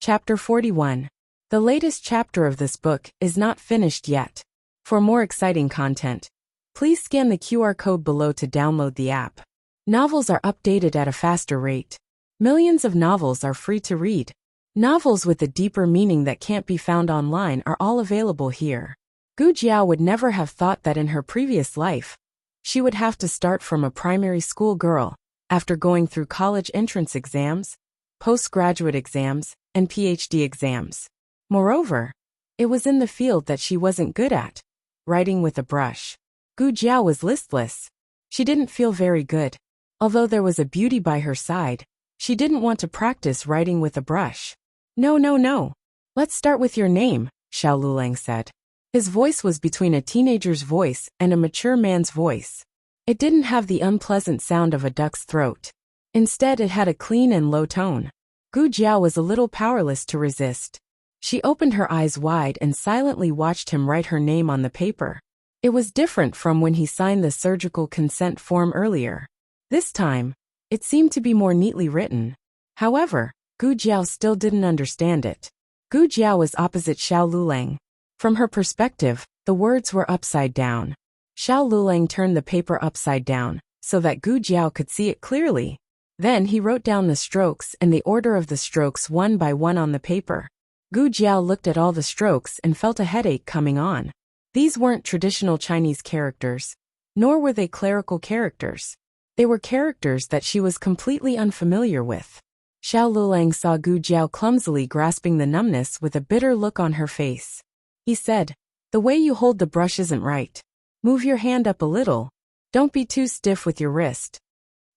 Chapter 41. The latest chapter of this book is not finished yet. For more exciting content, please scan the QR code below to download the app. Novels are updated at a faster rate. Millions of novels are free to read. Novels with a deeper meaning that can't be found online are all available here. Gu Jiao would never have thought that in her previous life, she would have to start from a primary school girl, after going through college entrance exams, postgraduate exams, and PhD exams. Moreover, it was in the field that she wasn't good at, writing with a brush. Gu Jiao was listless. She didn't feel very good. Although there was a beauty by her side, she didn't want to practice writing with a brush. No. Let's start with your name, Xiao Lulang said. His voice was between a teenager's voice and a mature man's voice. It didn't have the unpleasant sound of a duck's throat. Instead, it had a clean and low tone. Gu Jiao was a little powerless to resist. She opened her eyes wide and silently watched him write her name on the paper. It was different from when he signed the surgical consent form earlier. This time, it seemed to be more neatly written. However, Gu Jiao still didn't understand it. Gu Jiao was opposite Xiao Lulang. From her perspective, the words were upside down. Xiao Lulang turned the paper upside down, so that Gu Jiao could see it clearly. Then he wrote down the strokes and the order of the strokes one by one on the paper. Gu Jiao looked at all the strokes and felt a headache coming on. These weren't traditional Chinese characters, nor were they clerical characters. They were characters that she was completely unfamiliar with. Xiao Lulang saw Gu Jiao clumsily grasping the numbness with a bitter look on her face. He said, "The way you hold the brush isn't right. Move your hand up a little. Don't be too stiff with your wrist.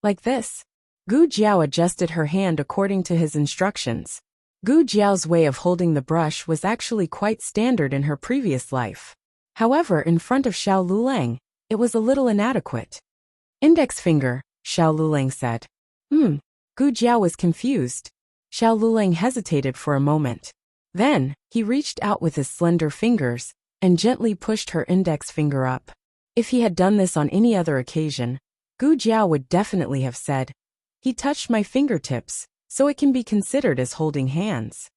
Like this." Gu Jiao adjusted her hand according to his instructions. Gu Jiao's way of holding the brush was actually quite standard in her previous life. However, in front of Xiao Lulang, it was a little inadequate. "Index finger," Xiao Lulang said. Gu Jiao was confused. Xiao Lulang hesitated for a moment. Then, he reached out with his slender fingers and gently pushed her index finger up. If he had done this on any other occasion, Gu Jiao would definitely have said, "He touched my fingertips, so it can be considered as holding hands."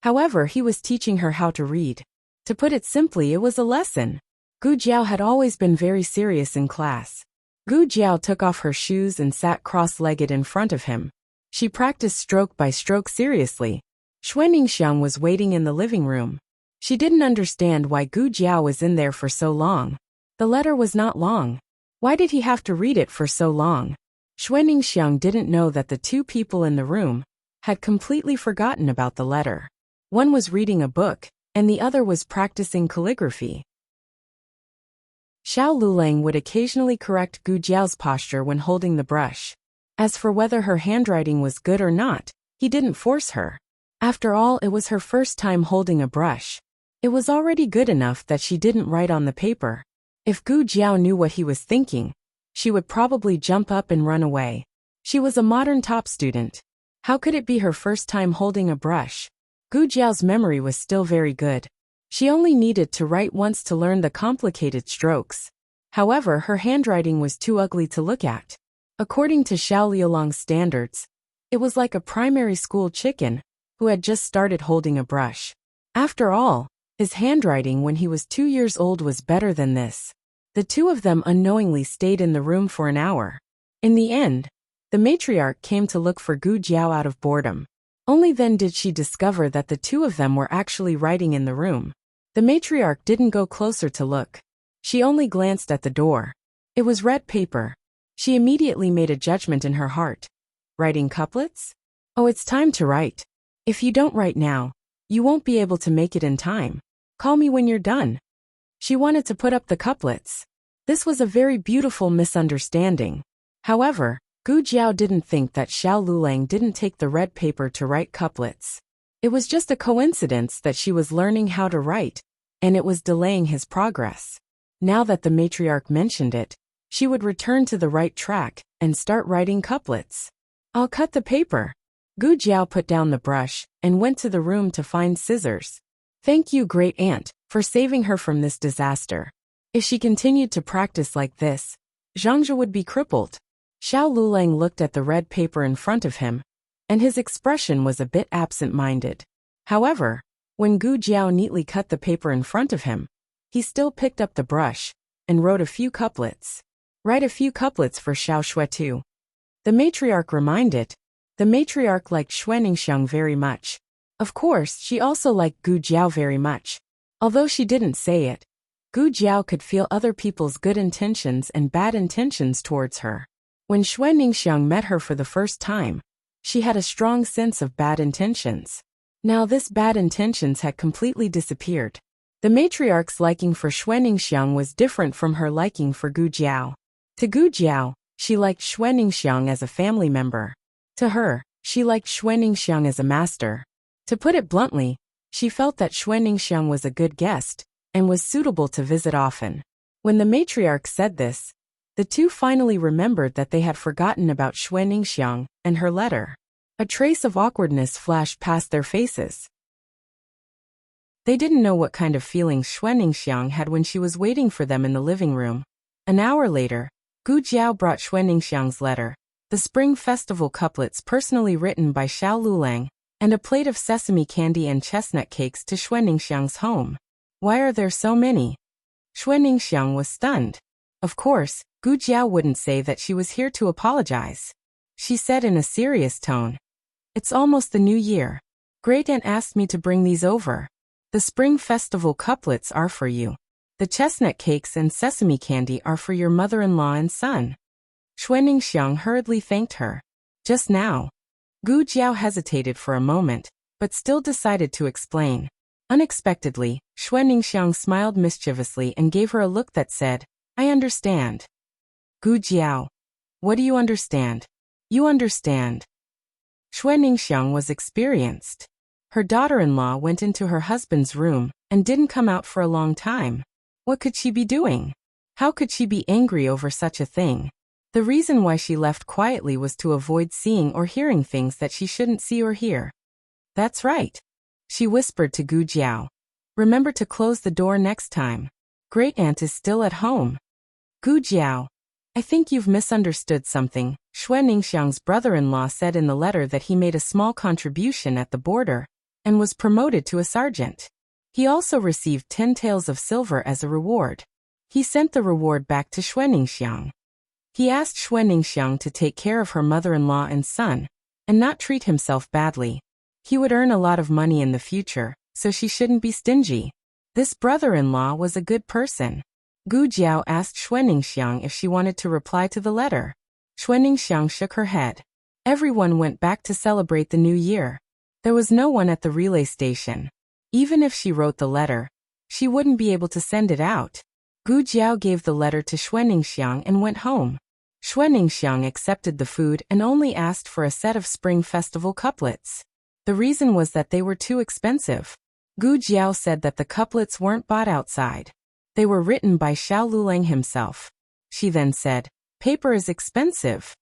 However, he was teaching her how to read. To put it simply, it was a lesson. Gu Jiao had always been very serious in class. Gu Jiao took off her shoes and sat cross-legged in front of him. She practiced stroke by stroke seriously. Xuaningxiang was waiting in the living room. She didn't understand why Gu Jiao was in there for so long. The letter was not long. Why did he have to read it for so long? Xuaningxiang didn't know that the two people in the room had completely forgotten about the letter. One was reading a book, and the other was practicing calligraphy. Xiao Lulang would occasionally correct Gu Jiao's posture when holding the brush. As for whether her handwriting was good or not, he didn't force her. After all, it was her first time holding a brush. It was already good enough that she didn't write on the paper. If Gu Jiao knew what he was thinking, she would probably jump up and run away. She was a modern top student. How could it be her first time holding a brush? Gu Jiao's memory was still very good. She only needed to write once to learn the complicated strokes. However, her handwriting was too ugly to look at. According to Xiao Liulang's standards, it was like a primary school chicken who had just started holding a brush. After all, his handwriting when he was 2 years old was better than this. The two of them unknowingly stayed in the room for an hour. In the end, the matriarch came to look for Gu Jiao out of boredom. Only then did she discover that the two of them were actually writing in the room. The matriarch didn't go closer to look. She only glanced at the door. It was red paper. She immediately made a judgment in her heart. Writing couplets? Oh, it's time to write. If you don't write now, you won't be able to make it in time. Call me when you're done. She wanted to put up the couplets. This was a very beautiful misunderstanding. However, Gu Jiao didn't think that Xiao Lulang didn't take the red paper to write couplets. It was just a coincidence that she was learning how to write, and it was delaying his progress. Now that the matriarch mentioned it, she would return to the right track and start writing couplets. "I'll cut the paper." Gu Jiao put down the brush and went to the room to find scissors. "Thank you, great aunt, for saving her from this disaster. If she continued to practice like this, Zhangzhe would be crippled." Xiao Lulang looked at the red paper in front of him, and his expression was a bit absent-minded. However, when Gu Jiao neatly cut the paper in front of him, he still picked up the brush and wrote a few couplets. Write a few couplets for Xiao Shui too. The matriarch reminded. The matriarch liked Xuaningxiang very much. Of course, she also liked Gu Jiao very much. Although she didn't say it, Gu Jiao could feel other people's good intentions and bad intentions towards her. When Xuaningxiang met her for the first time, she had a strong sense of bad intentions. Now this bad intentions had completely disappeared. The matriarch's liking for Xuaningxiang was different from her liking for Gu Jiao. To Gu Jiao, she liked Xuaningxiang as a family member. To her, she liked Xuaningxiang as a master. To put it bluntly, she felt that Xuaningxiang was a good guest and was suitable to visit often. When the matriarch said this, the two finally remembered that they had forgotten about Xuaningxiang and her letter. A trace of awkwardness flashed past their faces. They didn't know what kind of feelings Xuaningxiang had when she was waiting for them in the living room. An hour later, Gu Jiao brought Xuaningxiang's letter, the Spring Festival couplets personally written by Xiao Lulang, and a plate of sesame candy and chestnut cakes to Xuaningxiang's home. Why are there so many? Xuaningxiang was stunned. Of course, Gu Jiao wouldn't say that she was here to apologize. She said in a serious tone, "It's almost the new year. Great Aunt asked me to bring these over. The Spring Festival couplets are for you. The chestnut cakes and sesame candy are for your mother-in-law and son." Xuaningxiang hurriedly thanked her. Just now. Gu Jiao hesitated for a moment, but still decided to explain. Unexpectedly, Xuaningxiang smiled mischievously and gave her a look that said, "I understand." Gu Jiao. What do you understand? You understand. Xuaningxiang was experienced. Her daughter-in-law went into her husband's room and didn't come out for a long time. What could she be doing? How could she be angry over such a thing? The reason why she left quietly was to avoid seeing or hearing things that she shouldn't see or hear. That's right. She whispered to Gu Jiao. Remember to close the door next time. Great Aunt is still at home. Gu Jiao. I think you've misunderstood something. Xuaningxiang's brother-in-law said in the letter that he made a small contribution at the border and was promoted to a sergeant. He also received 10 taels of silver as a reward. He sent the reward back to Xuaningxiang. He asked Xuaningxiang to take care of her mother-in-law and son, and not treat himself badly. He would earn a lot of money in the future, so she shouldn't be stingy. This brother-in-law was a good person. Gu Jiao asked Xuaningxiang if she wanted to reply to the letter. Xuaningxiang shook her head. Everyone went back to celebrate the new year. There was no one at the relay station. Even if she wrote the letter, she wouldn't be able to send it out. Gu Jiao gave the letter to Xuaningxiang and went home. Xuaningxiang accepted the food and only asked for a set of Spring Festival couplets. The reason was that they were too expensive. Gu Jiao said that the couplets weren't bought outside. They were written by Xiao Lulang himself. She then said, "Paper is expensive."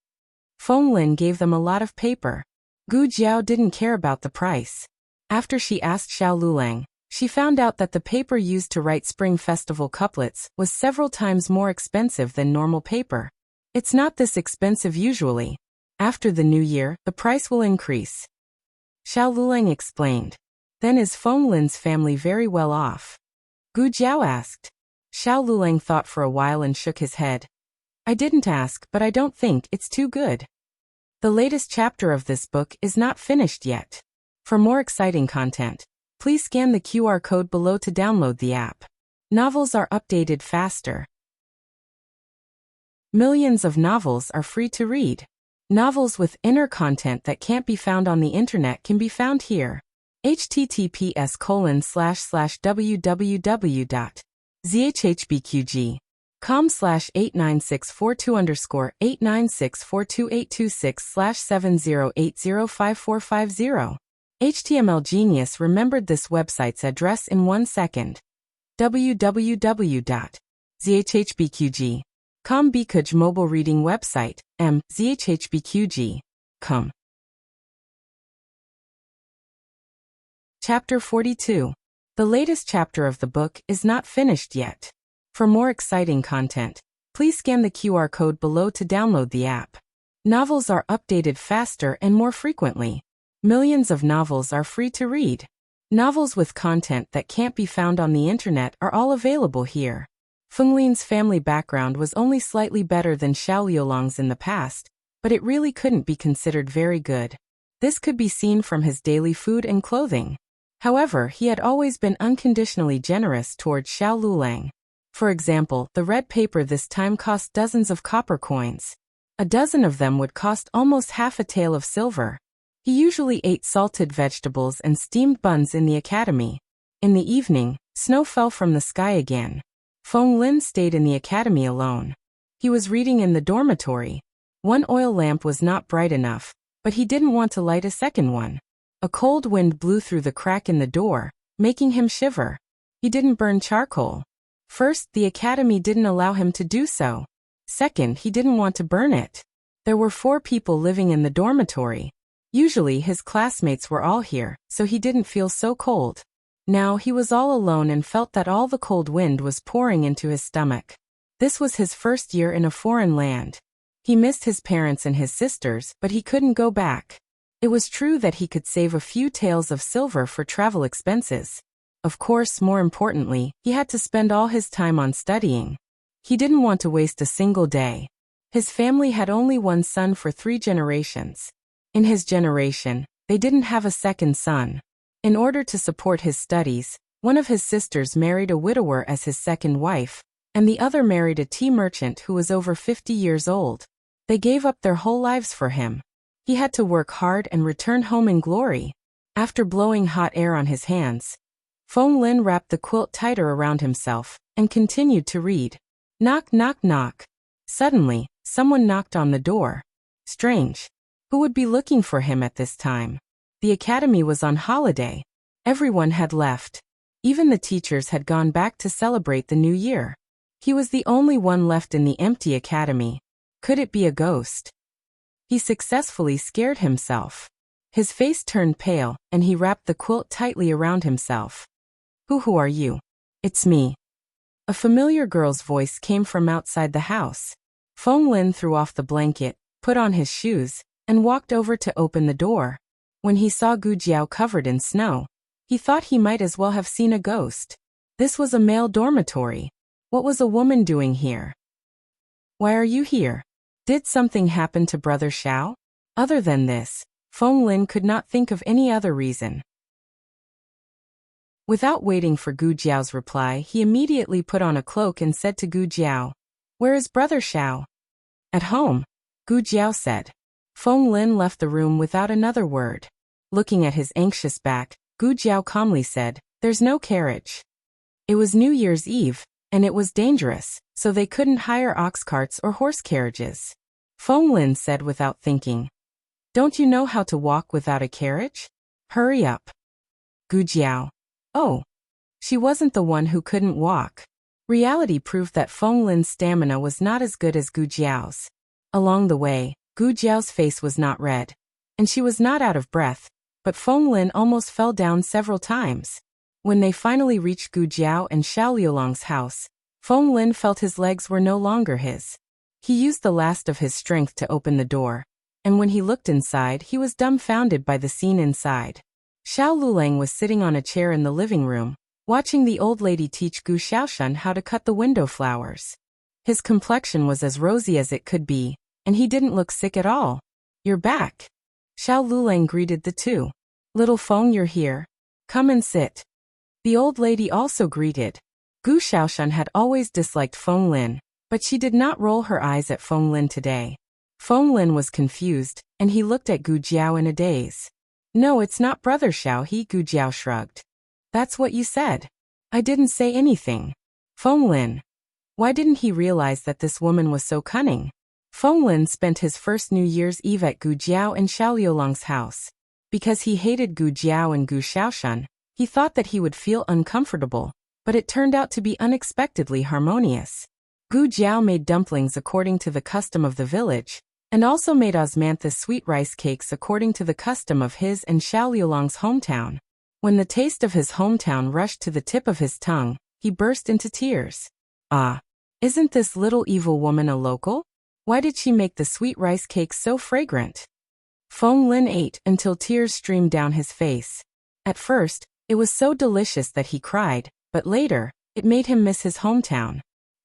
Feng Lin gave them a lot of paper. Gu Jiao didn't care about the price. After she asked Xiao Lulang, she found out that the paper used to write Spring Festival couplets was several times more expensive than normal paper. It's not this expensive usually. After the new year, the price will increase. Xiao Lulang explained. Then is Feng Lin's family very well off? Gu Jiao asked. Xiao Lulang thought for a while and shook his head. I didn't ask, but I don't think it's too good. The latest chapter of this book is not finished yet. For more exciting content, please scan the QR code below to download the app. Novels are updated faster. Millions of novels are free to read. Novels with inner content that can't be found on the internet can be found here. https://www.zhbqg.com/89642_8964226/708054550. HTML Genius remembered this website's address in 1 second. www.zhbqg.com Bikuj mobile reading website, zhbqg.com. Chapter 42. The latest chapter of the book is not finished yet. For more exciting content, please scan the QR code below to download the app. Novels are updated faster and more frequently. Millions of novels are free to read. Novels with content that can't be found on the internet are all available here. Fenglin's family background was only slightly better than Xiao Liulong's in the past, but it really couldn't be considered very good. This could be seen from his daily food and clothing. However, he had always been unconditionally generous towards Xiao Lulang. For example, the red paper this time cost dozens of copper coins. A dozen of them would cost almost half a tael of silver. He usually ate salted vegetables and steamed buns in the academy. In the evening, snow fell from the sky again. Feng Lin stayed in the academy alone. He was reading in the dormitory. One oil lamp was not bright enough, but he didn't want to light a second one. A cold wind blew through the crack in the door, making him shiver. He didn't burn charcoal. First, the academy didn't allow him to do so. Second, he didn't want to burn it. There were 4 people living in the dormitory. Usually his classmates were all here, so he didn't feel so cold. Now he was all alone and felt that all the cold wind was pouring into his stomach. This was his first year in a foreign land. He missed his parents and his sisters, but he couldn't go back. It was true that he could save a few taels of silver for travel expenses. Of course, more importantly, he had to spend all his time on studying. He didn't want to waste a single day. His family had only one son for 3 generations. In his generation, they didn't have a second son. In order to support his studies, one of his sisters married a widower as his second wife, and the other married a tea merchant who was over 50 years old. They gave up their whole lives for him. He had to work hard and return home in glory. After blowing hot air on his hands, Feng Lin wrapped the quilt tighter around himself and continued to read. Knock, knock, knock. Suddenly, someone knocked on the door. Strange. Who would be looking for him at this time? The academy was on holiday. Everyone had left. Even the teachers had gone back to celebrate the new year. He was the only one left in the empty academy. Could it be a ghost? He successfully scared himself. His face turned pale, and he wrapped the quilt tightly around himself. Who are you? It's me. A familiar girl's voice came from outside the house. Feng Lin threw off the blanket, put on his shoes, and walked over to open the door. When he saw Gu Jiao covered in snow, he thought he might as well have seen a ghost. This was a male dormitory. What was a woman doing here? Why are you here? Did something happen to Brother Xiao? Other than this, Feng Lin could not think of any other reason. Without waiting for Gu Jiao's reply, he immediately put on a cloak and said to Gu Jiao, "Where is Brother Xiao?" "At home," Gu Jiao said. Feng Lin left the room without another word. Looking at his anxious back, Gu Jiao calmly said, "There's no carriage." It was New Year's Eve, and it was dangerous, so they couldn't hire ox carts or horse carriages. Feng Lin said without thinking, "Don't you know how to walk without a carriage? Hurry up." Gu Jiao. Oh. She wasn't the one who couldn't walk. Reality proved that Feng Lin's stamina was not as good as Gu Jiao's. Along the way, Gu Jiao's face was not red, and she was not out of breath, but Feng Lin almost fell down several times. When they finally reached Gu Jiao and Xiao Liulong's house, Feng Lin felt his legs were no longer his. He used the last of his strength to open the door, and when he looked inside, he was dumbfounded by the scene inside. Xiao Lulang was sitting on a chair in the living room, watching the old lady teach Gu Xiaoshan how to cut the window flowers. His complexion was as rosy as it could be, and he didn't look sick at all. "You're back." Xiao Lulang greeted the two. "Little Feng, you're here. Come and sit." The old lady also greeted. Gu Xiaoshan had always disliked Feng Lin, but she did not roll her eyes at Feng Lin today. Feng Lin was confused, and he looked at Gu Jiao in a daze. "No, it's not Brother Xiao," Gu Jiao shrugged. "That's what you said." "I didn't say anything." Feng Lin. Why didn't he realize that this woman was so cunning? Feng Lin spent his first New Year's Eve at Gu Jiao and Xiao Liulong's house. Because he hated Gu Jiao and Gu Xiaoshan, he thought that he would feel uncomfortable, but it turned out to be unexpectedly harmonious. Gu Jiao made dumplings according to the custom of the village, and also made osmanthus sweet rice cakes according to the custom of his and Xiao Liulong's hometown. When the taste of his hometown rushed to the tip of his tongue, he burst into tears. Ah! Isn't this little evil woman a local? Why did she make the sweet rice cakes so fragrant? Feng Lin ate until tears streamed down his face. At first, It was so delicious that he cried, but later, it made him miss his hometown.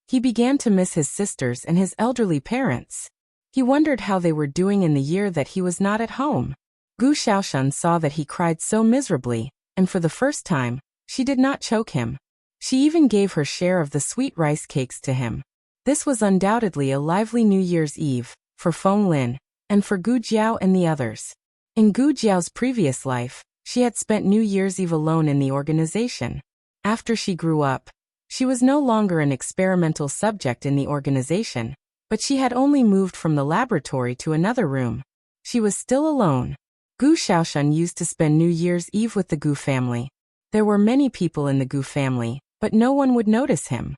He began to miss his sisters and his elderly parents. He wondered how they were doing in the year that he was not at home. Gu Xiaoshan saw that he cried so miserably, and for the first time, she did not choke him. She even gave her share of the sweet rice cakes to him. This was undoubtedly a lively New Year's Eve, for Feng Lin, and for Gu Jiao and the others. In Gu Jiao's previous life, she had spent New Year's Eve alone in the organization. After she grew up, she was no longer an experimental subject in the organization, but she had only moved from the laboratory to another room. She was still alone. Gu Xiaoshan used to spend New Year's Eve with the Gu family. There were many people in the Gu family, but no one would notice him.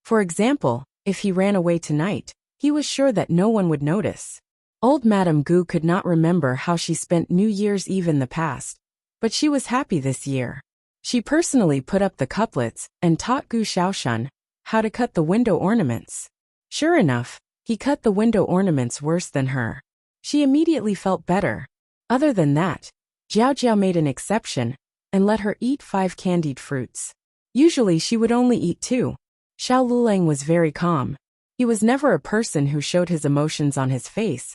For example, if he ran away tonight, he was sure that no one would notice. Old Madame Gu could not remember how she spent New Year's Eve in the past, but she was happy this year. She personally put up the couplets and taught Gu Xiaoshan how to cut the window ornaments. Sure enough, he cut the window ornaments worse than her. She immediately felt better. Other than that, Jiao Jiao made an exception and let her eat 5 candied fruits. Usually she would only eat 2. Xiao Lulang was very calm. He was never a person who showed his emotions on his face,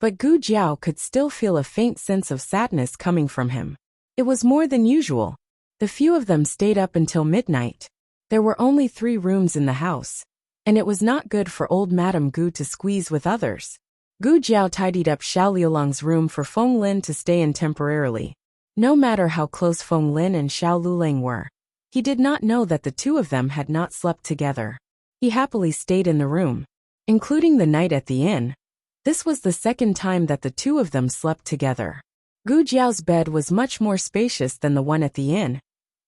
but Gu Jiao could still feel a faint sense of sadness coming from him. It was more than usual. The few of them stayed up until midnight. There were only 3 rooms in the house, and it was not good for old Madame Gu to squeeze with others. Gu Jiao tidied up Xiao Liulang's room for Feng Lin to stay in temporarily. No matter how close Feng Lin and Xiao Lulang were, he did not know that the 2 of them had not slept together. He happily stayed in the room, including the night at the inn. This was the second time that the 2 of them slept together. Gu Jiao's bed was much more spacious than the one at the inn,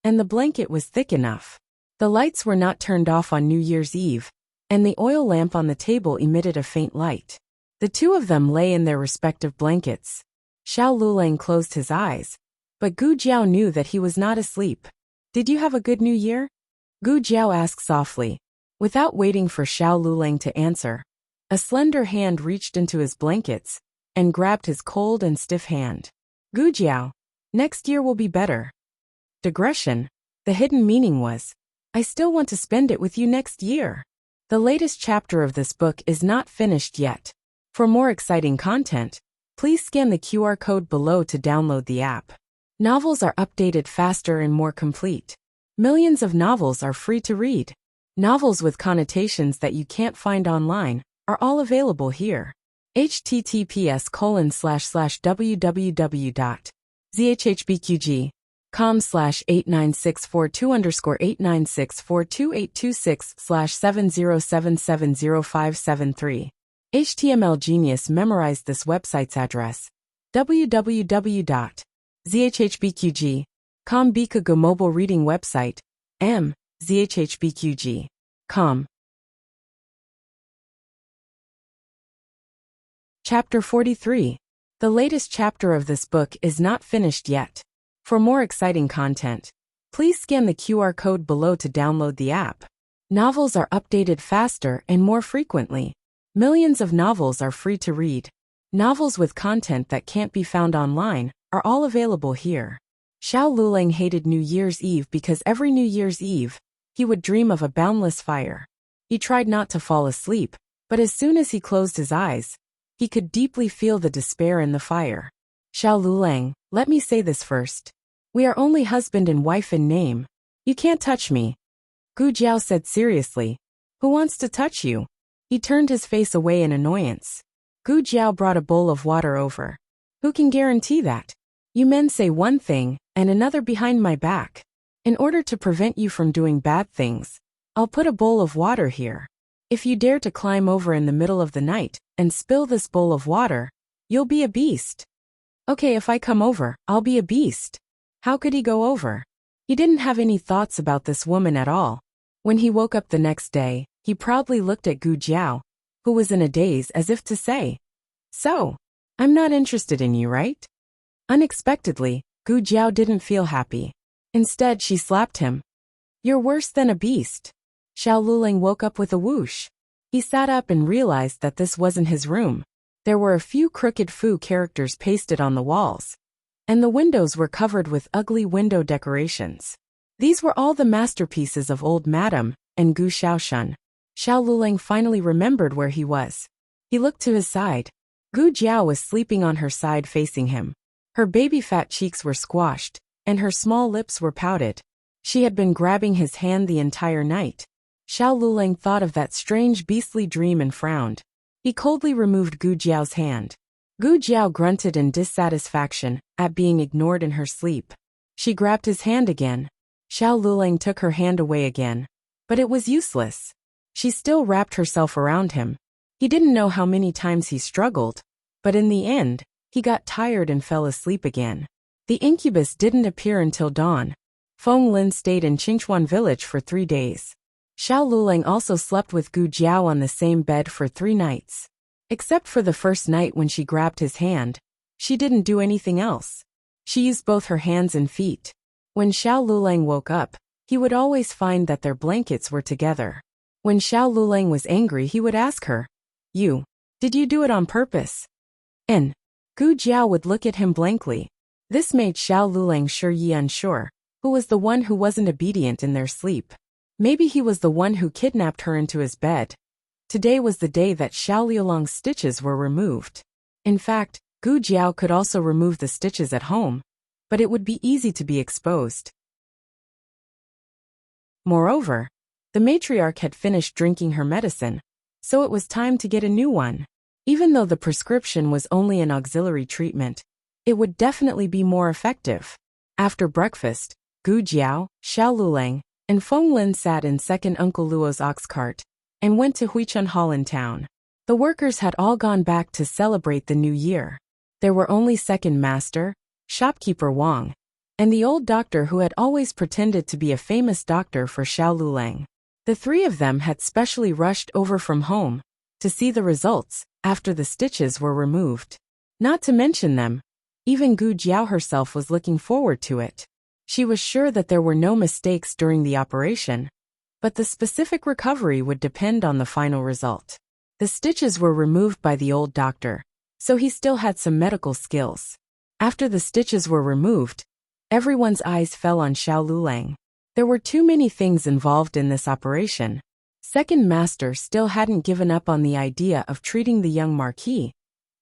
and the blanket was thick enough. The lights were not turned off on New Year's Eve, and the oil lamp on the table emitted a faint light. The 2 of them lay in their respective blankets. Xiao Lulang closed his eyes, but Gu Jiao knew that he was not asleep. "Did you have a good New Year?" Gu Jiao asked softly. Without waiting for Xiao Lulang to answer, a slender hand reached into his blankets and grabbed his cold and stiff hand. "Gu Jiao, next year will be better." Digression. The hidden meaning was, I still want to spend it with you next year. The latest chapter of this book is not finished yet. For more exciting content, please scan the QR code below to download the app. Novels are updated faster and more complete. Millions of novels are free to read. Novels with connotations that you can't find online are all available here. https://www.zhhbqg.com/89642_89642826/707700573. HTML Genius memorized this website's address. www.zhhbqg.com Bikago mobile reading website. zhhbqg.com. Chapter 43. The latest chapter of this book is not finished yet. For more exciting content, please scan the QR code below to download the app. Novels are updated faster and more frequently. Millions of novels are free to read. Novels with content that can't be found online are all available here. Xiao Lulang hated New Year's Eve because every New Year's Eve, he would dream of a boundless fire. He tried not to fall asleep, but as soon as he closed his eyes, he could deeply feel the despair in the fire. "Xiao Lulang, let me say this first. We are only husband and wife in name. You can't touch me." Gu Jiao said seriously. "Who wants to touch you?" He turned his face away in annoyance. Gu Jiao brought a bowl of water over. "Who can guarantee that? You men say one thing and another behind my back. In order to prevent you from doing bad things, I'll put a bowl of water here. If you dare to climb over in the middle of the night and spill this bowl of water, you'll be a beast." "Okay, if I come over, I'll be a beast." How could he go over? He didn't have any thoughts about this woman at all. When he woke up the next day, he proudly looked at Gu Jiao, who was in a daze as if to say, "So, I'm not interested in you, right?" Unexpectedly, Gu Jiao didn't feel happy. Instead, she slapped him. "You're worse than a beast." Xiao Lulang woke up with a whoosh. He sat up and realized that this wasn't his room. There were a few crooked Fu characters pasted on the walls. and the windows were covered with ugly window decorations. These were all the masterpieces of old Madame and Gu Xiaoshun. Xiao Lulang finally remembered where he was. He looked to his side. Gu Jiao was sleeping on her side facing him. Her baby fat cheeks were squashed, and her small lips were pouted. She had been grabbing his hand the entire night. Xiao Lulang thought of that strange beastly dream and frowned. He coldly removed Gu Jiao's hand. Gu Jiao grunted in dissatisfaction at being ignored in her sleep. She grabbed his hand again. Xiao Lulang took her hand away again. But it was useless. She still wrapped herself around him. He didn't know how many times he struggled, but in the end, he got tired and fell asleep again. The incubus didn't appear until dawn. Feng Lin stayed in Qingchuan village for 3 days. Xiao Lulang also slept with Gu Jiao on the same bed for 3 nights. Except for the first night when she grabbed his hand, she didn't do anything else. She used both her hands and feet. When Xiao Lulang woke up, he would always find that their blankets were together. When Xiao Lulang was angry, he would ask her, did you do it on purpose? And Gu Jiao would look at him blankly. This made Xiao Lulang unsure, who was the one who wasn't obedient in their sleep. Maybe he was the one who kidnapped her into his bed. Today was the day that Xiao Liulang's stitches were removed. In fact, Gu Jiao could also remove the stitches at home, but it would be easy to be exposed. Moreover, the matriarch had finished drinking her medicine, so it was time to get a new one. Even though the prescription was only an auxiliary treatment, it would definitely be more effective. After breakfast, Gu Jiao, Xiao Lulang, and Feng Lin sat in second Uncle Luo's ox cart and went to Huichun Hall in town. The workers had all gone back to celebrate the new year. There were only second master, shopkeeper Wang, and the old doctor who had always pretended to be a famous doctor for Xiao Lulang. The 3 of them had specially rushed over from home to see the results after the stitches were removed. Not to mention them, even Gu Jiao herself was looking forward to it. She was sure that there were no mistakes during the operation, but the specific recovery would depend on the final result. The stitches were removed by the old doctor, so he still had some medical skills. After the stitches were removed, everyone's eyes fell on Xiao Lulang. There were too many things involved in this operation. Second master still hadn't given up on the idea of treating the young marquis,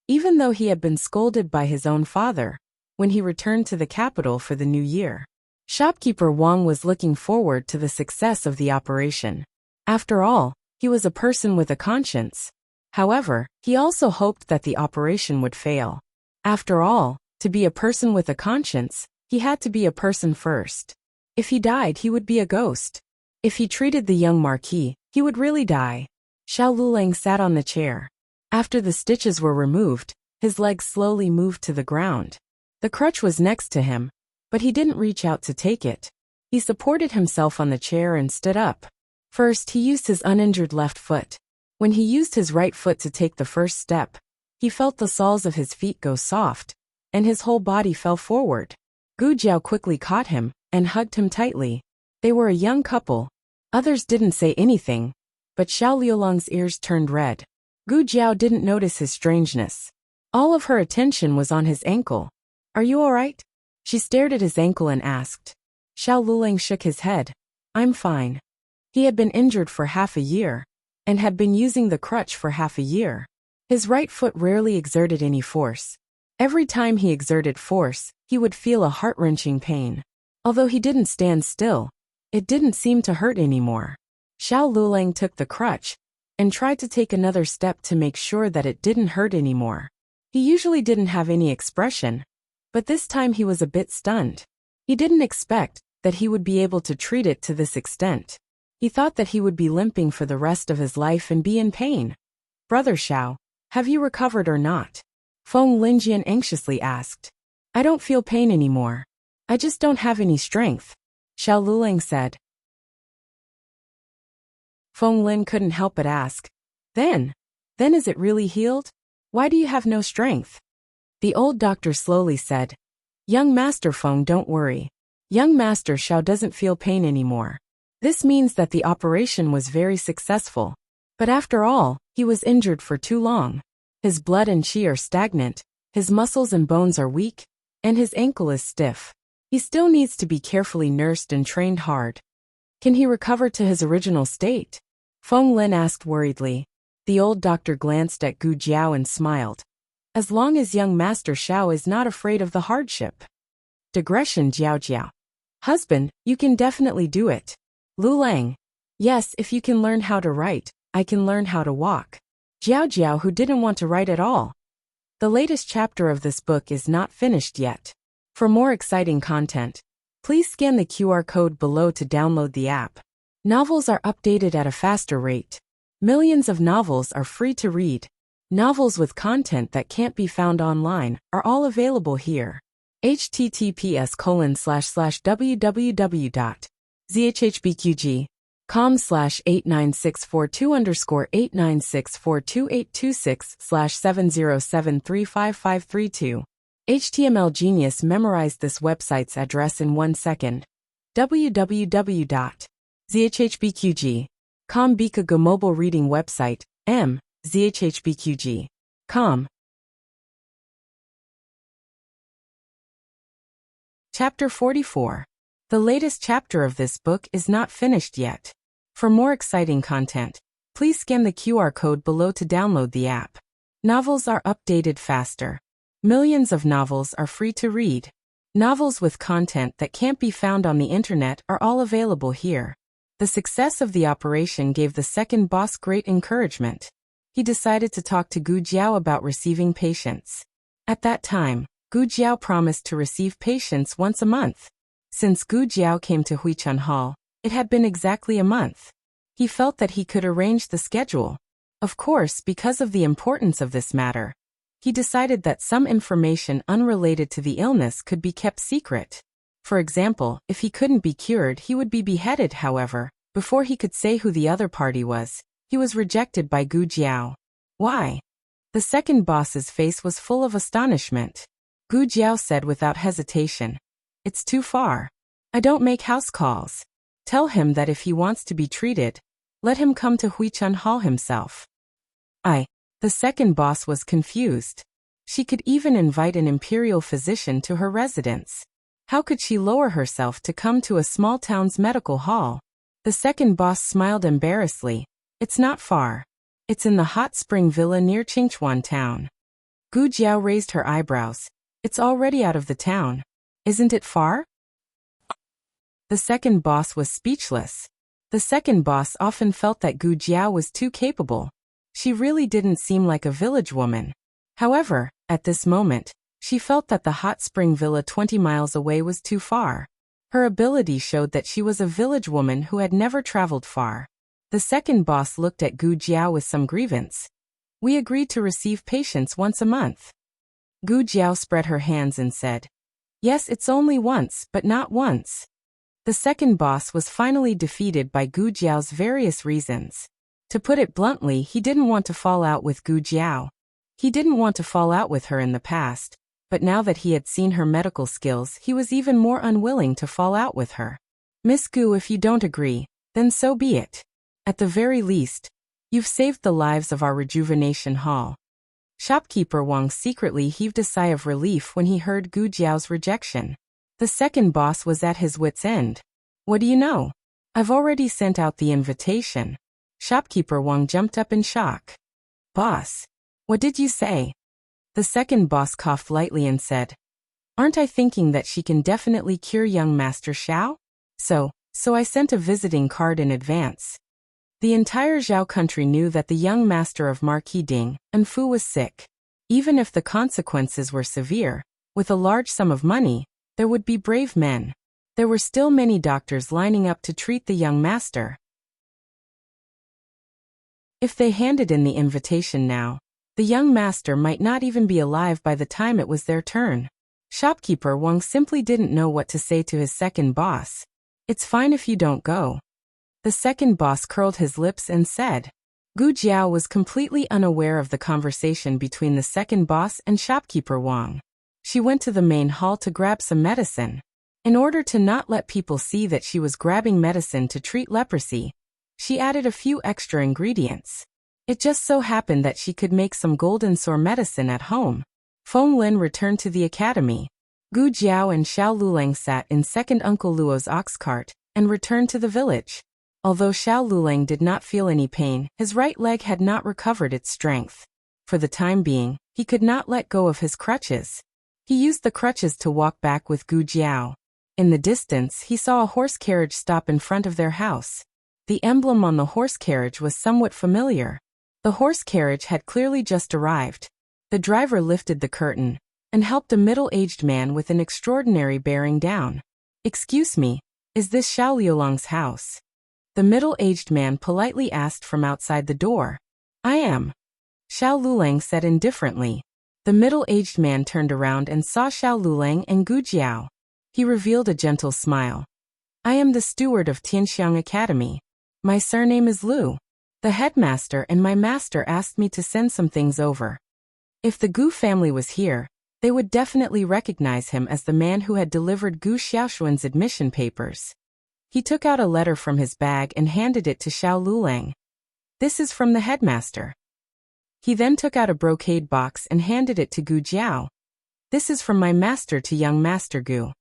even though he had been scolded by his own father when he returned to the capital for the new year. Shopkeeper Wang was looking forward to the success of the operation. After all, he was a person with a conscience. However, he also hoped that the operation would fail. After all, to be a person with a conscience, he had to be a person first. If he died, he would be a ghost. If he treated the young marquis, he would really die. Xiao Lulang sat on the chair. After the stitches were removed, his legs slowly moved to the ground. The crutch was next to him, but he didn't reach out to take it. He supported himself on the chair and stood up. First, he used his uninjured left foot. When he used his right foot to take the first step, he felt the soles of his feet go soft, and his whole body fell forward. Gu Jiao quickly caught him and hugged him tightly. They were a young couple. Others didn't say anything, but Xiao Liulang's ears turned red. Gu Jiao didn't notice his strangeness. All of her attention was on his ankle. "Are you all right?" She stared at his ankle and asked. Xiao Lulang shook his head. "I'm fine." He had been injured for half a year, and had been using the crutch for half a year. His right foot rarely exerted any force. Every time he exerted force, he would feel a heart-wrenching pain. Although he didn't stand still, it didn't seem to hurt anymore. Xiao Lulang took the crutch and tried to take another step to make sure that it didn't hurt anymore. He usually didn't have any expression, but this time he was a bit stunned. He didn't expect that he would be able to treat it to this extent. He thought that he would be limping for the rest of his life and be in pain. "Brother Xiao, have you recovered or not?" Feng Linjian anxiously asked. "I don't feel pain anymore. I just don't have any strength," Xiao Lulang said. Feng Lin couldn't help but ask, Then is it really healed? Why do you have no strength?" The old doctor slowly said, "Young Master Feng, don't worry. Young Master Xiao doesn't feel pain anymore. This means that the operation was very successful. But after all, he was injured for too long. His blood and qi are stagnant, his muscles and bones are weak, and his ankle is stiff. He still needs to be carefully nursed and trained hard. Can he recover to his original state? Feng Lin asked worriedly. The old doctor glanced at Gu Jiao and smiled. As long as young Master Xiao is not afraid of the hardship. Digression Jiao Jiao. Husband, you can definitely do it. Lu Lang. Yes, if you can learn how to write, I can learn how to walk. Jiao Jiao, who didn't want to write at all. The latest chapter of this book is not finished yet. For more exciting content, please scan the QR code below to download the app. Novels are updated at a faster rate. Millions of novels are free to read. Novels with content that can't be found online are all available here. https://www.zhbqg.com/89642_8964286/707355532. HTML Genius memorized this website's address in 1 second. www.zhbqg.com Bika Go mobile reading website, zhbqg.com. Chapter 44. The latest chapter of this book is not finished yet. For more exciting content, please scan the QR code below to download the app. Novels are updated faster. Millions of novels are free to read. Novels with content that can't be found on the internet are all available here. The success of the operation gave the second boss great encouragement. He decided to talk to Gu Jiao about receiving patients. At that time, Gu Jiao promised to receive patients once a month. Since Gu Jiao came to Huichun Hall, it had been exactly a month. He felt that he could arrange the schedule. Of course, because of the importance of this matter, he decided that some information unrelated to the illness could be kept secret. For example, if he couldn't be cured, he would be beheaded. However, before he could say who the other party was, he was rejected by Gu Jiao. Why? The second boss's face was full of astonishment. Gu Jiao said without hesitation, "It's too far. I don't make house calls. Tell him that if he wants to be treated, let him come to Huichun Hall himself." The second boss was confused. She could even invite an imperial physician to her residence. How could she lower herself to come to a small town's medical hall? The second boss smiled embarrassedly. "It's not far. It's in the hot spring villa near Qingchuan town." Gu Jiao raised her eyebrows. "It's already out of the town. Isn't it far?" The second boss was speechless. The second boss often felt that Gu Jiao was too capable. She really didn't seem like a village woman. However, at this moment, she felt that the hot spring villa 20 miles away was too far. Her ability showed that she was a village woman who had never traveled far. The second boss looked at Gu Jiao with some grievance. "We agreed to receive patients once a month." Gu Jiao spread her hands and said, "Yes, it's only once, but not once." The second boss was finally defeated by Gu Jiao's various reasons. To put it bluntly, he didn't want to fall out with Gu Jiao. He didn't want to fall out with her in the past, but now that he had seen her medical skills, he was even more unwilling to fall out with her. "Miss Gu, if you don't agree, then so be it. At the very least, you've saved the lives of our rejuvenation hall." Shopkeeper Wang secretly heaved a sigh of relief when he heard Gu Jiao's rejection. The second boss was at his wit's end. "What do you know? I've already sent out the invitation." Shopkeeper Wang jumped up in shock. "Boss, what did you say?" The second boss coughed lightly and said, "Aren't I thinking that she can definitely cure young Master Xiao? So I sent a visiting card in advance." The entire Zhao country knew that the young master of Marquis Ding and Fu was sick. Even if the consequences were severe, with a large sum of money, there would be brave men. There were still many doctors lining up to treat the young master. If they handed in the invitation now, the young master might not even be alive by the time it was their turn. Shopkeeper Wang simply didn't know what to say to his second boss. "It's fine if you don't go." The second boss curled his lips and said. Gu Jiao was completely unaware of the conversation between the second boss and Shopkeeper Wang. She went to the main hall to grab some medicine. In order to not let people see that she was grabbing medicine to treat leprosy, she added a few extra ingredients. It just so happened that she could make some golden sore medicine at home. Feng Lin returned to the academy. Gu Jiao and Xiao Lulang sat in second Uncle Luo's ox cart and returned to the village. Although Xiao Lulang did not feel any pain, his right leg had not recovered its strength. For the time being, he could not let go of his crutches. He used the crutches to walk back with Gu Jiao. In the distance, he saw a horse carriage stop in front of their house. The emblem on the horse carriage was somewhat familiar. The horse carriage had clearly just arrived. The driver lifted the curtain and helped a middle-aged man with an extraordinary bearing down. "Excuse me, is this Xiao Liulang's house?" The middle-aged man politely asked from outside the door. "I am," Xiao Lulang said indifferently. The middle-aged man turned around and saw Xiao Lulang and Gu Jiao. He revealed a gentle smile. "I am the steward of Tianxiang Academy. My surname is Lu. The headmaster and my master asked me to send some things over." If the Gu family was here, they would definitely recognize him as the man who had delivered Gu Xiaoshuan's admission papers. He took out a letter from his bag and handed it to Xiao Lulang. "This is from the headmaster." He then took out a brocade box and handed it to Gu Jiao. "This is from my master to young Master Gu."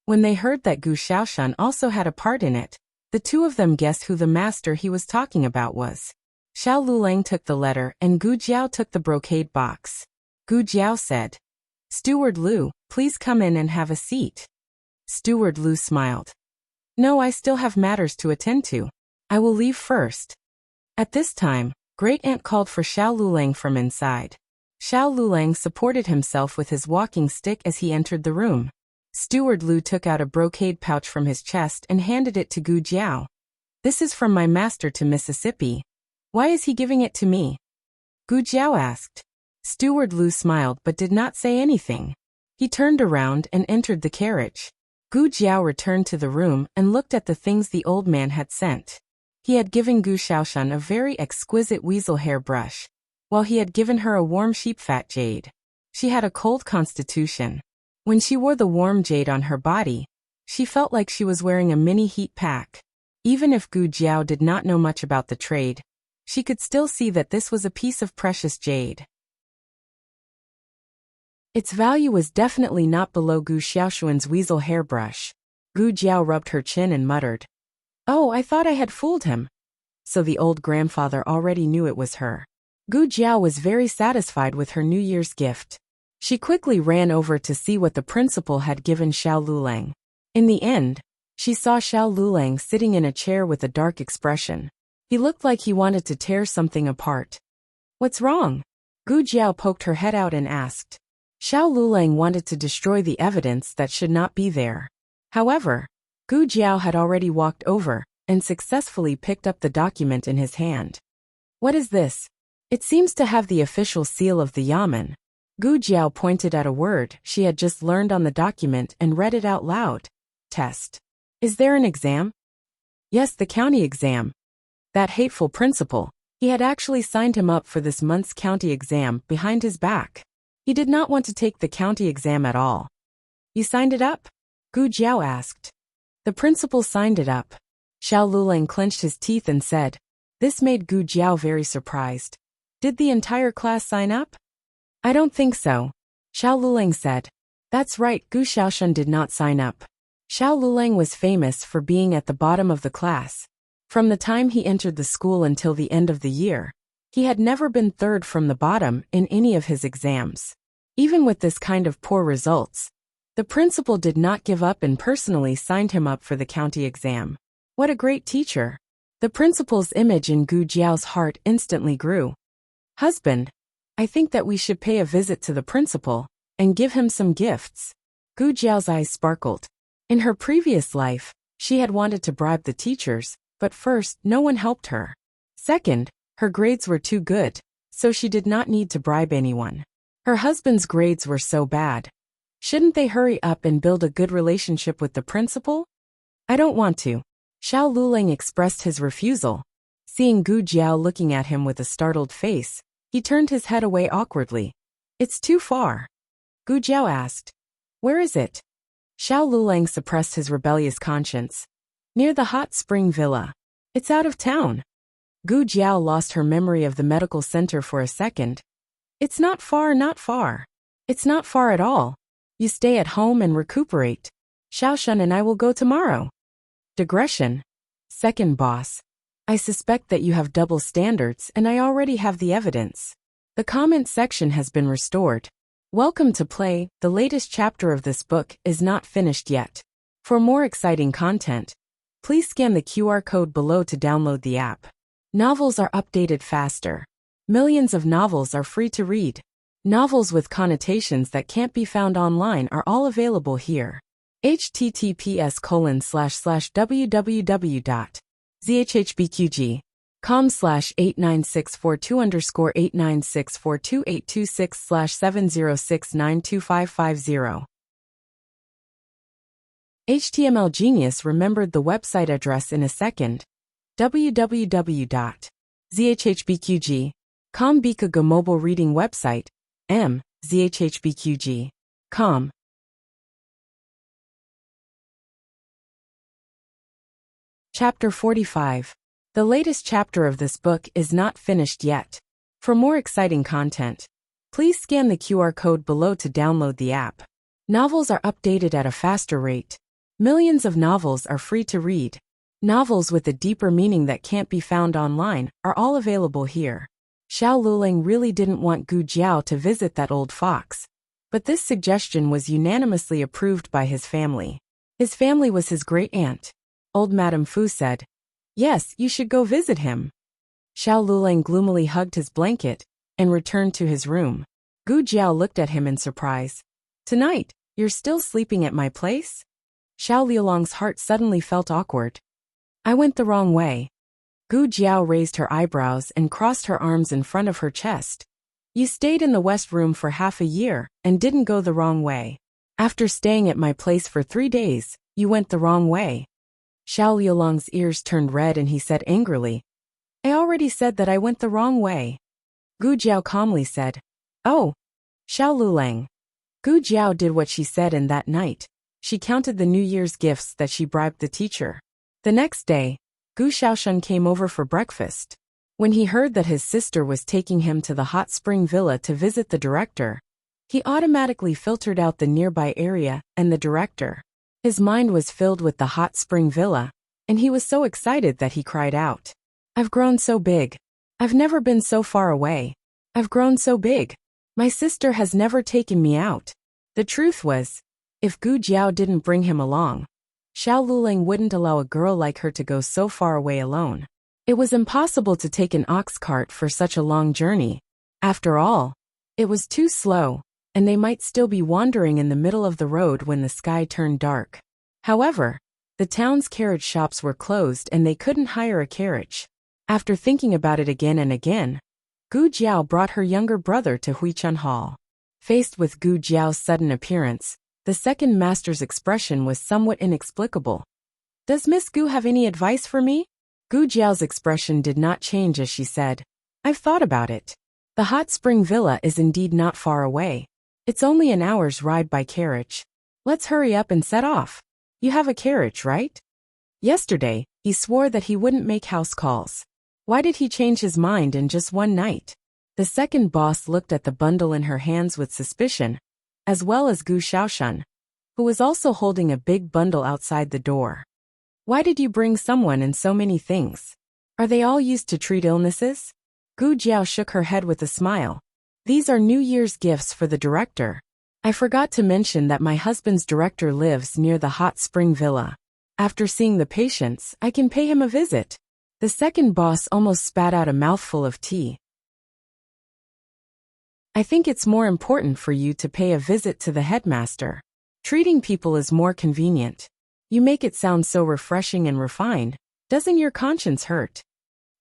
When they heard that Gu Xiaoshan also had a part in it, the two of them guessed who the master he was talking about was. Xiao Lulang took the letter and Gu Jiao took the brocade box. Gu Jiao said, "Steward Lu, please come in and have a seat." Steward Lu smiled. "No, I still have matters to attend to. I will leave first." At this time, Great Aunt called for Xiao Lulang from inside. Xiao Lulang supported himself with his walking stick as he entered the room. Steward Lu took out a brocade pouch from his chest and handed it to Gu Jiao. "This is from my master to Mississippi. Why is he giving it to me?" Gu Jiao asked. Steward Lu smiled but did not say anything. He turned around and entered the carriage. Gu Jiao returned to the room and looked at the things the old man had sent. He had given Gu Xiaoshan a very exquisite weasel hair brush, while he had given her a warm sheep fat jade. She had a cold constitution. When she wore the warm jade on her body, she felt like she was wearing a mini heat pack. Even if Gu Jiao did not know much about the trade, she could still see that this was a piece of precious jade. Its value was definitely not below Gu Xiaoshuan's weasel hairbrush. Gu Jiao rubbed her chin and muttered, "Oh, I thought I had fooled him." So the old grandfather already knew it was her. Gu Jiao was very satisfied with her New Year's gift. She quickly ran over to see what the principal had given Xiao Lulang. In the end, she saw Xiao Lulang sitting in a chair with a dark expression. He looked like he wanted to tear something apart. "What's wrong?" Gu Jiao poked her head out and asked. Xiao Lulang wanted to destroy the evidence that should not be there. However, Gu Jiao had already walked over and successfully picked up the document in his hand. "What is this? It seems to have the official seal of the Yamen." Gu Jiao pointed at a word she had just learned on the document and read it out loud. "Test. Is there an exam?" "Yes, the county exam." That hateful principal, he had actually signed him up for this month's county exam behind his back. He did not want to take the county exam at all. "You signed it up?" Gu Jiao asked. The principal signed it up. Xiao Lulang clenched his teeth and said. This made Gu Jiao very surprised. "Did the entire class sign up?" "I don't think so," Xiao Lulang said. "That's right, Gu Xiaoshan did not sign up." Xiao Lulang was famous for being at the bottom of the class. From the time he entered the school until the end of the year, he had never been third from the bottom in any of his exams. Even with this kind of poor results, the principal did not give up and personally signed him up for the county exam. What a great teacher! The principal's image in Gu Jiao's heart instantly grew. "Husband, I think that we should pay a visit to the principal and give him some gifts." Gu Jiao's eyes sparkled. In her previous life, she had wanted to bribe the teachers, but first, no one helped her. Second, her grades were too good, so she did not need to bribe anyone. Her husband's grades were so bad. Shouldn't they hurry up and build a good relationship with the principal? "I don't want to." Xiao Lulang expressed his refusal. Seeing Gu Jiao looking at him with a startled face, he turned his head away awkwardly. "It's too far." Gu Jiao asked. "Where is it?" Xiao Lulang suppressed his rebellious conscience. "Near the hot spring villa. It's out of town." Gu Jiao lost her memory of the medical center for a second. "It's not far, not far. It's not far at all. You stay at home and recuperate. Xiaoshun and I will go tomorrow. Digression. Second boss. I suspect that you have double standards and I already have the evidence. The comment section has been restored. Welcome to play. The latest chapter of this book is not finished yet. For more exciting content, please scan the QR code below to download the app. Novels are updated faster. Millions of novels are free to read. Novels with connotations that can't be found online are all available here. https://www.zhhbqg.com/89642_8964286/706925550. HTML Genius remembered the website address in a second. www.zhhbqg.com Bikaga mobile reading website. zhhbqg.com. Chapter 45. The latest chapter of this book is not finished yet. For more exciting content, please scan the QR code below to download the app. Novels are updated at a faster rate. Millions of novels are free to read. Novels with a deeper meaning that can't be found online are all available here. Xiao Luling really didn't want Gu Jiao to visit that old fox, but this suggestion was unanimously approved by his family. His family was his great-aunt. Old Madame Fu said, "Yes, you should go visit him." Xiao Luling gloomily hugged his blanket and returned to his room. Gu Jiao looked at him in surprise. "Tonight, you're still sleeping at my place?" Xiao Liulong's heart suddenly felt awkward. "I went the wrong way." Gu Jiao raised her eyebrows and crossed her arms in front of her chest. "You stayed in the West Room for half a year and didn't go the wrong way. After staying at my place for 3 days, you went the wrong way." Xiao Liulong's ears turned red and he said angrily, "I already said that I went the wrong way." Gu Jiao calmly said, "Oh, Xiao Lulang." Gu Jiao did what she said, and that night, she counted the New Year's gifts that she bribed the teacher. The next day, Gu Xiaoshun came over for breakfast. When he heard that his sister was taking him to the hot spring villa to visit the director, he automatically filtered out the nearby area and the director. His mind was filled with the hot spring villa, and he was so excited that he cried out, "I've grown so big. I've never been so far away. I've grown so big. My sister has never taken me out." The truth was, if Gu Jiao didn't bring him along, Xiao Luling wouldn't allow a girl like her to go so far away alone. It was impossible to take an ox cart for such a long journey. After all, it was too slow, and they might still be wandering in the middle of the road when the sky turned dark. However, the town's carriage shops were closed and they couldn't hire a carriage. After thinking about it again and again, Gu Jiao brought her younger brother to Huichun Hall. Faced with Gu Jiao's sudden appearance, the second master's expression was somewhat inexplicable. "Does Miss Gu have any advice for me?" Gu Jiao's expression did not change as she said, "I've thought about it. The hot spring villa is indeed not far away. It's only an hour's ride by carriage. Let's hurry up and set off. You have a carriage, right?" Yesterday, he swore that he wouldn't make house calls. Why did he change his mind in just one night? The second boss looked at the bundle in her hands with suspicion, as well as Gu Xiaoshun, who was also holding a big bundle outside the door. "Why did you bring someone and so many things? Are they all used to treat illnesses?" Gu Jiao shook her head with a smile. "These are New Year's gifts for the director. I forgot to mention that my husband's director lives near the hot spring villa. After seeing the patients, I can pay him a visit." The second boss almost spat out a mouthful of tea. "I think it's more important for you to pay a visit to the headmaster. Treating people is more convenient. You make it sound so refreshing and refined. Doesn't your conscience hurt?"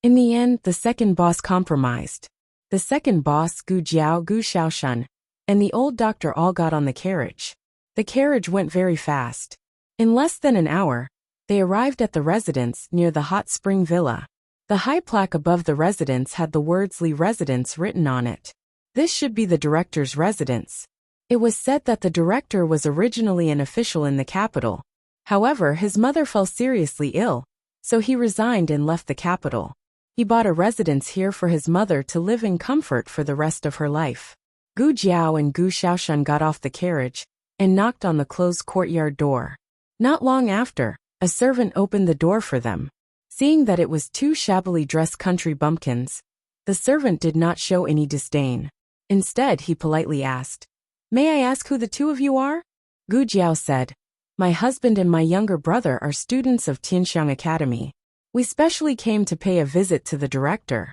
In the end, the second boss compromised. The second boss, Gu Jiao, Gu Xiaoshun, and the old doctor all got on the carriage. The carriage went very fast. In less than an hour, they arrived at the residence near the hot spring villa. The high plaque above the residence had the words Li Residence written on it. This should be the director's residence. It was said that the director was originally an official in the capital. However, his mother fell seriously ill, so he resigned and left the capital. He bought a residence here for his mother to live in comfort for the rest of her life. Gu Jiao and Gu Xiaoshun got off the carriage, and knocked on the closed courtyard door. Not long after, a servant opened the door for them. Seeing that it was two shabbily dressed country bumpkins, the servant did not show any disdain. Instead, he politely asked, "May I ask who the two of you are?" Gu Jiao said, "My husband and my younger brother are students of Tianxiang Academy. We specially came to pay a visit to the director."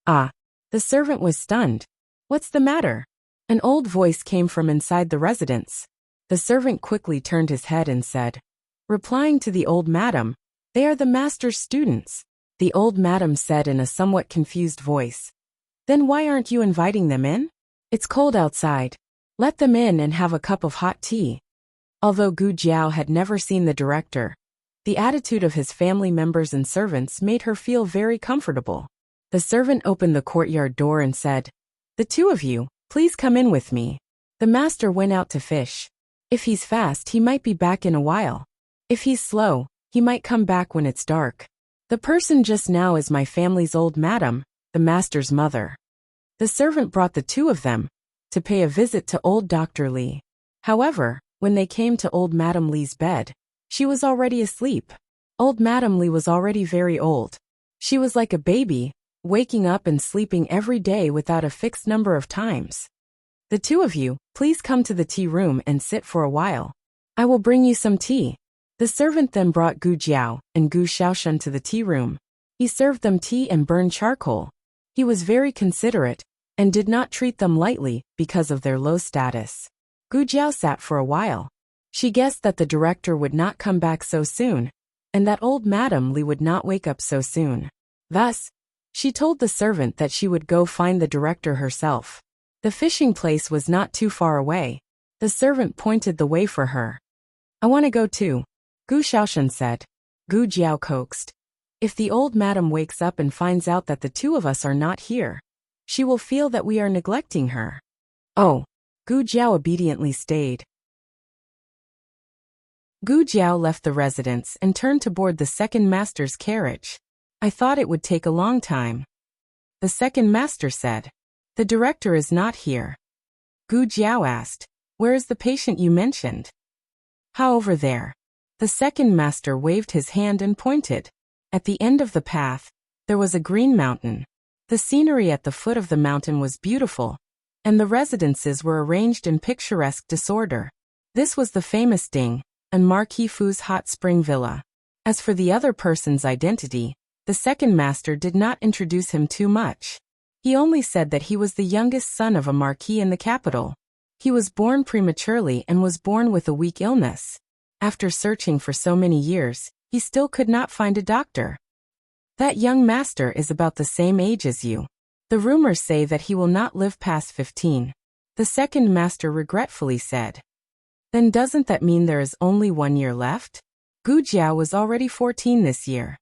Ah, the servant was stunned. "What's the matter?" An old voice came from inside the residence. The servant quickly turned his head and said, replying to the old madam, "They are the master's students." The old madam said in a somewhat confused voice, "Then why aren't you inviting them in? It's cold outside. Let them in and have a cup of hot tea." Although Gu Jiao had never seen the director, the attitude of his family members and servants made her feel very comfortable. The servant opened the courtyard door and said, "The two of you, please come in with me. The master went out to fish. If he's fast, he might be back in a while. If he's slow, he might come back when it's dark. The person just now is my family's old madam, the master's mother." The servant brought the two of them to pay a visit to old Dr. Li. However, when they came to old Madam Li's bed, she was already asleep. Old Madam Li was already very old. She was like a baby, waking up and sleeping every day without a fixed number of times. "The two of you, please come to the tea room and sit for a while. I will bring you some tea." The servant then brought Gu Jiao and Gu Xiaoshen to the tea room. He served them tea and burned charcoal. He was very considerate and did not treat them lightly because of their low status. Gu Jiao sat for a while. She guessed that the director would not come back so soon, and that old Madam Li would not wake up so soon. Thus, she told the servant that she would go find the director herself. The fishing place was not too far away. The servant pointed the way for her. "I want to go too," Gu Xiaoshen said. Gu Jiao coaxed, "If the old madam wakes up and finds out that the two of us are not here, she will feel that we are neglecting her." "Oh." Gu Jiao obediently stayed. Gu Jiao left the residence and turned to board the second master's carriage. "I thought it would take a long time," the second master said. "The director is not here." Gu Jiao asked, "Where is the patient you mentioned?" "How, over there?" The second master waved his hand and pointed. At the end of the path, there was a green mountain. The scenery at the foot of the mountain was beautiful, and the residences were arranged in picturesque disorder. This was the famous Ding and Marquis Fu's hot spring villa. As for the other person's identity, the second master did not introduce him too much. He only said that he was the youngest son of a marquis in the capital. He was born prematurely and was born with a weak illness. After searching for so many years, he still could not find a doctor. "That young master is about the same age as you. The rumors say that he will not live past 15. The second master regretfully said. "Then doesn't that mean there is only 1 year left? Gu Jiao was already 14 this year.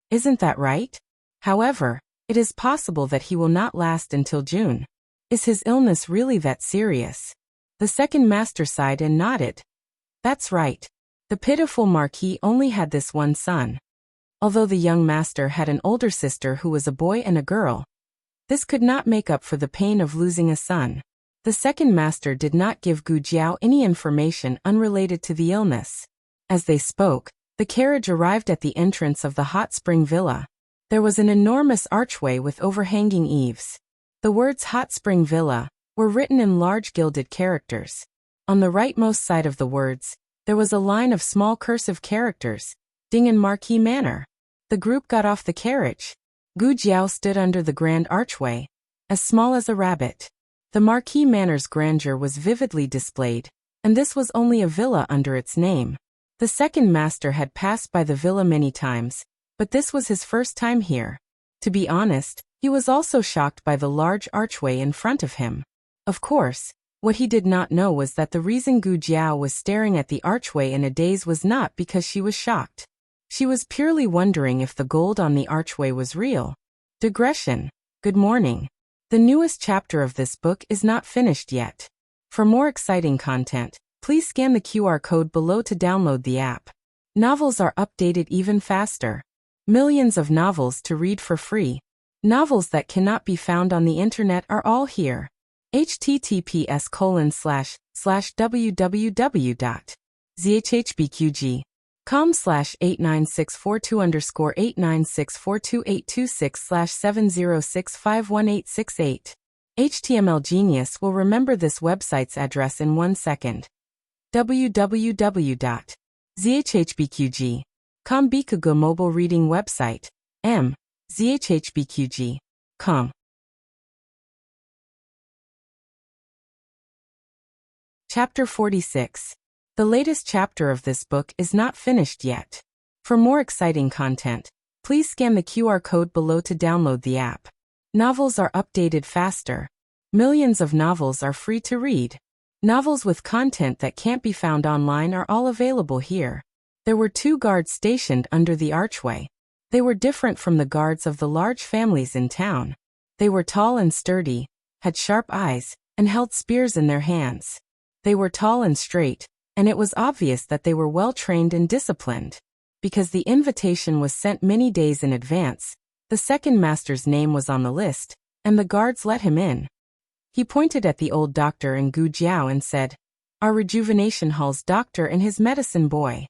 Isn't that right? However, it is possible that he will not last until June. Is his illness really that serious?" The second master sighed and nodded. "That's right. The pitiful marquis only had this one son. Although the young master had an older sister who was a boy and a girl, this could not make up for the pain of losing a son." The second master did not give Gu Jiao any information unrelated to the illness. As they spoke, the carriage arrived at the entrance of the hot spring villa. There was an enormous archway with overhanging eaves. The words Hot Spring Villa were written in large gilded characters. On the rightmost side of the words, there was a line of small cursive characters, Ding and Marquis Manor. The group got off the carriage. Gu Jiao stood under the grand archway, as small as a rabbit. The Marquis Manor's grandeur was vividly displayed, and this was only a villa under its name. The second master had passed by the villa many times, but this was his first time here. To be honest, he was also shocked by the large archway in front of him. Of course, what he did not know was that the reason Gu Jiao was staring at the archway in a daze was not because she was shocked. She was purely wondering if the gold on the archway was real. Digression. Good morning. The newest chapter of this book is not finished yet. For more exciting content, please scan the QR code below to download the app. Novels are updated even faster. Millions of novels to read for free. Novels that cannot be found on the internet are all here. https:// www.zhbqg.com/89642_896422826/7065186. HTML Genius will remember this website's address in 1 second. www.zhbqg.com Bikugo mobile reading website. zhbqg.com. Chapter 46. The latest chapter of this book is not finished yet. For more exciting content, please scan the QR code below to download the app. Novels are updated faster. Millions of novels are free to read. Novels with content that can't be found online are all available here. There were 2 guards stationed under the archway. They were different from the guards of the large families in town. They were tall and sturdy, had sharp eyes, and held spears in their hands. They were tall and straight, and it was obvious that they were well trained and disciplined. Because the invitation was sent many days in advance, the second master's name was on the list, and the guards let him in. He pointed at the old doctor and Gu Jiao and said, "Our rejuvenation hall's doctor and his medicine boy."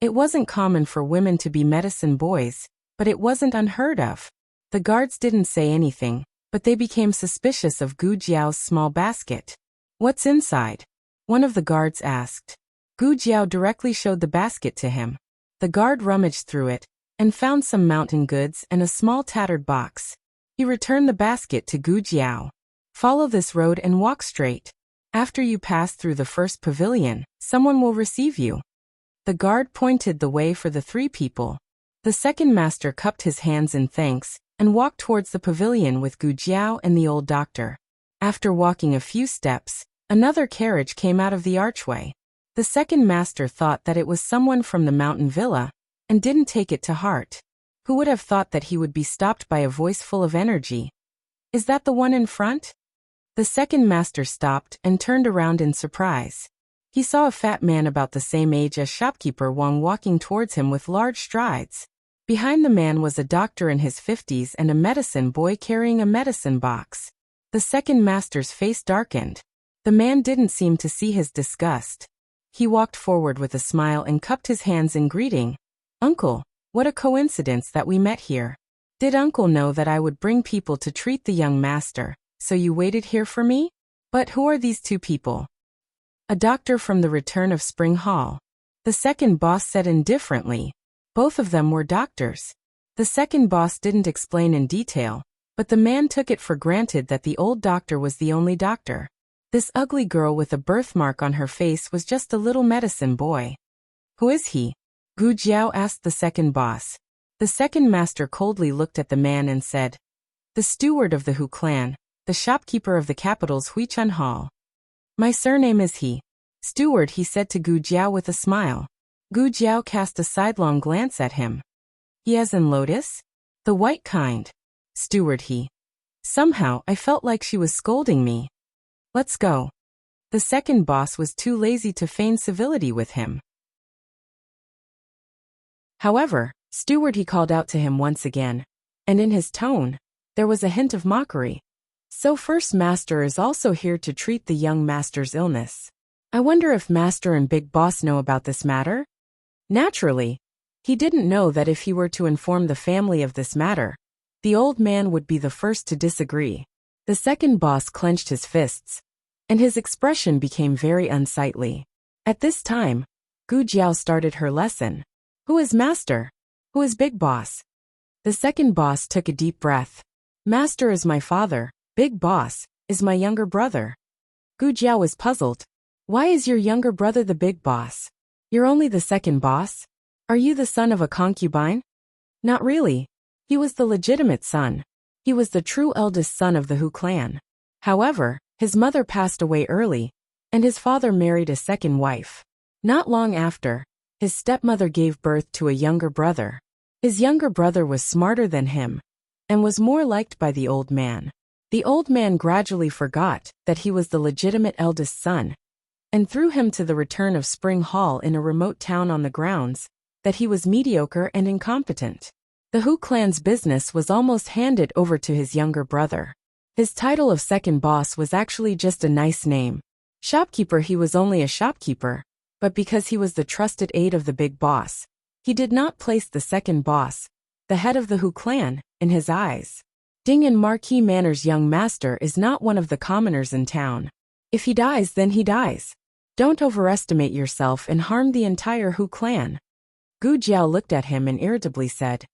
It wasn't common for women to be medicine boys, but it wasn't unheard of. The guards didn't say anything, but they became suspicious of Gu Jiao's small basket. "What's inside?" one of the guards asked. Gu Jiao directly showed the basket to him. The guard rummaged through it and found some mountain goods and a small tattered box. He returned the basket to Gu Jiao. "Follow this road and walk straight. After you pass through the first pavilion, someone will receive you." The guard pointed the way for the 3 people. The second master cupped his hands in thanks and walked towards the pavilion with Gu Jiao and the old doctor. After walking a few steps, another carriage came out of the archway. The second master thought that it was someone from the mountain villa, and didn't take it to heart. Who would have thought that he would be stopped by a voice full of energy? "Is that the one in front?" The second master stopped and turned around in surprise. He saw a fat man about the same age as shopkeeper Wang walking towards him with large strides. Behind the man was a doctor in his 50s and a medicine boy carrying a medicine box. The second master's face darkened. The man didn't seem to see his disgust. He walked forward with a smile and cupped his hands in greeting. "Uncle, what a coincidence that we met here. Did Uncle know that I would bring people to treat the young master, so you waited here for me? But who are these 2 people?" "A doctor from the return of Spring Hall," the second boss said indifferently. Both of them were doctors. The second boss didn't explain in detail, but the man took it for granted that the old doctor was the only doctor. This ugly girl with a birthmark on her face was just a little medicine boy. "Who is he?" Gu Jiao asked the second boss. The second master coldly looked at the man and said, "The steward of the Hu clan, the shopkeeper of the capital's Huichun Hall." "My surname is He." "Steward," he said to Gu Jiao with a smile. Gu Jiao cast a sidelong glance at him. "He as in lotus? The white kind." "Steward," he. Somehow I felt like she was scolding me. "Let's go." The second boss was too lazy to feign civility with him. However, "Steward," he called out to him once again, and in his tone, there was a hint of mockery. "So First Master is also here to treat the young master's illness. I wonder if Master and Big Boss know about this matter?" Naturally, he didn't know that if he were to inform the family of this matter, the old man would be the first to disagree. The second boss clenched his fists, and his expression became very unsightly. At this time, Gu Jiao started her lesson. "Who is Master? Who is Big Boss?" The second boss took a deep breath. "Master is my father. Big Boss is my younger brother." Gu Jiao was puzzled. "Why is your younger brother the big boss? You're only the second boss? Are you the son of a concubine?" "Not really. He was the legitimate son. He was the true eldest son of the Hu clan. However, his mother passed away early, and his father married a second wife. Not long after, his stepmother gave birth to a younger brother. His younger brother was smarter than him, and was more liked by the old man. The old man gradually forgot that he was the legitimate eldest son, and threw him to the return of Spring Hall in a remote town on the grounds that he was mediocre and incompetent. The Hu clan's business was almost handed over to his younger brother. His title of second boss was actually just a nice name. Shopkeeper, he was only a shopkeeper, but because he was the trusted aide of the big boss, he did not place the second boss, the head of the Hu clan, in his eyes. Ding in Marquis Manor's young master is not one of the commoners in town. If he dies, then he dies. Don't overestimate yourself and harm the entire Hu clan. Gu Jiao looked at him and irritably said,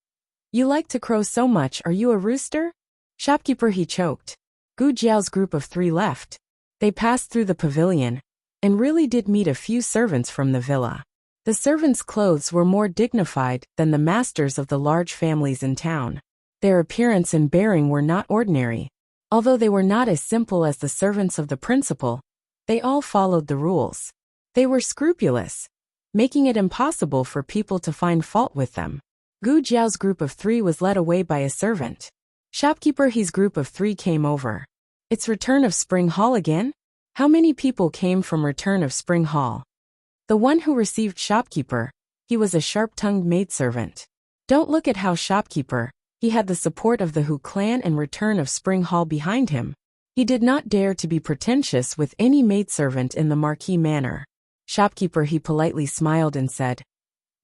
"You like to crow so much, are you a rooster?" Shopkeeper, he choked. Gu Jiao's group of 3 left. They passed through the pavilion, and really did meet a few servants from the villa. The servants' clothes were more dignified than the masters of the large families in town. Their appearance and bearing were not ordinary. Although they were not as simple as the servants of the principal, they all followed the rules. They were scrupulous, making it impossible for people to find fault with them. Gu Jiao's group of 3 was led away by a servant. Shopkeeper, his group of 3 came over. It's Return of Spring Hall again? How many people came from Return of Spring Hall? The one who received Shopkeeper, he was a sharp-tongued maidservant. Don't look at how Shopkeeper, he had the support of the Hu clan and Return of Spring Hall behind him. He did not dare to be pretentious with any maidservant in the Marquis Manor. Shopkeeper, he politely smiled and said,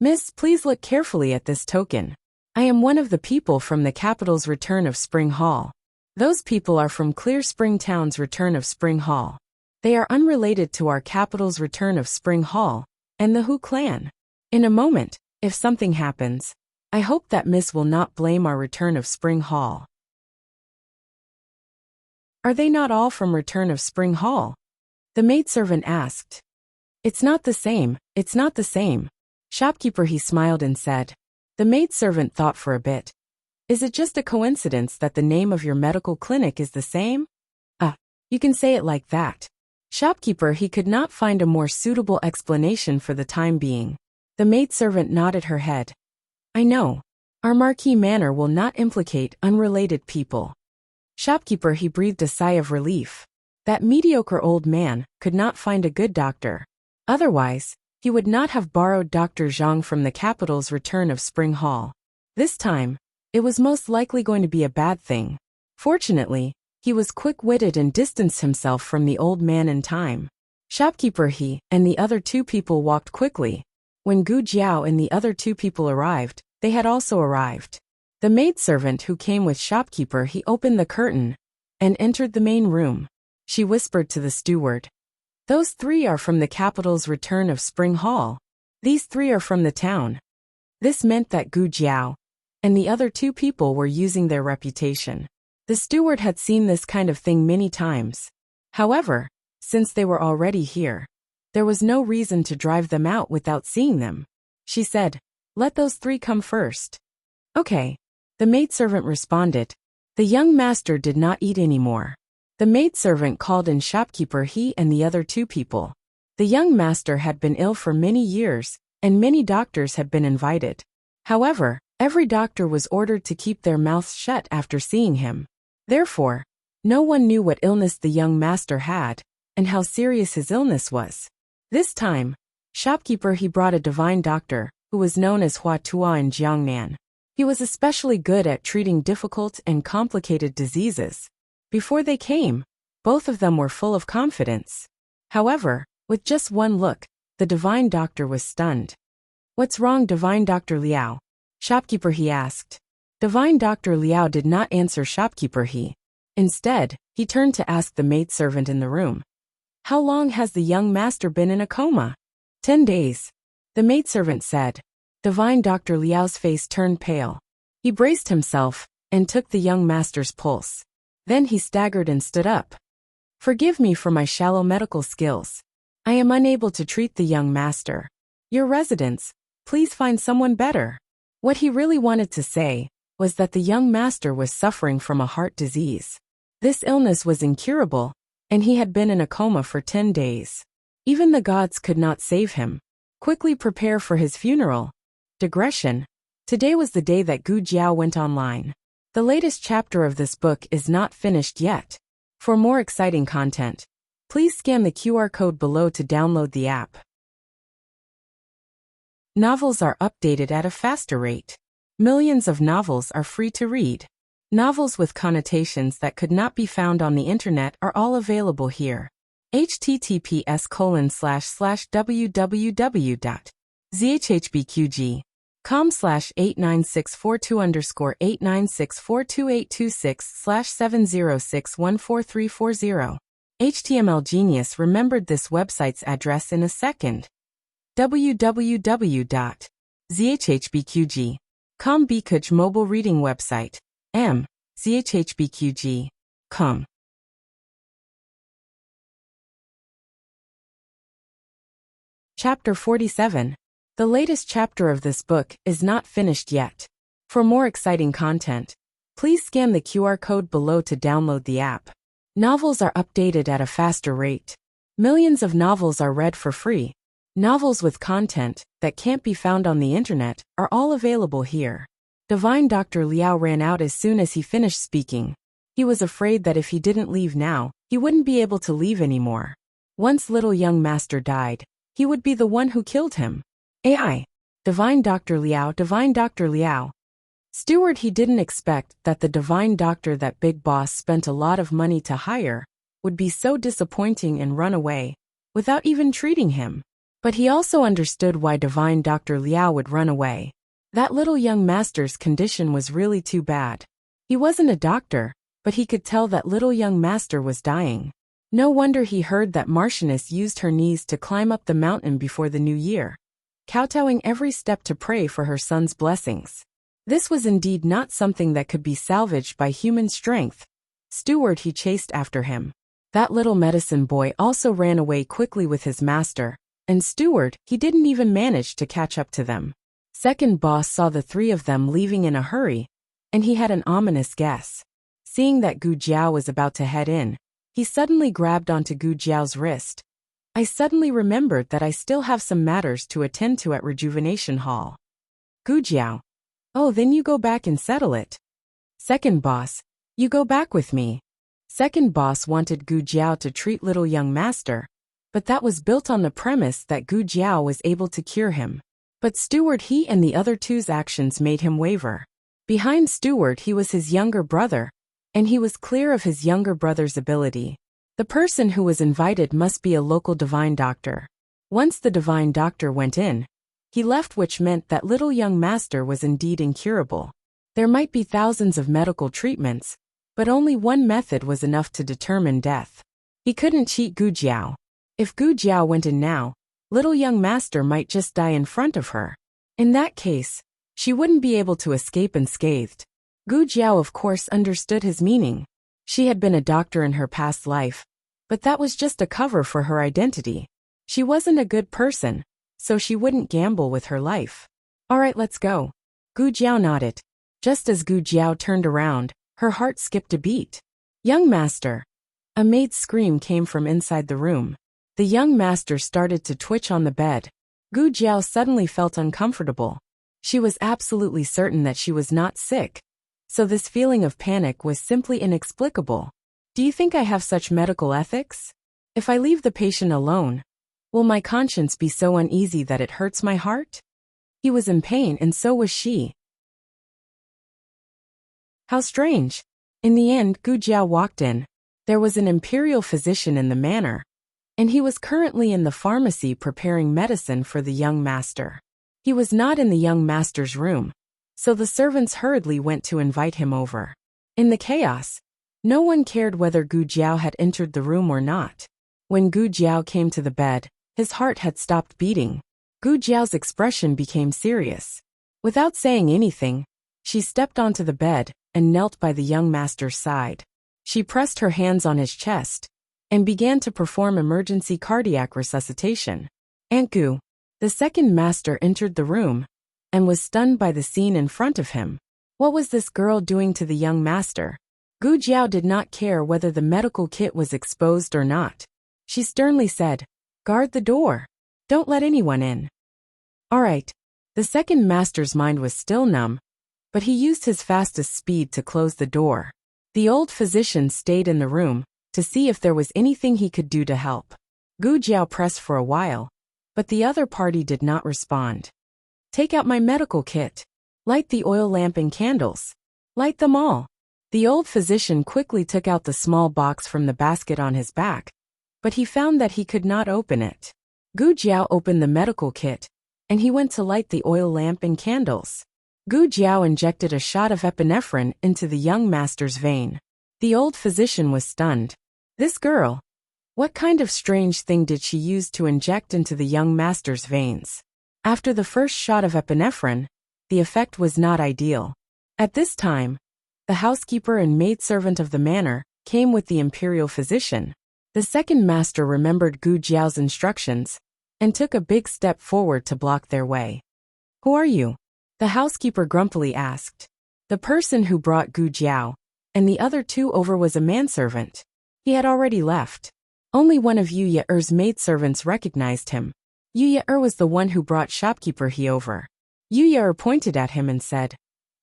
"Miss, please look carefully at this token. I am one of the people from the capital's Return of Spring Hall. Those people are from Clear Spring Town's Return of Spring Hall. They are unrelated to our capital's Return of Spring Hall and the Hu clan. In a moment, if something happens, I hope that Miss will not blame our Return of Spring Hall." "Are they not all from Return of Spring Hall?" the maidservant asked. "It's not the same, it's not the same." Shopkeeper, he smiled and said. The maidservant thought for a bit. "Is it just a coincidence that the name of your medical clinic is the same?" You can say it like that." Shopkeeper, he could not find a more suitable explanation for the time being. The maidservant nodded her head. "I know. Our Marquis Manor will not implicate unrelated people." Shopkeeper, he breathed a sigh of relief. That mediocre old man could not find a good doctor. Otherwise, he would not have borrowed Dr. Zhang from the capital's Return of Spring Hall. This time, it was most likely going to be a bad thing. Fortunately, he was quick-witted and distanced himself from the old man in time. Shopkeeper, he and the other 2 people walked quickly. When Gu Jiao and the other 2 people arrived, they had also arrived. The maidservant who came with Shopkeeper, he opened the curtain and entered the main room. She whispered to the steward, "Those 3 are from the capital's Return of Spring Hall. These 3 are from the town." This meant that Gu Jiao and the other 2 people were using their reputation. The steward had seen this kind of thing many times. However, since they were already here, there was no reason to drive them out without seeing them. She said, "Let those 3 come first." "Okay," the maidservant responded. The young master did not eat anymore. The maidservant called in Shopkeeper, he and the other 2 people. The young master had been ill for many years, and many doctors had been invited. However, every doctor was ordered to keep their mouths shut after seeing him. Therefore, no one knew what illness the young master had, and how serious his illness was. This time, Shopkeeper, he brought a divine doctor, who was known as Hua Tua in Jiangnan. He was especially good at treating difficult and complicated diseases. Before they came, both of them were full of confidence. However, with just one look, the divine doctor was stunned. "What's wrong, Divine Dr. Liao?" Shopkeeper, he asked. Divine Dr. Liao did not answer Shopkeeper, he. Instead, he turned to ask the maidservant in the room. "How long has the young master been in a coma?" 10 days. The maidservant said. Divine Dr. Liao's face turned pale. He braced himself and took the young master's pulse. Then he staggered and stood up. "Forgive me for my shallow medical skills. I am unable to treat the young master. Your residents, please find someone better." What he really wanted to say was that the young master was suffering from a heart disease. This illness was incurable, and he had been in a coma for 10 days. Even the gods could not save him. Quickly prepare for his funeral. Digression. Today was the day that Gu Jiao went online. The latest chapter of this book is not finished yet. For more exciting content, please scan the QR code below to download the app. Novels are updated at a faster rate. Millions of novels are free to read. Novels with connotations that could not be found on the internet are all available here. https://www.zhbqg.com/89642_89642_826/706143440. HTML Genius remembered this website's address in a second. www.zhbqg.com Bkuj mobile reading website. zhbqg.com. Chapter 47. The latest chapter of this book is not finished yet. For more exciting content, please scan the QR code below to download the app. Novels are updated at a faster rate. Millions of novels are read for free. Novels with content that can't be found on the internet are all available here. Divine Dr. Liao ran out as soon as he finished speaking. He was afraid that if he didn't leave now, he wouldn't be able to leave anymore. Once little young master died, he would be the one who killed him. AI. Divine Dr. Liao, Divine Dr. Liao. Steward, he didn't expect that the divine doctor that Big Boss spent a lot of money to hire would be so disappointing and run away without even treating him. But he also understood why Divine Dr. Liao would run away. That little young master's condition was really too bad. He wasn't a doctor, but he could tell that little young master was dying. No wonder he heard that Marchioness used her knees to climb up the mountain before the new year, kowtowing every step to pray for her son's blessings. This was indeed not something that could be salvaged by human strength. Steward, he chased after him. That little medicine boy also ran away quickly with his master, and Steward, he didn't even manage to catch up to them. Second Boss saw the three of them leaving in a hurry, and he had an ominous guess. Seeing that Gu Jiao was about to head in, he suddenly grabbed onto Gu Jiao's wrist. I suddenly remembered that I still have some matters to attend to at Rejuvenation Hall. Gu Jiao. Oh, then you go back and settle it. Second Boss. You go back with me. Second Boss wanted Gu Jiao to treat little young master, but that was built on the premise that Gu Jiao was able to cure him. But Steward, he and the other two's actions made him waver. Behind Steward, he was his younger brother, and he was clear of his younger brother's ability. The person who was invited must be a local divine doctor. Once the divine doctor went in, he left, which meant that little young master was indeed incurable. There might be thousands of medical treatments, but only one method was enough to determine death. He couldn't cheat Gu Jiao. If Gu Jiao went in now, little young master might just die in front of her. In that case, she wouldn't be able to escape unscathed. Gu Jiao of course understood his meaning. She had been a doctor in her past life, but that was just a cover for her identity. She wasn't a good person, so she wouldn't gamble with her life. All right, let's go. Gu Jiao nodded. Just as Gu Jiao turned around, her heart skipped a beat. Young master. A maid's scream came from inside the room. The young master started to twitch on the bed. Gu Jiao suddenly felt uncomfortable. She was absolutely certain that she was not sick, so this feeling of panic was simply inexplicable. Do you think I have such medical ethics? If I leave the patient alone, will my conscience be so uneasy that it hurts my heart? He was in pain and so was she. How strange. In the end, Gu Jiao walked in. There was an imperial physician in the manor, and he was currently in the pharmacy preparing medicine for the young master. He was not in the young master's room, so the servants hurriedly went to invite him over. In the chaos, no one cared whether Gu Jiao had entered the room or not. When Gu Jiao came to the bed, his heart had stopped beating. Gu Jiao's expression became serious. Without saying anything, she stepped onto the bed and knelt by the young master's side. She pressed her hands on his chest and began to perform emergency cardiac resuscitation. Aunt Gu. The second master entered the room and was stunned by the scene in front of him. What was this girl doing to the young master? Gu Jiao did not care whether the medical kit was exposed or not. She sternly said, "Guard the door. Don't let anyone in." All right. The second master's mind was still numb, but he used his fastest speed to close the door. The old physician stayed in the room to see if there was anything he could do to help. Gu Jiao pressed for a while, but the other party did not respond. "Take out my medical kit. Light the oil lamp and candles. Light them all." The old physician quickly took out the small box from the basket on his back but he found that he could not open it. Gu Jiao opened the medical kit, and he went to light the oil lamp and candles. Gu Jiao injected a shot of epinephrine into the young master's vein. The old physician was stunned. This girl, what kind of strange thing did she use to inject into the young master's veins? After the first shot of epinephrine, the effect was not ideal. At this time, the housekeeper and maidservant of the manor came with the imperial physician. The second master remembered Gu Jiao's instructions and took a big step forward to block their way. Who are you? The housekeeper grumpily asked. The person who brought Gu Jiao and the other two over was a manservant. He had already left. Only one of Yu Ye'er's maidservants recognized him. Yu Ye'er was the one who brought shopkeeper He over. Yu Ye'er pointed at him and said,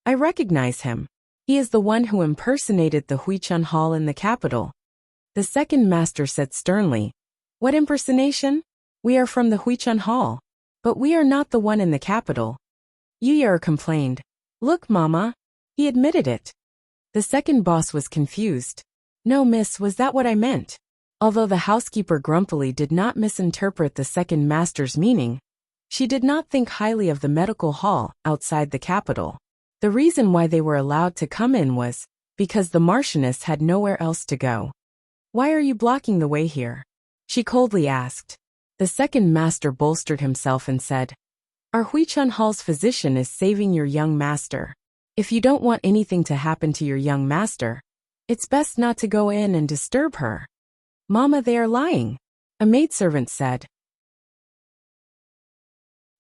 I recognize him. He is the one who impersonated the Huichun Hall in the capital. The second master said sternly, What impersonation? We are from the Huichun Hall, but we are not the one in the capital. Yu Ye'er complained, Look, Mama. He admitted it. The second boss was confused. No, miss, was that what I meant? Although the housekeeper grumpily did not misinterpret the second master's meaning, she did not think highly of the medical hall outside the capital. The reason why they were allowed to come in was because the Marchioness had nowhere else to go. Why are you blocking the way here? She coldly asked. The second master bolstered himself and said, Our Huichun Hall's physician is saving your young master. If you don't want anything to happen to your young master, it's best not to go in and disturb her. Mama, they are lying, a maidservant said.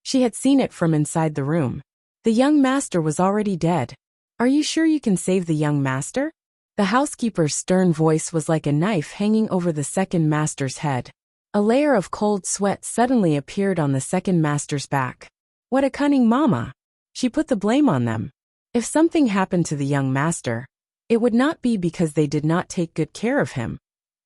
She had seen it from inside the room. The young master was already dead. Are you sure you can save the young master? The housekeeper's stern voice was like a knife hanging over the second master's head. A layer of cold sweat suddenly appeared on the second master's back. What a cunning mama! She put the blame on them. If something happened to the young master, it would not be because they did not take good care of him,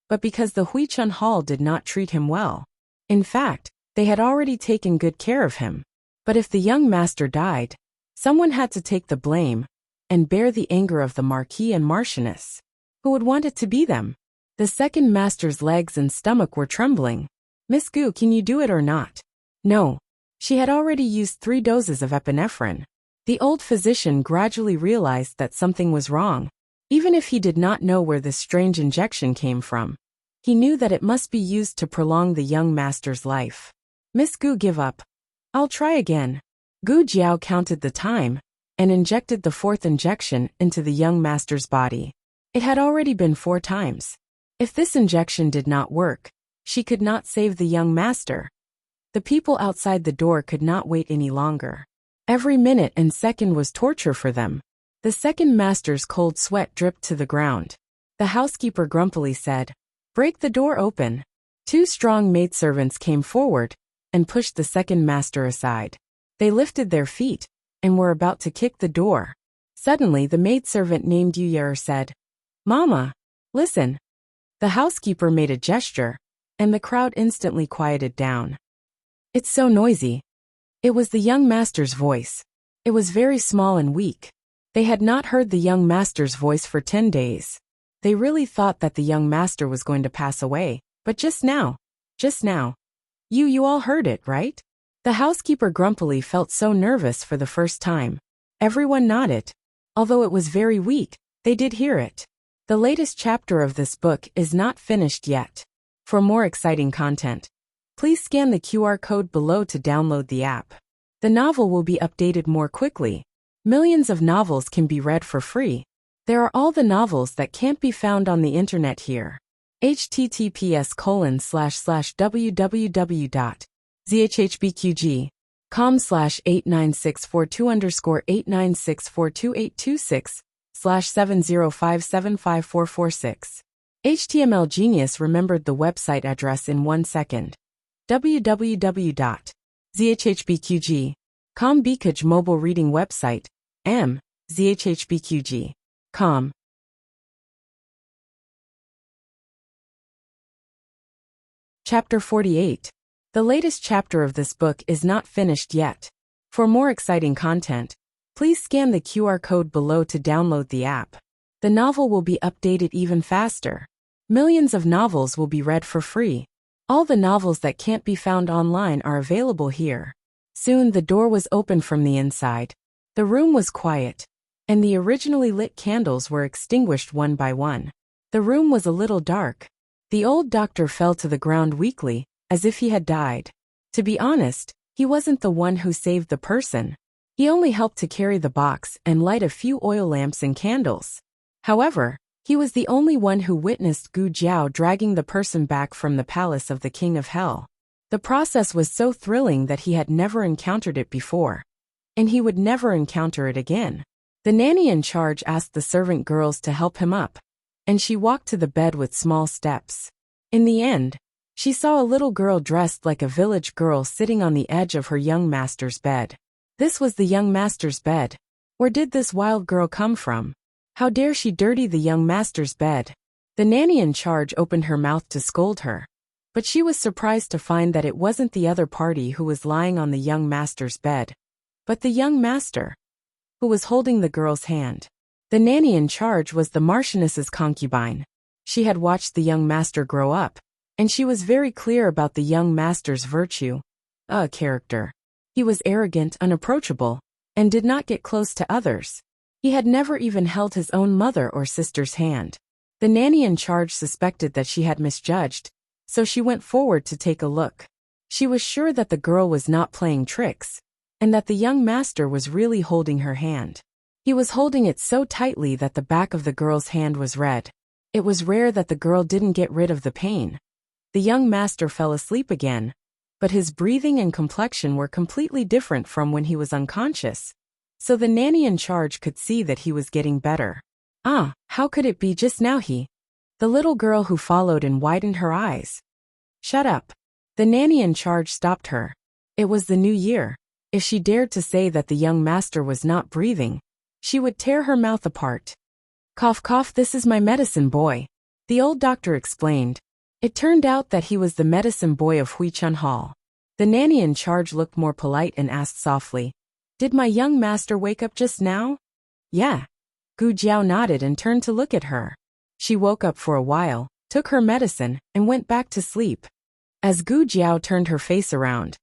but because the Huichun Hall did not treat him well. In fact, they had already taken good care of him. But if the young master died, someone had to take the blame and bear the anger of the Marquis and Marchioness. Who would want it to be them? The second master's legs and stomach were trembling. Miss Gu, can you do it or not? No. She had already used 3 doses of epinephrine. The old physician gradually realized that something was wrong. Even if he did not know where this strange injection came from, he knew that it must be used to prolong the young master's life. Miss Gu, give up. I'll try again. Gu Jiao counted the time and injected the 4th injection into the young master's body. It had already been 4 times. If this injection did not work, she could not save the young master. The people outside the door could not wait any longer. Every minute and second was torture for them. The second master's cold sweat dripped to the ground. The housekeeper grumpily said, Break the door open. 2 strong maidservants came forward and pushed the second master aside. They lifted their feet and were about to kick the door. Suddenly the maidservant named Yu Ye'er said, Mama, listen. The housekeeper made a gesture, and the crowd instantly quieted down. It's so noisy. It was the young master's voice. It was very small and weak. They had not heard the young master's voice for 10 days. They really thought that the young master was going to pass away, but just now. You all heard it, right? The housekeeper grumpily felt so nervous for the first time. Everyone nodded. Although it was very weak, they did hear it. The latest chapter of this book is not finished yet. For more exciting content, please scan the QR code below to download the app. The novel will be updated more quickly. Millions of novels can be read for free. There are all the novels that can't be found on the internet here. https://www.zhbqg.com/89642_896428266/70575446. HTML Genius remembered the website address in 1 second. www.zhbqg.com Bkj mobile reading website. zhbqg.com. Chapter 48. The latest chapter of this book is not finished yet. For more exciting content, please scan the QR code below to download the app. The novel will be updated even faster. Millions of novels will be read for free. All the novels that can't be found online are available here. Soon the door was opened from the inside. The room was quiet, and the originally lit candles were extinguished one by one. The room was a little dark. The old doctor fell to the ground weakly, as if he had died. To be honest, he wasn't the one who saved the person. He only helped to carry the box and light a few oil lamps and candles. However, he was the only one who witnessed Gu Jiao dragging the person back from the palace of the King of Hell. The process was so thrilling that he had never encountered it before. And he would never encounter it again. The nanny in charge asked the servant girls to help him up, and she walked to the bed with small steps. In the end, she saw a little girl dressed like a village girl sitting on the edge of her young master's bed. This was the young master's bed. Where did this wild girl come from? How dare she dirty the young master's bed? The nanny in charge opened her mouth to scold her. But she was surprised to find that it wasn't the other party who was lying on the young master's bed, but the young master, who was holding the girl's hand. The nanny in charge was the Marchioness's concubine. She had watched the young master grow up, and she was very clear about the young master's virtue. Character. He was arrogant, unapproachable, and did not get close to others. He had never even held his own mother or sister's hand. The nanny in charge suspected that she had misjudged, so she went forward to take a look. She was sure that the girl was not playing tricks, and that the young master was really holding her hand. He was holding it so tightly that the back of the girl's hand was red. It was rare that the girl didn't get rid of the pain. The young master fell asleep again, but his breathing and complexion were completely different from when he was unconscious, so the nanny in charge could see that he was getting better. How could it be just now he? The little girl who followed and widened her eyes. Shut up. The nanny in charge stopped her. It was the new year. If she dared to say that the young master was not breathing, she would tear her mouth apart. Cough cough, this is my medicine boy, the old doctor explained. It turned out that he was the medicine boy of Huichun Hall. The nanny in charge looked more polite and asked softly, "Did my young master wake up just now?" "Yeah." Gu Jiao nodded and turned to look at her. She woke up for a while, took her medicine, and went back to sleep. As Gu Jiao turned her face around,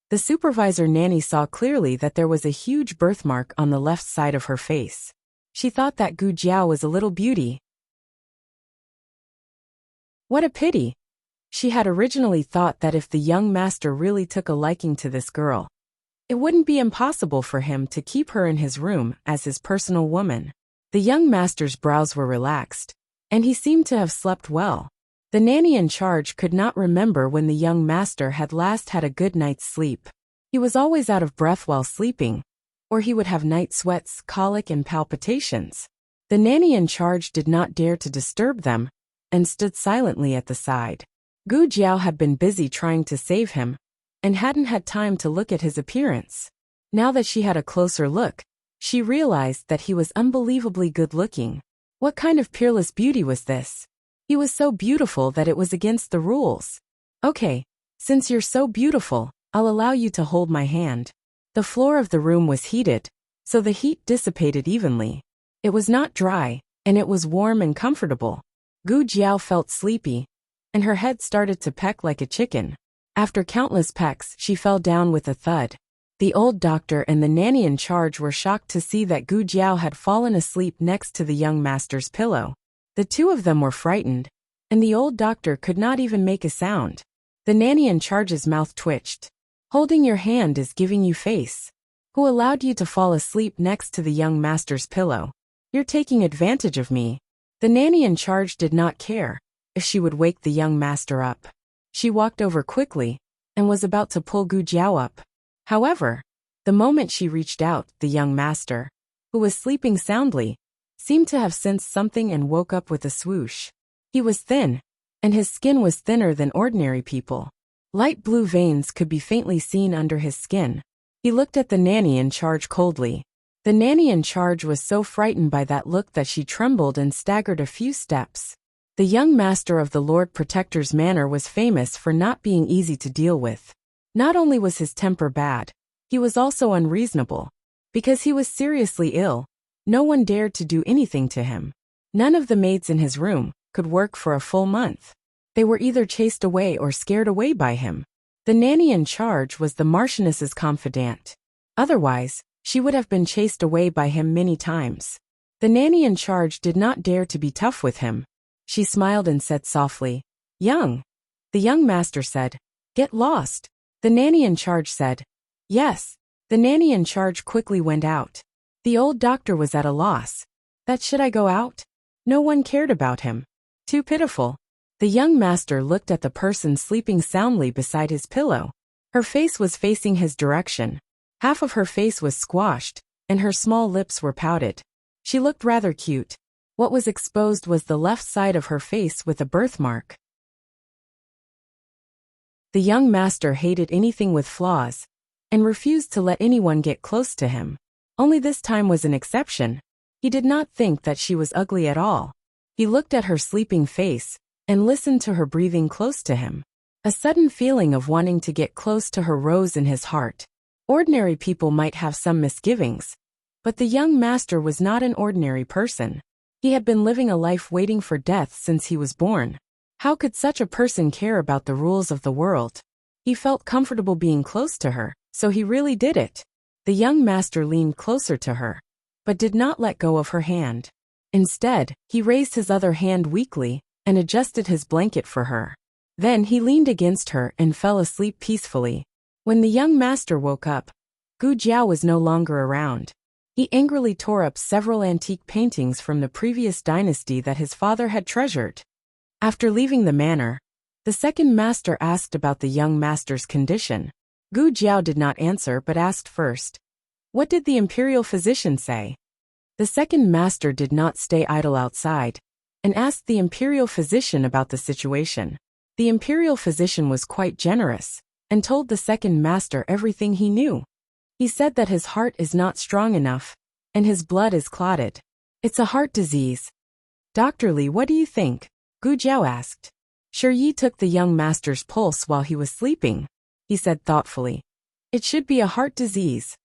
the supervisor nanny saw clearly that there was a huge birthmark on the left side of her face. She thought that Gu Jiao was a little beauty. What a pity. She had originally thought that if the young master really took a liking to this girl, it wouldn't be impossible for him to keep her in his room as his personal woman. The young master's brows were relaxed, and he seemed to have slept well. The nanny in charge could not remember when the young master had last had a good night's sleep. He was always out of breath while sleeping, or he would have night sweats, colic, and palpitations. The nanny in charge did not dare to disturb them, and stood silently at the side. Gu Jiao had been busy trying to save him, and hadn't had time to look at his appearance. Now that she had a closer look, she realized that he was unbelievably good-looking. What kind of peerless beauty was this? He was so beautiful that it was against the rules. Okay, since you're so beautiful, I'll allow you to hold my hand. The floor of the room was heated, so the heat dissipated evenly. It was not dry, and it was warm and comfortable. Gu Jiao felt sleepy, and her head started to peck like a chicken. After countless pecks, she fell down with a thud. The old doctor and the nanny in charge were shocked to see that Gu Jiao had fallen asleep next to the young master's pillow. The two of them were frightened, and the old doctor could not even make a sound. The nanny in charge's mouth twitched. Holding your hand is giving you face. Who allowed you to fall asleep next to the young master's pillow? You're taking advantage of me. The nanny in charge did not care if she would wake the young master up. She walked over quickly and was about to pull Gu Jiao up. However, the moment she reached out, the young master, who was sleeping soundly, seemed to have sensed something and woke up with a swoosh. He was thin, and his skin was thinner than ordinary people. Light blue veins could be faintly seen under his skin. He looked at the nanny in charge coldly. The nanny in charge was so frightened by that look that she trembled and staggered a few steps. The young master of the Lord Protector's manor was famous for not being easy to deal with. Not only was his temper bad, he was also unreasonable. Because he was seriously ill, no one dared to do anything to him. None of the maids in his room could work for a full month. They were either chased away or scared away by him. The nanny in charge was the Marchioness's confidant. Otherwise, she would have been chased away by him many times. The nanny in charge did not dare to be tough with him. She smiled and said softly, "Young." The young master said, "Get lost." The nanny in charge said, "Yes." The nanny in charge quickly went out. The old doctor was at a loss. That should I go out? No one cared about him. Too pitiful. The young master looked at the person sleeping soundly beside his pillow. Her face was facing his direction. Half of her face was squashed, and her small lips were pouted. She looked rather cute. What was exposed was the left side of her face with a birthmark. The young master hated anything with flaws, and refused to let anyone get close to him. Only this time was an exception. He did not think that she was ugly at all. He looked at her sleeping face, and listened to her breathing close to him. A sudden feeling of wanting to get close to her rose in his heart. Ordinary people might have some misgivings, but the young master was not an ordinary person. He had been living a life waiting for death since he was born. How could such a person care about the rules of the world? He felt comfortable being close to her, so he really did it. The young master leaned closer to her, but did not let go of her hand. Instead, he raised his other hand weakly, and adjusted his blanket for her. Then he leaned against her and fell asleep peacefully. When the young master woke up, Gu Jiao was no longer around. He angrily tore up several antique paintings from the previous dynasty that his father had treasured. After leaving the manor, the second master asked about the young master's condition. Gu Jiao did not answer but asked first, "What did the imperial physician say?" The second master did not stay idle outside, and asked the imperial physician about the situation. The imperial physician was quite generous, and told the second master everything he knew. He said that his heart is not strong enough, and his blood is clotted. It's a heart disease. "Dr. Li, what do you think?" Gu Jiao asked. Shi Yi took the young master's pulse while he was sleeping. He said thoughtfully, "It should be a heart disease."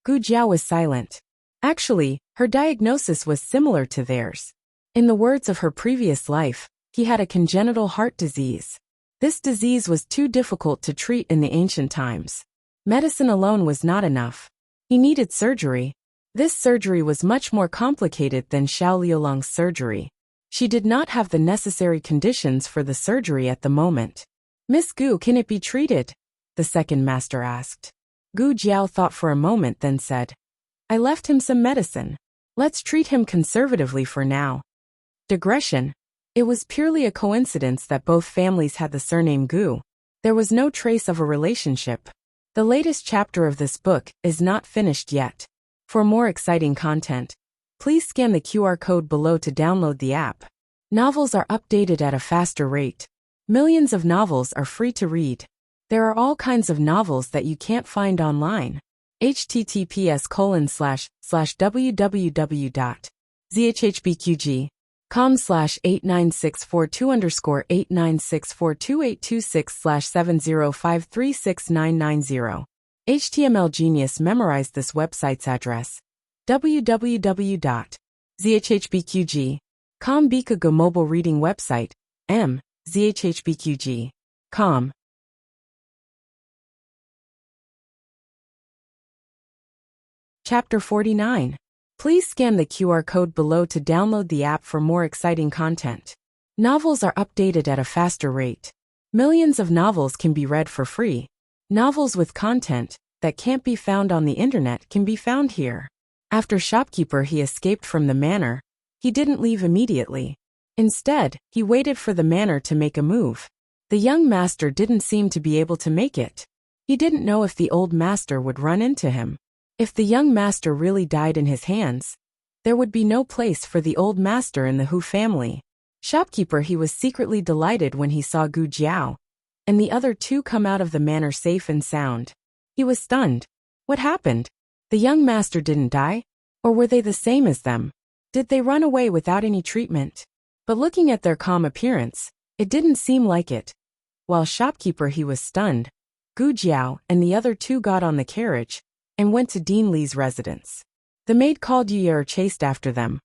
Gu Jiao was silent. Actually, her diagnosis was similar to theirs. In the words of her previous life, he had a congenital heart disease. This disease was too difficult to treat in the ancient times. Medicine alone was not enough. He needed surgery. This surgery was much more complicated than Xiao Liulong's surgery. She did not have the necessary conditions for the surgery at the moment. "Miss Gu, can it be treated?" the second master asked. Gu Jiao thought for a moment, then said, "I left him some medicine. Let's treat him conservatively for now." Digression. It was purely a coincidence that both families had the surname Gu. There was no trace of a relationship. The latest chapter of this book is not finished yet. For more exciting content, please scan the QR code below to download the app. Novels are updated at a faster rate. Millions of novels are free to read. There are all kinds of novels that you can't find online. https://www.zhhbqg.com/89642_8964286/7053690. HTML Genius memorized this website's address. www.zhhbqg.com Bikaga mobile reading website. zhhbqg.com. Chapter 49. Please scan the QR code below to download the app for more exciting content. Novels are updated at a faster rate. Millions of novels can be read for free. Novels with content that can't be found on the internet can be found here. After Shopkeeper he escaped from the manor. He didn't leave immediately. Instead, he waited for the manor to make a move. The young master didn't seem to be able to make it. He didn't know if the old master would run into him. If the young master really died in his hands, there would be no place for the old master in the Hu family. Shopkeeper he was secretly delighted when he saw Gu Jiao and the other two come out of the manor safe and sound. He was stunned. What happened? The young master didn't die? Or were they the same as them? Did they run away without any treatment? But looking at their calm appearance, it didn't seem like it. While Shopkeeper he was stunned, Gu Jiao and the other two got on the carriage and went to Dean Li's residence. The maid called Yu chased after them.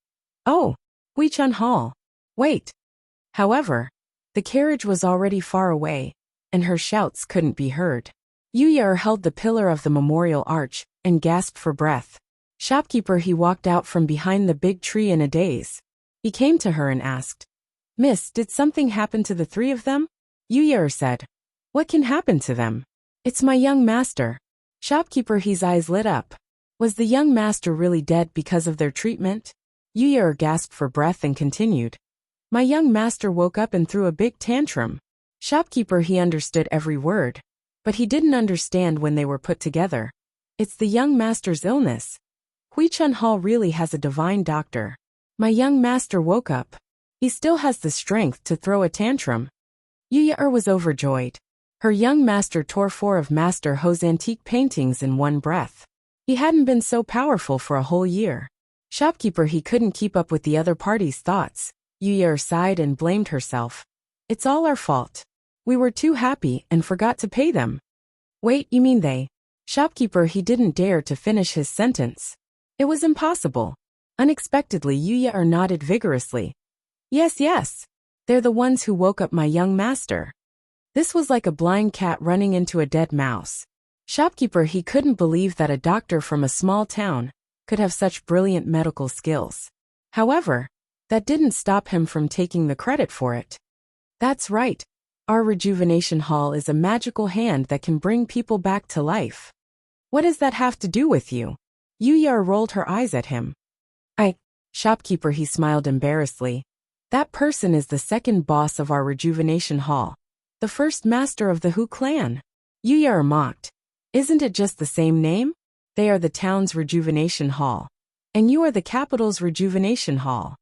"Oh, Hui Chun Hall. Wait." However, the carriage was already far away, and her shouts couldn't be heard. Yu held the pillar of the memorial arch and gasped for breath. Shopkeeper, he walked out from behind the big tree in a daze. He came to her and asked, "Miss, did something happen to the three of them?" Yu said, "What can happen to them? It's my young master." Shopkeeper, his eyes lit up. Was the young master really dead because of their treatment? Yu gasped for breath and continued, "My young master woke up and threw a big tantrum." Shopkeeper, he understood every word, but he didn't understand when they were put together. It's the young master's illness. Huichun Hall really has a divine doctor. My young master woke up. He still has the strength to throw a tantrum. Yu was overjoyed. Her young master tore 4 of Master Ho's antique paintings in one breath. He hadn't been so powerful for a whole year. Shopkeeper, he couldn't keep up with the other party's thoughts. Yu sighed and blamed herself. "It's all our fault. We were too happy and forgot to pay them." "Wait, you mean they?" Shopkeeper, he didn't dare to finish his sentence. It was impossible. Unexpectedly, Yu nodded vigorously. Yes. They're the ones who woke up my young master." This was like a blind cat running into a dead mouse. Shopkeeper, he couldn't believe that a doctor from a small town could have such brilliant medical skills. However, that didn't stop him from taking the credit for it. "That's right. Our rejuvenation hall is a magical hand that can bring people back to life." "What does that have to do with you?" Yu rolled her eyes at him. Shopkeeper, he smiled embarrassedly. "That person is the second boss of our rejuvenation hall. The first master of the Hu clan." Yu mocked. "Isn't it just the same name? They are the town's rejuvenation hall. And you are the capital's rejuvenation hall."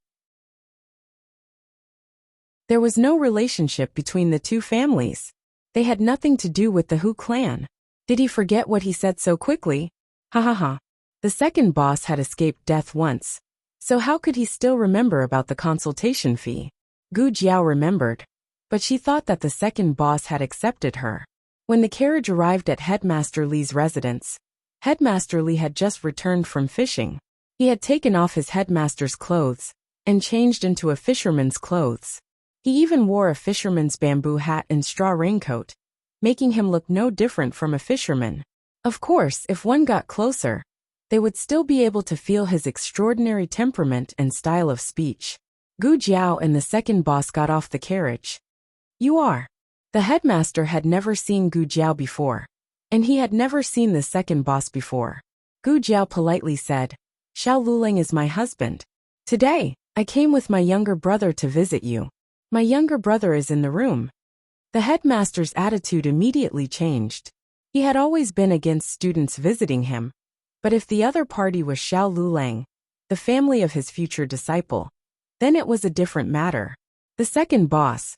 There was no relationship between the two families. They had nothing to do with the Hu clan. Did he forget what he said so quickly? Ha. The second boss had escaped death once. So how could he still remember about the consultation fee? Gu Jiao remembered, but she thought that the second boss had accepted her. When the carriage arrived at Headmaster Li's residence, Headmaster Li had just returned from fishing. He had taken off his headmaster's clothes and changed into a fisherman's clothes. He even wore a fisherman's bamboo hat and straw raincoat, making him look no different from a fisherman. Of course, if one got closer, they would still be able to feel his extraordinary temperament and style of speech. Gu Jiao and the second boss got off the carriage. "You are." The headmaster had never seen Gu Jiao before, and he had never seen the second boss before. Gu Jiao politely said, "Xiao Luling is my husband. Today, I came with my younger brother to visit you. My younger brother is in the room." The headmaster's attitude immediately changed. He had always been against students visiting him, but if the other party was Xiao Lulang, the family of his future disciple, then it was a different matter. The second boss.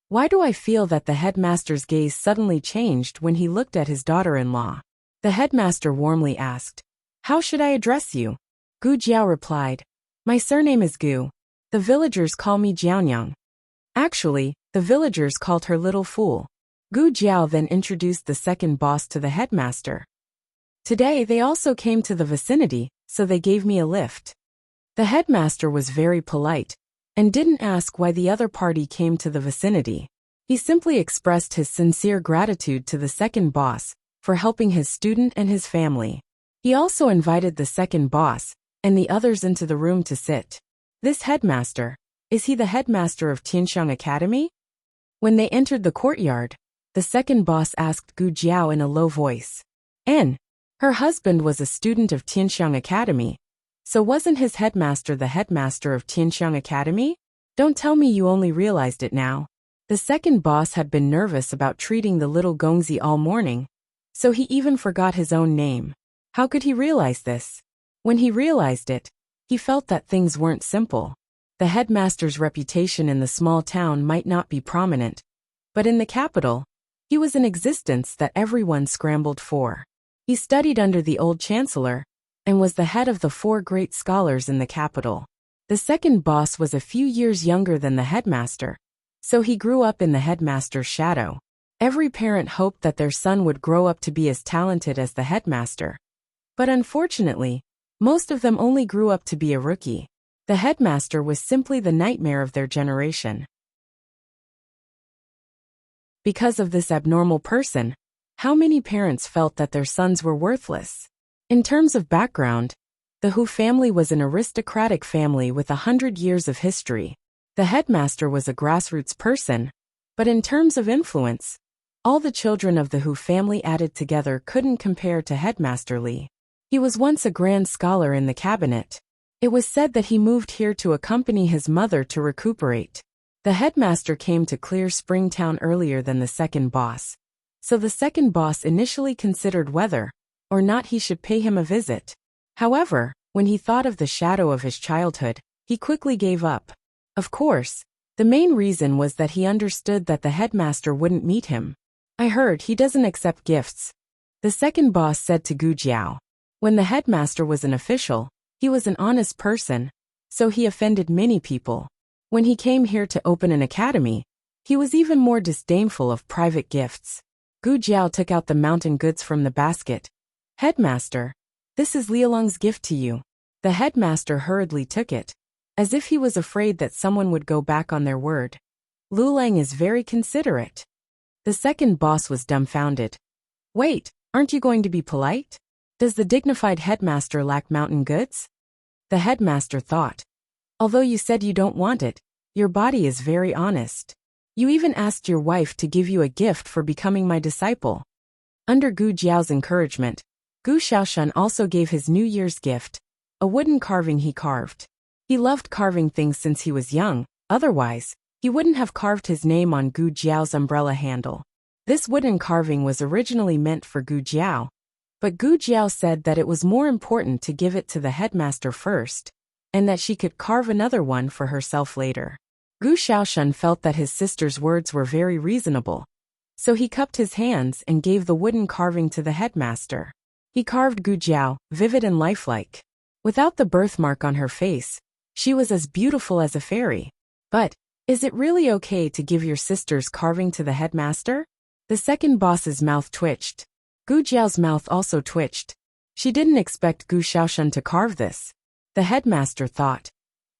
Why do I feel that the headmaster's gaze suddenly changed when he looked at his daughter-in-law? The headmaster warmly asked, "How should I address you?" Gu Jiao replied, "My surname is Gu. The villagers call me Jiaonyang." Actually, the villagers called her Little Fool. Gu Jiao then introduced the second boss to the headmaster. "Today they also came to the vicinity, so they gave me a lift." The headmaster was very polite and didn't ask why the other party came to the vicinity. He simply expressed his sincere gratitude to the second boss for helping his student and his family. He also invited the second boss and the others into the room to sit. This headmaster, is he the headmaster of Tianxiang Academy? When they entered the courtyard, the second boss asked Gu Jiao in a low voice. Her husband was a student of Tianxiang Academy. So wasn't his headmaster the headmaster of Tianxiang Academy? Don't tell me you only realized it now. The second boss had been nervous about treating the little Gongzi all morning, so he even forgot his own name. How could he realize this? When he realized it, he felt that things weren't simple. The headmaster's reputation in the small town might not be prominent, but in the capital, he was an existence that everyone scrambled for. He studied under the old chancellor and was the head of the 4 great scholars in the capital. The second boss was a few years younger than the headmaster, so he grew up in the headmaster's shadow. Every parent hoped that their son would grow up to be as talented as the headmaster. But unfortunately, most of them only grew up to be a rookie. The headmaster was simply the nightmare of their generation. Because of this abnormal person, how many parents felt that their sons were worthless? In terms of background, the Hu family was an aristocratic family with 100 years of history. The headmaster was a grassroots person, but in terms of influence, all the children of the Hu family added together couldn't compare to Headmaster Li. He was once a grand scholar in the cabinet. It was said that he moved here to accompany his mother to recuperate. The headmaster came to Clear Springtown earlier than the second boss, so the second boss initially considered whether or not he should pay him a visit. However, when he thought of the shadow of his childhood, he quickly gave up. Of course, the main reason was that he understood that the headmaster wouldn't meet him. I heard he doesn't accept gifts, the second boss said to Gu Jiao. When the headmaster was an official, he was an honest person, so he offended many people. When he came here to open an academy, he was even more disdainful of private gifts. Gu Jiao took out the mountain goods from the basket. Headmaster, this is Lialong's gift to you. The headmaster hurriedly took it, as if he was afraid that someone would go back on their word. Lulang is very considerate. The second boss was dumbfounded. Wait, aren't you going to be polite? Does the dignified headmaster lack mountain goods? The headmaster thought. Although you said you don't want it, your body is very honest. You even asked your wife to give you a gift for becoming my disciple. Under Gu Jiao's encouragement, Gu Xiaoshan also gave his New Year's gift, a wooden carving he carved. He loved carving things since he was young, otherwise, he wouldn't have carved his name on Gu Jiao's umbrella handle. This wooden carving was originally meant for Gu Jiao, but Gu Jiao said that it was more important to give it to the headmaster first, and that she could carve another one for herself later. Gu Xiaoshan felt that his sister's words were very reasonable, so he cupped his hands and gave the wooden carving to the headmaster. He carved Gu Jiao, vivid and lifelike. Without the birthmark on her face, she was as beautiful as a fairy. But, is it really okay to give your sister's carving to the headmaster? The second boss's mouth twitched. Gu Jiao's mouth also twitched. She didn't expect Gu Xiaoshan to carve this. The headmaster thought.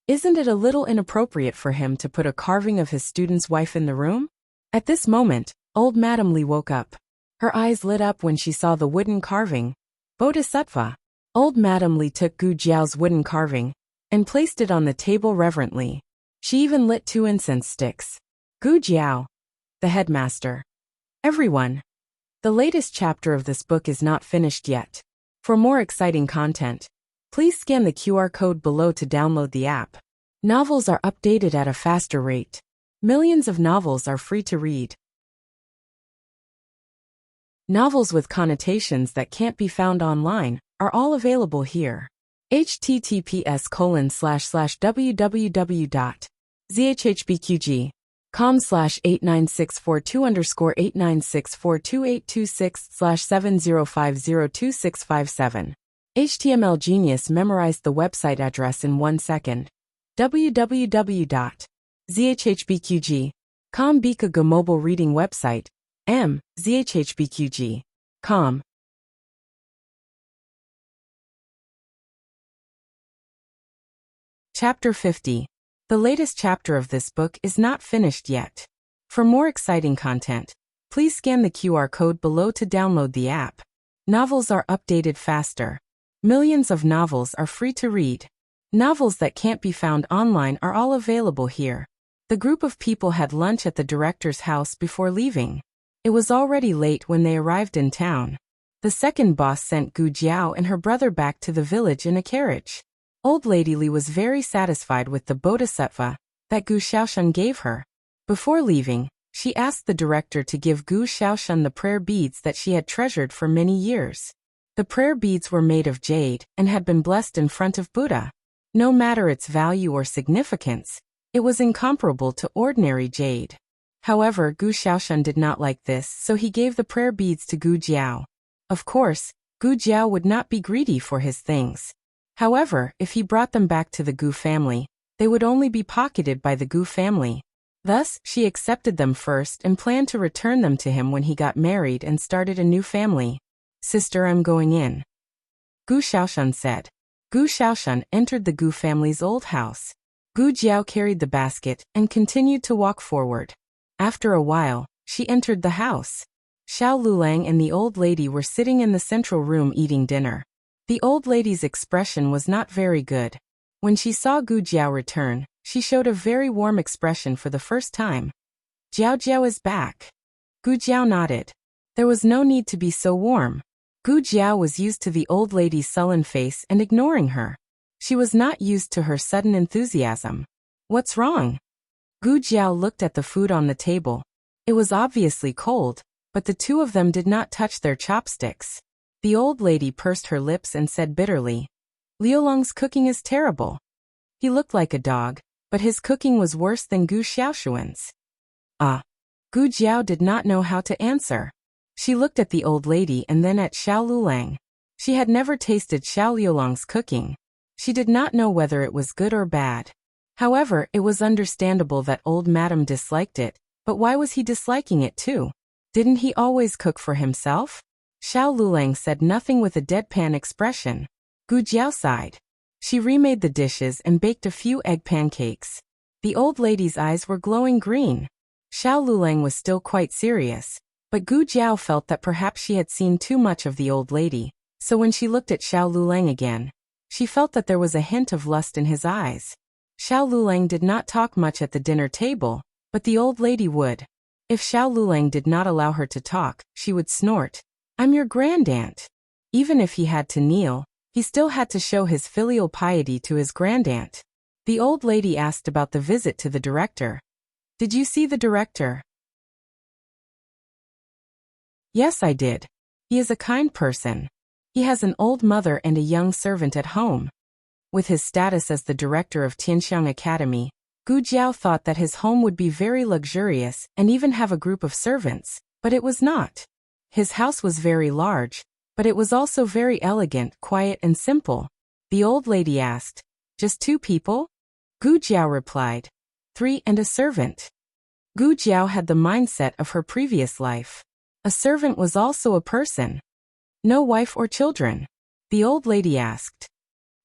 Isn't it a little inappropriate for him to put a carving of his student's wife in the room? At this moment, old Madame Li woke up. Her eyes lit up when she saw the wooden carving. Bodhisattva. Old Madame Li took Gu Jiao's wooden carving and placed it on the table reverently. She even lit 2 incense sticks. Gu Jiao. The headmaster. Everyone. The latest chapter of this book is not finished yet. For more exciting content, please scan the QR code below to download the app. Novels are updated at a faster rate. Millions of novels are free to read. Novels with connotations that can't be found online are all available here. https://www.zhhbqg.com/89642_8964286/70502657. HTML Genius memorized the website address in 1 second. www.zhhbqg.com Bika Go mobile reading website. zhhbqg.com. Chapter 50. The latest chapter of this book is not finished yet. For more exciting content, please scan the QR code below to download the app. Novels are updated faster. Millions of novels are free to read. Novels that can't be found online are all available here. The group of people had lunch at the director's house before leaving. It was already late when they arrived in town. The second boss sent Gu Jiao and her brother back to the village in a carriage. Old Lady Li was very satisfied with the bodhisattva that Gu Xiaoshan gave her. Before leaving, she asked the director to give Gu Xiaoshan the prayer beads that she had treasured for many years. The prayer beads were made of jade and had been blessed in front of Buddha. No matter its value or significance, it was incomparable to ordinary jade. However, Gu Xiaoshan did not like this, so he gave the prayer beads to Gu Jiao. Of course, Gu Jiao would not be greedy for his things. However, if he brought them back to the Gu family, they would only be pocketed by the Gu family. Thus, she accepted them first and planned to return them to him when he got married and started a new family. Sister, I'm going in, Gu Xiaoshan said. Gu Xiaoshan entered the Gu family's old house. Gu Jiao carried the basket and continued to walk forward. After a while, She entered the house. Xiao Lulang and the old lady were sitting in the central room eating dinner. The old lady's expression was not very good. When she saw Gu Jiao return, she showed a very warm expression for the first time. Jiao Jiao is back. Gu Jiao nodded. There was no need to be so warm. Gu Jiao was used to the old lady's sullen face and ignoring her. She was not used to her sudden enthusiasm. What's wrong? Gu Jiao looked at the food on the table. It was obviously cold, but the two of them did not touch their chopsticks. The old lady pursed her lips and said bitterly, Liulong's cooking is terrible. He looked like a dog, but his cooking was worse than Gu Xiaoshuan's. Gu Jiao did not know how to answer. She looked at the old lady and then at Xiao Lulang. She had never tasted Xiao Liulong's cooking. She did not know whether it was good or bad. However, it was understandable that old madam disliked it, but why was he disliking it too? Didn't he always cook for himself? Xiao Lulang said nothing with a deadpan expression. Gu Jiao sighed. She remade the dishes and baked a few egg pancakes. The old lady's eyes were glowing green. Xiao Lulang was still quite serious, but Gu Jiao felt that perhaps she had seen too much of the old lady, so when she looked at Xiao Lulang again, she felt that there was a hint of lust in his eyes. Xiao Lulang did not talk much at the dinner table, but the old lady would. If Xiao Lulang did not allow her to talk, she would snort, I'm your grandaunt. Even if he had to kneel, he still had to show his filial piety to his grandaunt. The old lady asked about the visit to the director. Did you see the director? Yes, I did. He is a kind person. He has an old mother and a young servant at home. With his status as the director of Tianxiang Academy, Gu Jiao thought that his home would be very luxurious and even have a group of servants, but it was not. His house was very large, but it was also very elegant, quiet and simple. The old lady asked, just 2 people? Gu Jiao replied, 3 and a servant. Gu Jiao had the mindset of her previous life. A servant was also a person. No wife or children? The old lady asked.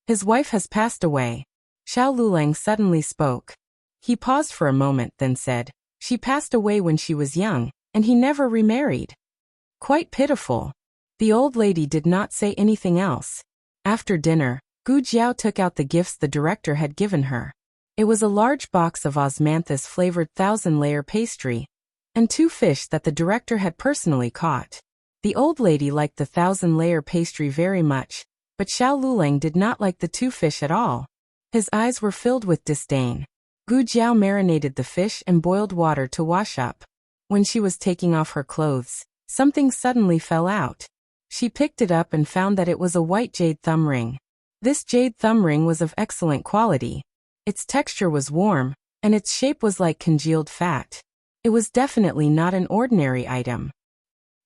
His wife has passed away. Xiao Lulang suddenly spoke. He paused for a moment, then said, she passed away when she was young, and he never remarried. Quite pitiful. The old lady did not say anything else. After dinner, Gu Jiao took out the gifts the director had given her. It was a large box of osmanthus-flavored 1,000-layer pastry, and 2 fish that the director had personally caught. The old lady liked the 1,000-layer pastry very much, but Xiao Lulang did not like the 2 fish at all. His eyes were filled with disdain. Gu Jiao marinated the fish and boiled water to wash up. When she was taking off her clothes, something suddenly fell out. She picked it up and found that it was a white jade thumb ring. This jade thumb ring was of excellent quality. Its texture was warm, and its shape was like congealed fat. It was definitely not an ordinary item.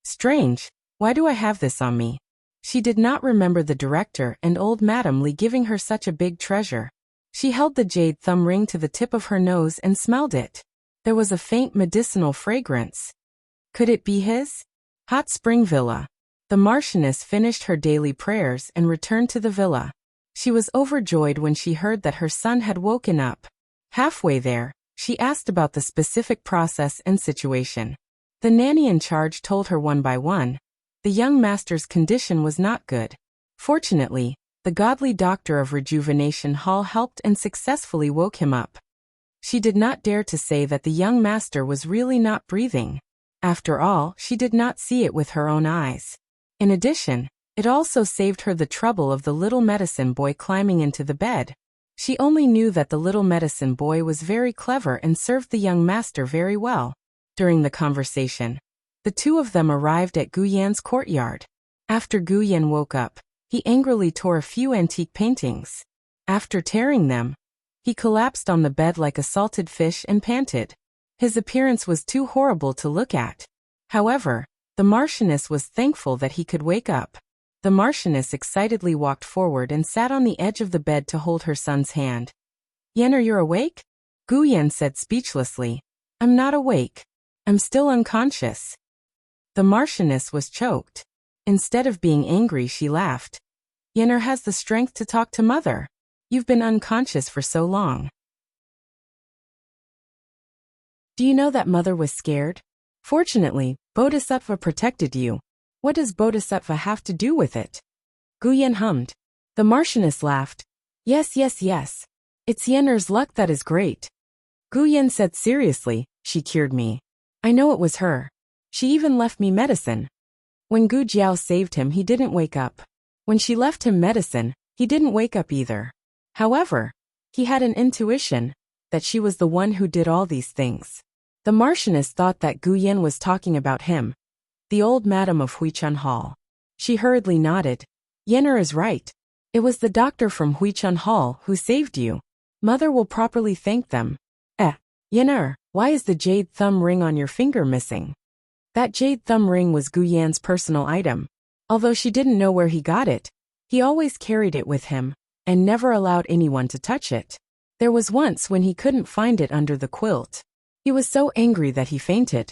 Strange, why do I have this on me? She did not remember the director and old Madam Li giving her such a big treasure. She held the jade thumb ring to the tip of her nose and smelled it. There was a faint medicinal fragrance. Could it be his? Hot Spring Villa. The Marchioness finished her daily prayers and returned to the villa. She was overjoyed when she heard that her son had woken up. Halfway there, she asked about the specific process and situation. The nanny in charge told her one by one. The young master's condition was not good. Fortunately, the godly doctor of Rejuvenation Hall helped and successfully woke him up. She did not dare to say that the young master was really not breathing. After all, she did not see it with her own eyes. In addition, it also saved her the trouble of the little medicine boy climbing into the bed. She only knew that the little medicine boy was very clever and served the young master very well. During the conversation, the two of them arrived at Gu Yan's courtyard. After Gu Yan woke up, he angrily tore a few antique paintings. After tearing them, he collapsed on the bed like a salted fish and panted. His appearance was too horrible to look at. However, the Marchioness was thankful that he could wake up. The Marchioness excitedly walked forward and sat on the edge of the bed to hold her son's hand. Yan, are you awake? Gu Yan said speechlessly. I'm not awake. I'm still unconscious. The Marchioness was choked. Instead of being angry, she laughed. Yenner has the strength to talk to Mother. You've been unconscious for so long. Do you know that Mother was scared? Fortunately, Bodhisattva protected you. What does Bodhisattva have to do with it? Gu Yan hummed. The Marchioness laughed. Yes, yes, yes. It's Yenner's luck that is great. Gu Yan said seriously, she cured me. I know it was her. She even left me medicine. When Gu Jiao saved him, he didn't wake up. When she left him medicine, he didn't wake up either. However, he had an intuition that she was the one who did all these things. The Marchioness thought that Gu Yan was talking about him, the old madam of Huichun Hall. She hurriedly nodded. Yenner is right. It was the doctor from Huichun Hall who saved you. Mother will properly thank them. Yenner, why is the jade thumb ring on your finger missing? That jade thumb ring was Gu Yan's personal item. Although she didn't know where he got it, he always carried it with him, and never allowed anyone to touch it. There was once when he couldn't find it under the quilt. He was so angry that he fainted.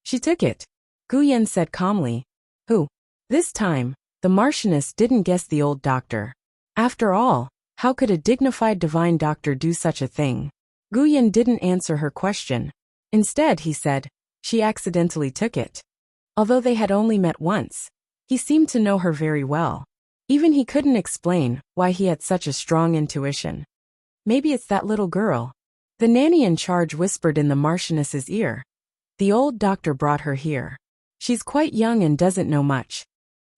She took it, Gu Yan said calmly. Who? This time, the Marchioness didn't guess the old doctor. After all, how could a dignified divine doctor do such a thing? Gu Yan didn't answer her question. Instead, he said, she accidentally took it. Although they had only met once, he seemed to know her very well. Even he couldn't explain why he had such a strong intuition. Maybe it's that little girl. The nanny in charge whispered in the Marchioness's ear. The old doctor brought her here. She's quite young and doesn't know much.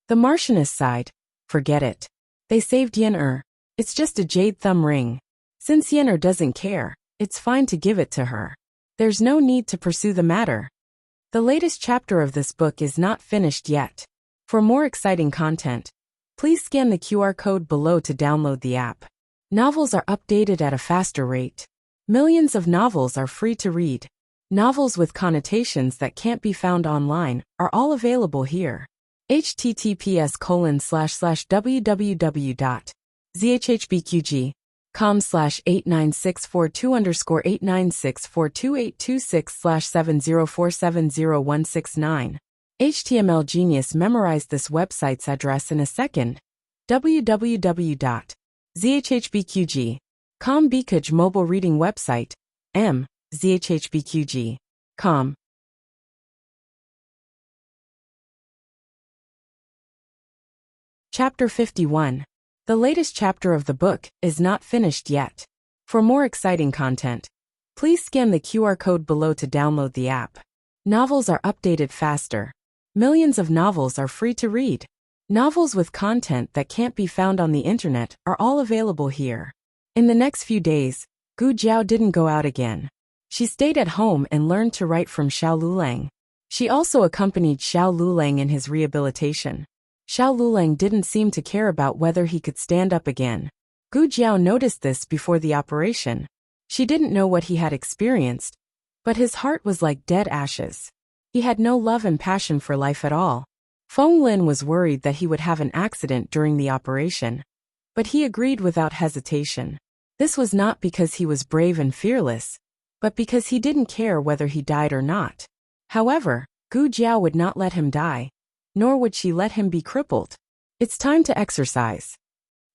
The Marchioness sighed. Forget it. They saved Yenner. It's just a jade thumb ring. Since Yenner doesn't care, it's fine to give it to her. There's no need to pursue the matter. The latest chapter of this book is not finished yet. For more exciting content, please scan the QR code below to download the app. Novels are updated at a faster rate. Millions of novels are free to read. Novels with connotations that can't be found online are all available here. https://www.zhhbqg.com/89642_8964286/7047069. HTML Genius memorized this website's address in a second. www.zhhbqg.com Bkj mobile reading website. zhhbqg.com. Chapter 51. The latest chapter of the book is not finished yet. For more exciting content, please scan the QR code below to download the app. Novels are updated faster. Millions of novels are free to read. Novels with content that can't be found on the internet are all available here. In the next few days, Gu Jiao didn't go out again. She stayed at home and learned to write from Xiao Lulang. She also accompanied Xiao Lulang in his rehabilitation. Xiao Lulang didn't seem to care about whether he could stand up again. Gu Jiao noticed this before the operation. She didn't know what he had experienced, but his heart was like dead ashes. He had no love and passion for life at all. Feng Lin was worried that he would have an accident during the operation, but he agreed without hesitation. This was not because he was brave and fearless, but because he didn't care whether he died or not. However, Gu Jiao would not let him die, nor would she let him be crippled. It's time to exercise.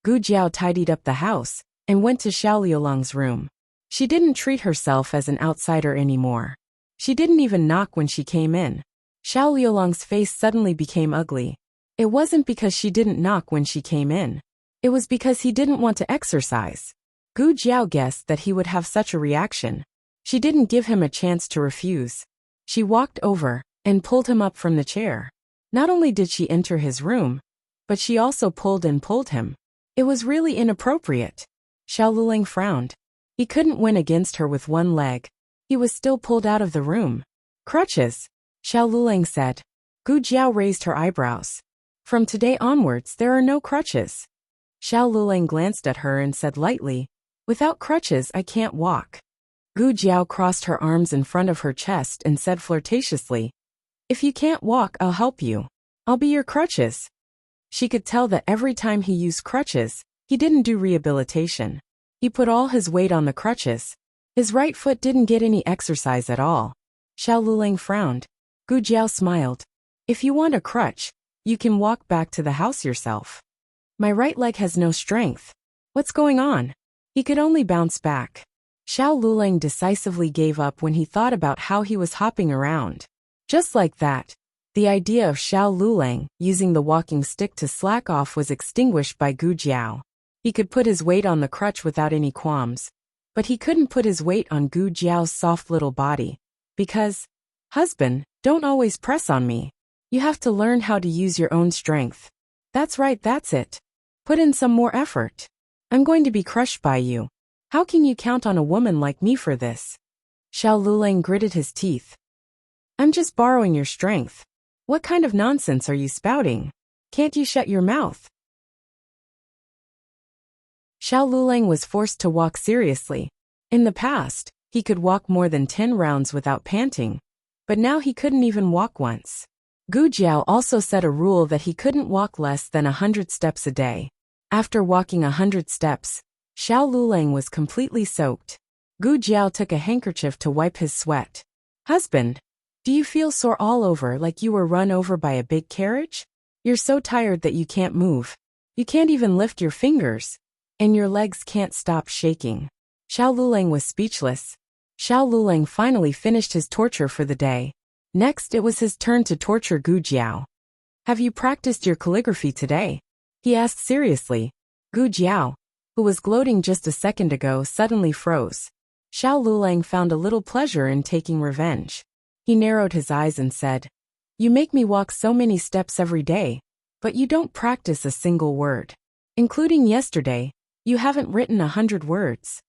Gu Jiao tidied up the house and went to Xiao Liulang's room. She didn't treat herself as an outsider anymore. She didn't even knock when she came in. Xiao Liulang's face suddenly became ugly. It wasn't because she didn't knock when she came in. It was because he didn't want to exercise. Gu Jiao guessed that he would have such a reaction. She didn't give him a chance to refuse. She walked over and pulled him up from the chair. Not only did she enter his room, but she also pulled him. It was really inappropriate. Xiao Lulang frowned. He couldn't win against her with one leg. He was still pulled out of the room. Crutches, Xiao Lulang said. Gu Jiao raised her eyebrows. From today onwards there are no crutches. Xiao Lulang glanced at her and said lightly, without crutches I can't walk. Gu Jiao crossed her arms in front of her chest and said flirtatiously, if you can't walk, I'll help you. I'll be your crutches. She could tell that every time he used crutches, he didn't do rehabilitation. He put all his weight on the crutches. His right foot didn't get any exercise at all. Xiao Lulang frowned. Gu Jiao smiled. If you want a crutch, you can walk back to the house yourself. My right leg has no strength. What's going on? He could only bounce back. Xiao Lulang decisively gave up when he thought about how he was hopping around. Just like that, the idea of Xiao Lulang using the walking stick to slack off was extinguished by Gu Jiao. He could put his weight on the crutch without any qualms, but he couldn't put his weight on Gu Jiao's soft little body, because, husband, don't always press on me. You have to learn how to use your own strength. That's right, that's it. Put in some more effort. I'm going to be crushed by you. How can you count on a woman like me for this? Xiao Lulang gritted his teeth. I'm just borrowing your strength. What kind of nonsense are you spouting? Can't you shut your mouth? Xiao Lulang was forced to walk seriously. In the past, he could walk more than 10 rounds without panting, but now he couldn't even walk once. Gu Jiao also set a rule that he couldn't walk less than 100 steps a day. After walking 100 steps, Xiao Lulang was completely soaked. Gu Jiao took a handkerchief to wipe his sweat. Husband, do you feel sore all over like you were run over by a big carriage? You're so tired that you can't move. You can't even lift your fingers, and your legs can't stop shaking. Xiao Lulang was speechless. Xiao Lulang finally finished his torture for the day. Next, it was his turn to torture Gu Jiao. Have you practiced your calligraphy today? He asked seriously. Gu Jiao, who was gloating just a second ago, suddenly froze. Xiao Lulang found a little pleasure in taking revenge. He narrowed his eyes and said, You make me walk so many steps every day, but you don't practice a single word. Including yesterday, you haven't written 100 words.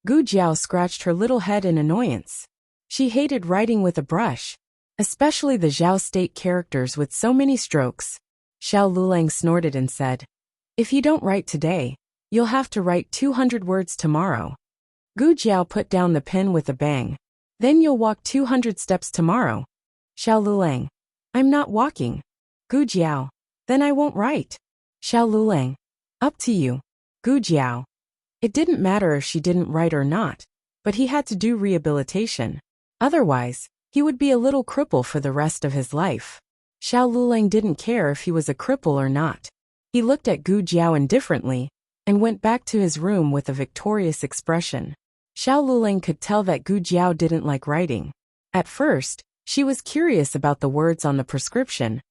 Gu Jiao scratched her little head in annoyance. She hated writing with a brush, especially the Zhao state characters with so many strokes. Xiao Lulang snorted and said, If you don't write today, you'll have to write 200 words tomorrow. Gu Jiao put down the pen with a bang. Then you'll walk 200 steps tomorrow. Xiao Lulang, I'm not walking. Gu Jiao, then I won't write. Xiao Lulang, up to you. Gu Jiao. It didn't matter if she didn't write or not, but he had to do rehabilitation. Otherwise, he would be a little cripple for the rest of his life. Xiao Lulang didn't care if he was a cripple or not. He looked at Gu Jiao indifferently and went back to his room with a victorious expression. Xiao Lulang could tell that Gu Jiao didn't like writing. At first, she was curious about the words on the prescription,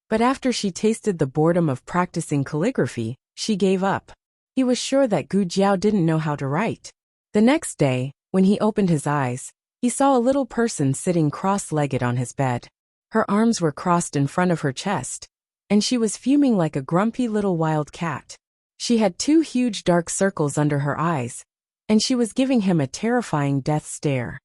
but after she tasted the boredom of practicing calligraphy, she gave up. He was sure that Gu Jiao didn't know how to write. The next day, when he opened his eyes, he saw a little person sitting cross-legged on his bed. Her arms were crossed in front of her chest, and she was fuming like a grumpy little wild cat. She had 2 huge dark circles under her eyes, and she was giving him a terrifying death stare.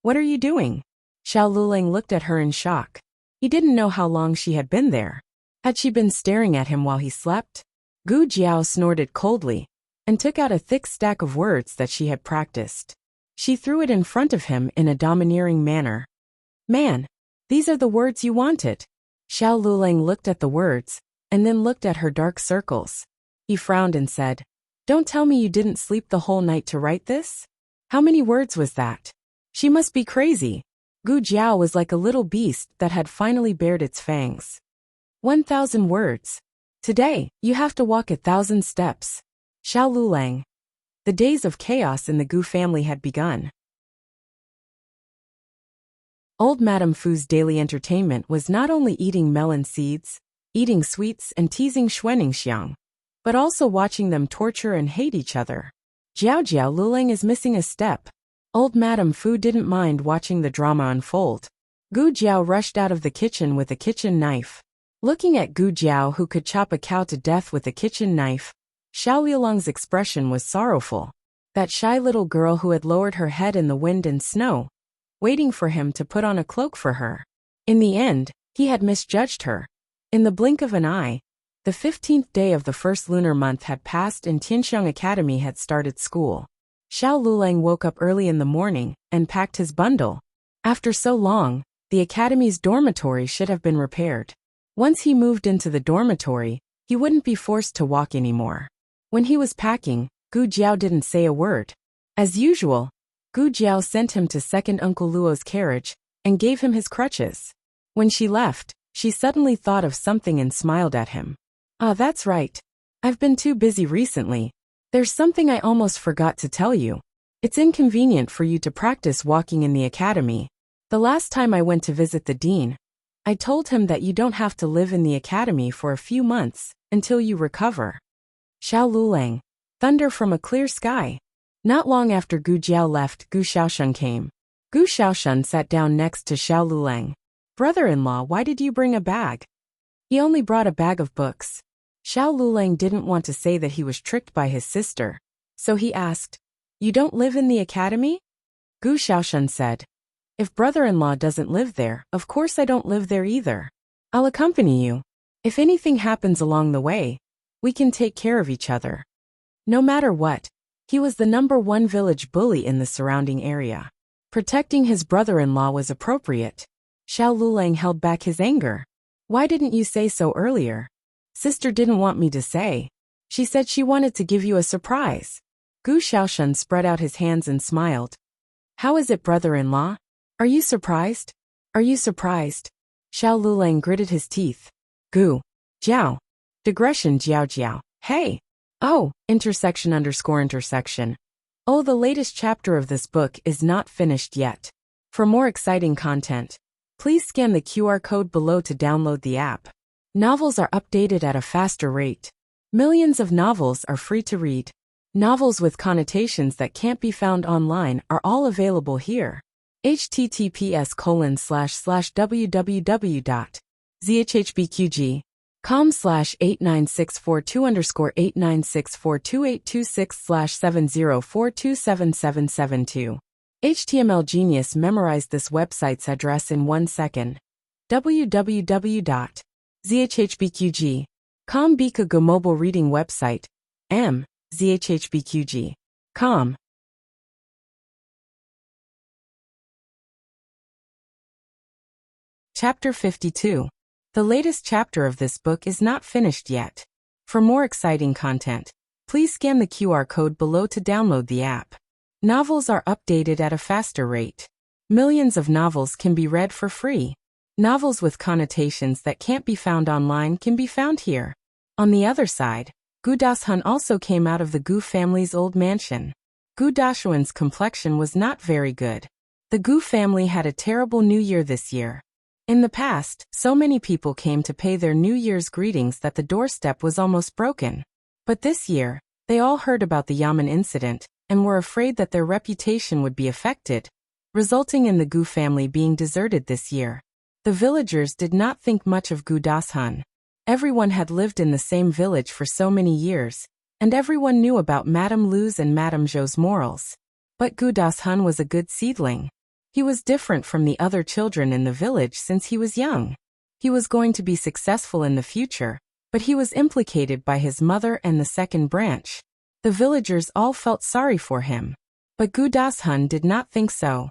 What are you doing? Xiao Lulang looked at her in shock. He didn't know how long she had been there. Had she been staring at him while he slept? Gu Jiao snorted coldly and took out a thick stack of words that she had practiced. She threw it in front of him in a domineering manner. Man, these are the words you wanted. Xiao Lulang looked at the words and then looked at her dark circles. He frowned and said, Don't tell me you didn't sleep the whole night to write this? How many words was that? She must be crazy. Gu Jiao was like a little beast that had finally bared its fangs. 1,000 words. Today, you have to walk 1,000 steps. Xiao Lulang. The days of chaos in the Gu family had begun. Old Madame Fu's daily entertainment was not only eating melon seeds, eating sweets and teasing Xuaningxiang, but also watching them torture and hate each other. Xiao Lulang is missing a step. Old Madame Fu didn't mind watching the drama unfold. Gu Jiao rushed out of the kitchen with a kitchen knife. Looking at Gu Jiao, who could chop a cow to death with a kitchen knife, Xiao Liulang's expression was sorrowful. That shy little girl who had lowered her head in the wind and snow, waiting for him to put on a cloak for her. In the end, he had misjudged her. In the blink of an eye, the 15th day of the first lunar month had passed and Tianxiang Academy had started school. Xiao Lulang woke up early in the morning and packed his bundle. After so long, the academy's dormitory should have been repaired. Once he moved into the dormitory, he wouldn't be forced to walk anymore. When he was packing, Gu Jiao didn't say a word. As usual, Gu Jiao sent him to second Uncle Luo's carriage and gave him his crutches. When she left, she suddenly thought of something and smiled at him. Ah, that's right. I've been too busy recently. There's something I almost forgot to tell you. It's inconvenient for you to practice walking in the academy. The last time I went to visit the dean, I told him that you don't have to live in the academy for a few months until you recover. Xiao Lulang. Thunder from a clear sky. Not long after Gu Jiao left, Gu Xiaoshun came. Gu Xiaoshun sat down next to Xiao Lulang. Brother-in-law, why did you bring a bag? He only brought a bag of books. Xiao Lulang didn't want to say that he was tricked by his sister, so he asked, You don't live in the academy? Gu Xiaoshun said, If brother-in-law doesn't live there, of course I don't live there either. I'll accompany you. If anything happens along the way, we can take care of each other. No matter what, he was the #1 village bully in the surrounding area. Protecting his brother-in-law was appropriate. Xiao Lulang held back his anger. Why didn't you say so earlier? Sister didn't want me to say. She said she wanted to give you a surprise. Gu Xiaoshun spread out his hands and smiled. How is it, brother-in-law? Are you surprised? Are you surprised? Xiao Lulang gritted his teeth. Gu. Jiao. Digression Jiao Jiao. Hey. Oh, __. Oh, the latest chapter of this book is not finished yet. For more exciting content, please scan the QR code below to download the app. Novels are updated at a faster rate. Millions of novels are free to read. Novels with connotations that can't be found online are all available here. https://www.zhbqg.com/89642826/70427772. HTML Genius memorized this website's address in 1 second. www.zhbqg.com Bika Go mobile reading website. zhbqg.com. Chapter 52. The latest chapter of this book is not finished yet. For more exciting content, please scan the QR code below to download the app. Novels are updated at a faster rate. Millions of novels can be read for free. Novels with connotations that can't be found online can be found here. On the other side, Gu Dashun also came out of the Gu family's old mansion. Gu Dashun's complexion was not very good. The Gu family had a terrible New Year this year. In the past, so many people came to pay their New Year's greetings that the doorstep was almost broken. But this year, they all heard about the Yamen incident and were afraid that their reputation would be affected, resulting in the Gu family being deserted this year. The villagers did not think much of Gu Dashun. Everyone had lived in the same village for so many years, and everyone knew about Madame Lu's and Madame Zhou's morals. But Gu Dashun was a good seedling. He was different from the other children in the village since he was young. He was going to be successful in the future, but he was implicated by his mother and the second branch. The villagers all felt sorry for him. But Gu Dashun did not think so.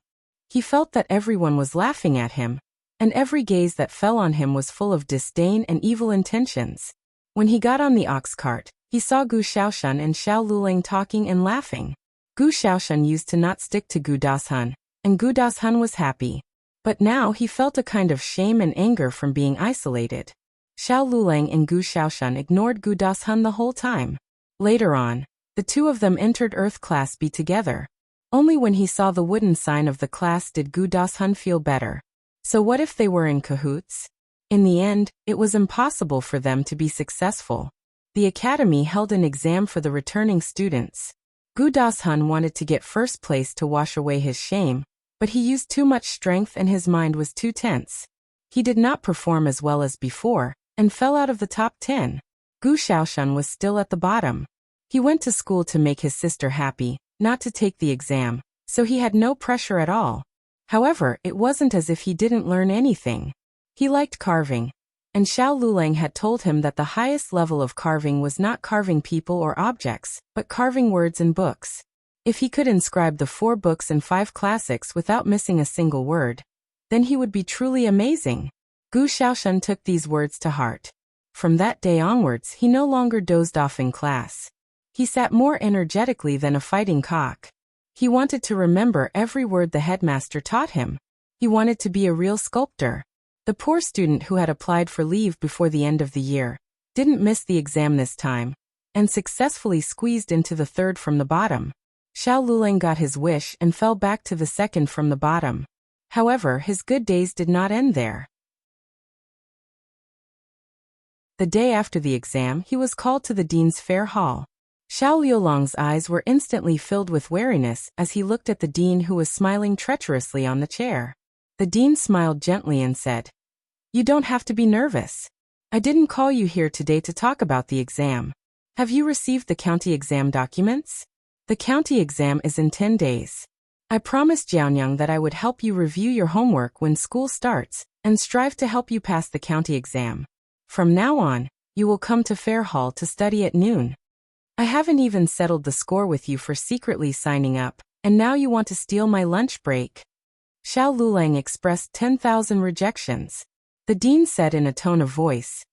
He felt that everyone was laughing at him, and every gaze that fell on him was full of disdain and evil intentions. When he got on the ox cart, he saw Gu Xiaoshun and Xiao Lulang talking and laughing. Gu Xiaoshun used to not stick to Gu Dashun, and Gu Dashun was happy. But now he felt a kind of shame and anger from being isolated. Xiao Lulang and Gu Xiaoshun ignored Gu Dashun the whole time. Later on, the two of them entered Earth Class B together. Only when he saw the wooden sign of the class did Gu Dashun feel better. So what if they were in cahoots? In the end, it was impossible for them to be successful. The academy held an exam for the returning students. Gu Dashun wanted to get first place to wash away his shame, but he used too much strength and his mind was too tense. He did not perform as well as before, and fell out of the top 10. Gu Xiaoshun was still at the bottom. He went to school to make his sister happy, not to take the exam, so he had no pressure at all. However, it wasn't as if he didn't learn anything. He liked carving, and Xiao Lulang had told him that the highest level of carving was not carving people or objects, but carving words and books. If he could inscribe the 4 books and 5 classics without missing a single word, then he would be truly amazing. Gu Xiaoshun took these words to heart. From that day onwards, he no longer dozed off in class. He sat more energetically than a fighting cock. He wanted to remember every word the headmaster taught him. He wanted to be a real sculptor. The poor student who had applied for leave before the end of the year didn't miss the exam this time, and successfully squeezed into the 3rd from the bottom. Xiao Lulang got his wish and fell back to the 2nd from the bottom. However, his good days did not end there. The day after the exam, he was called to the dean's fair hall. Xiao Liulong's eyes were instantly filled with wariness as he looked at the dean, who was smiling treacherously on the chair. The dean smiled gently and said, "You don't have to be nervous. I didn't call you here today to talk about the exam. Have you received the county exam documents? The county exam is in 10 days. I promised Jianyang that I would help you review your homework when school starts and strive to help you pass the county exam. From now on, you will come to Fair Hall to study at noon. I haven't even settled the score with you for secretly signing up, and now you want to steal my lunch break." Xiao Lulang expressed 10,000 rejections. The dean said in a tone of voice,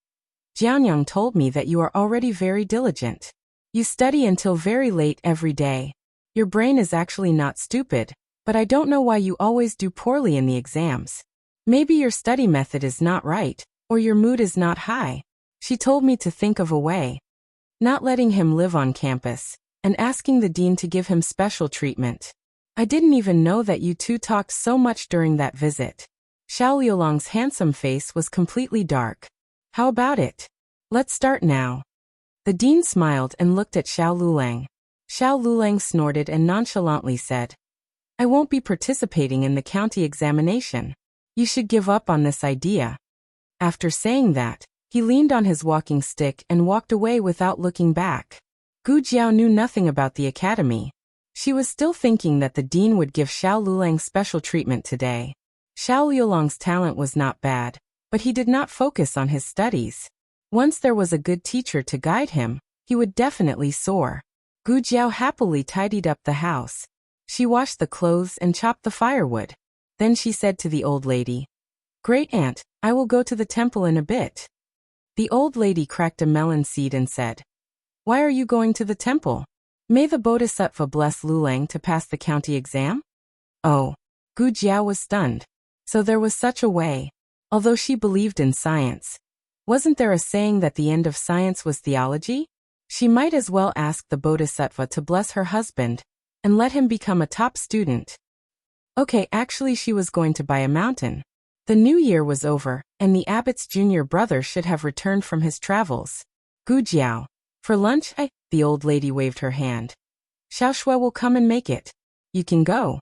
"Jianyang told me that you are already very diligent. You study until very late every day. Your brain is actually not stupid, but I don't know why you always do poorly in the exams. Maybe your study method is not right, or your mood is not high." She told me to think of a way. Not letting him live on campus, and asking the dean to give him special treatment. I didn't even know that you two talked so much during that visit. Xiao Liulong's handsome face was completely dark. "How about it? Let's start now." The dean smiled and looked at Xiao Lulang. Xiao Lulang snorted and nonchalantly said, "I won't be participating in the county examination. You should give up on this idea." After saying that, he leaned on his walking stick and walked away without looking back. Gu Jiao knew nothing about the academy. She was still thinking that the dean would give Xiao Lulang special treatment today. Xiao Liulong's talent was not bad, but he did not focus on his studies. Once there was a good teacher to guide him, he would definitely soar. Gu Jiao happily tidied up the house. She washed the clothes and chopped the firewood. Then she said to the old lady, "Great aunt, I will go to the temple in a bit." The old lady cracked a melon seed and said, "Why are you going to the temple? May the Bodhisattva bless Lulang to pass the county exam?" Oh, Gu Jiao was stunned. So there was such a way. Although she believed in science, wasn't there a saying that the end of science was theology? She might as well ask the Bodhisattva to bless her husband and let him become a top student. Okay, actually she was going to buy a mountain. The new year was over, and the abbot's junior brother should have returned from his travels. "Gu Jiao, for lunch, the old lady waved her hand. "Xiao Shui will come and make it. You can go."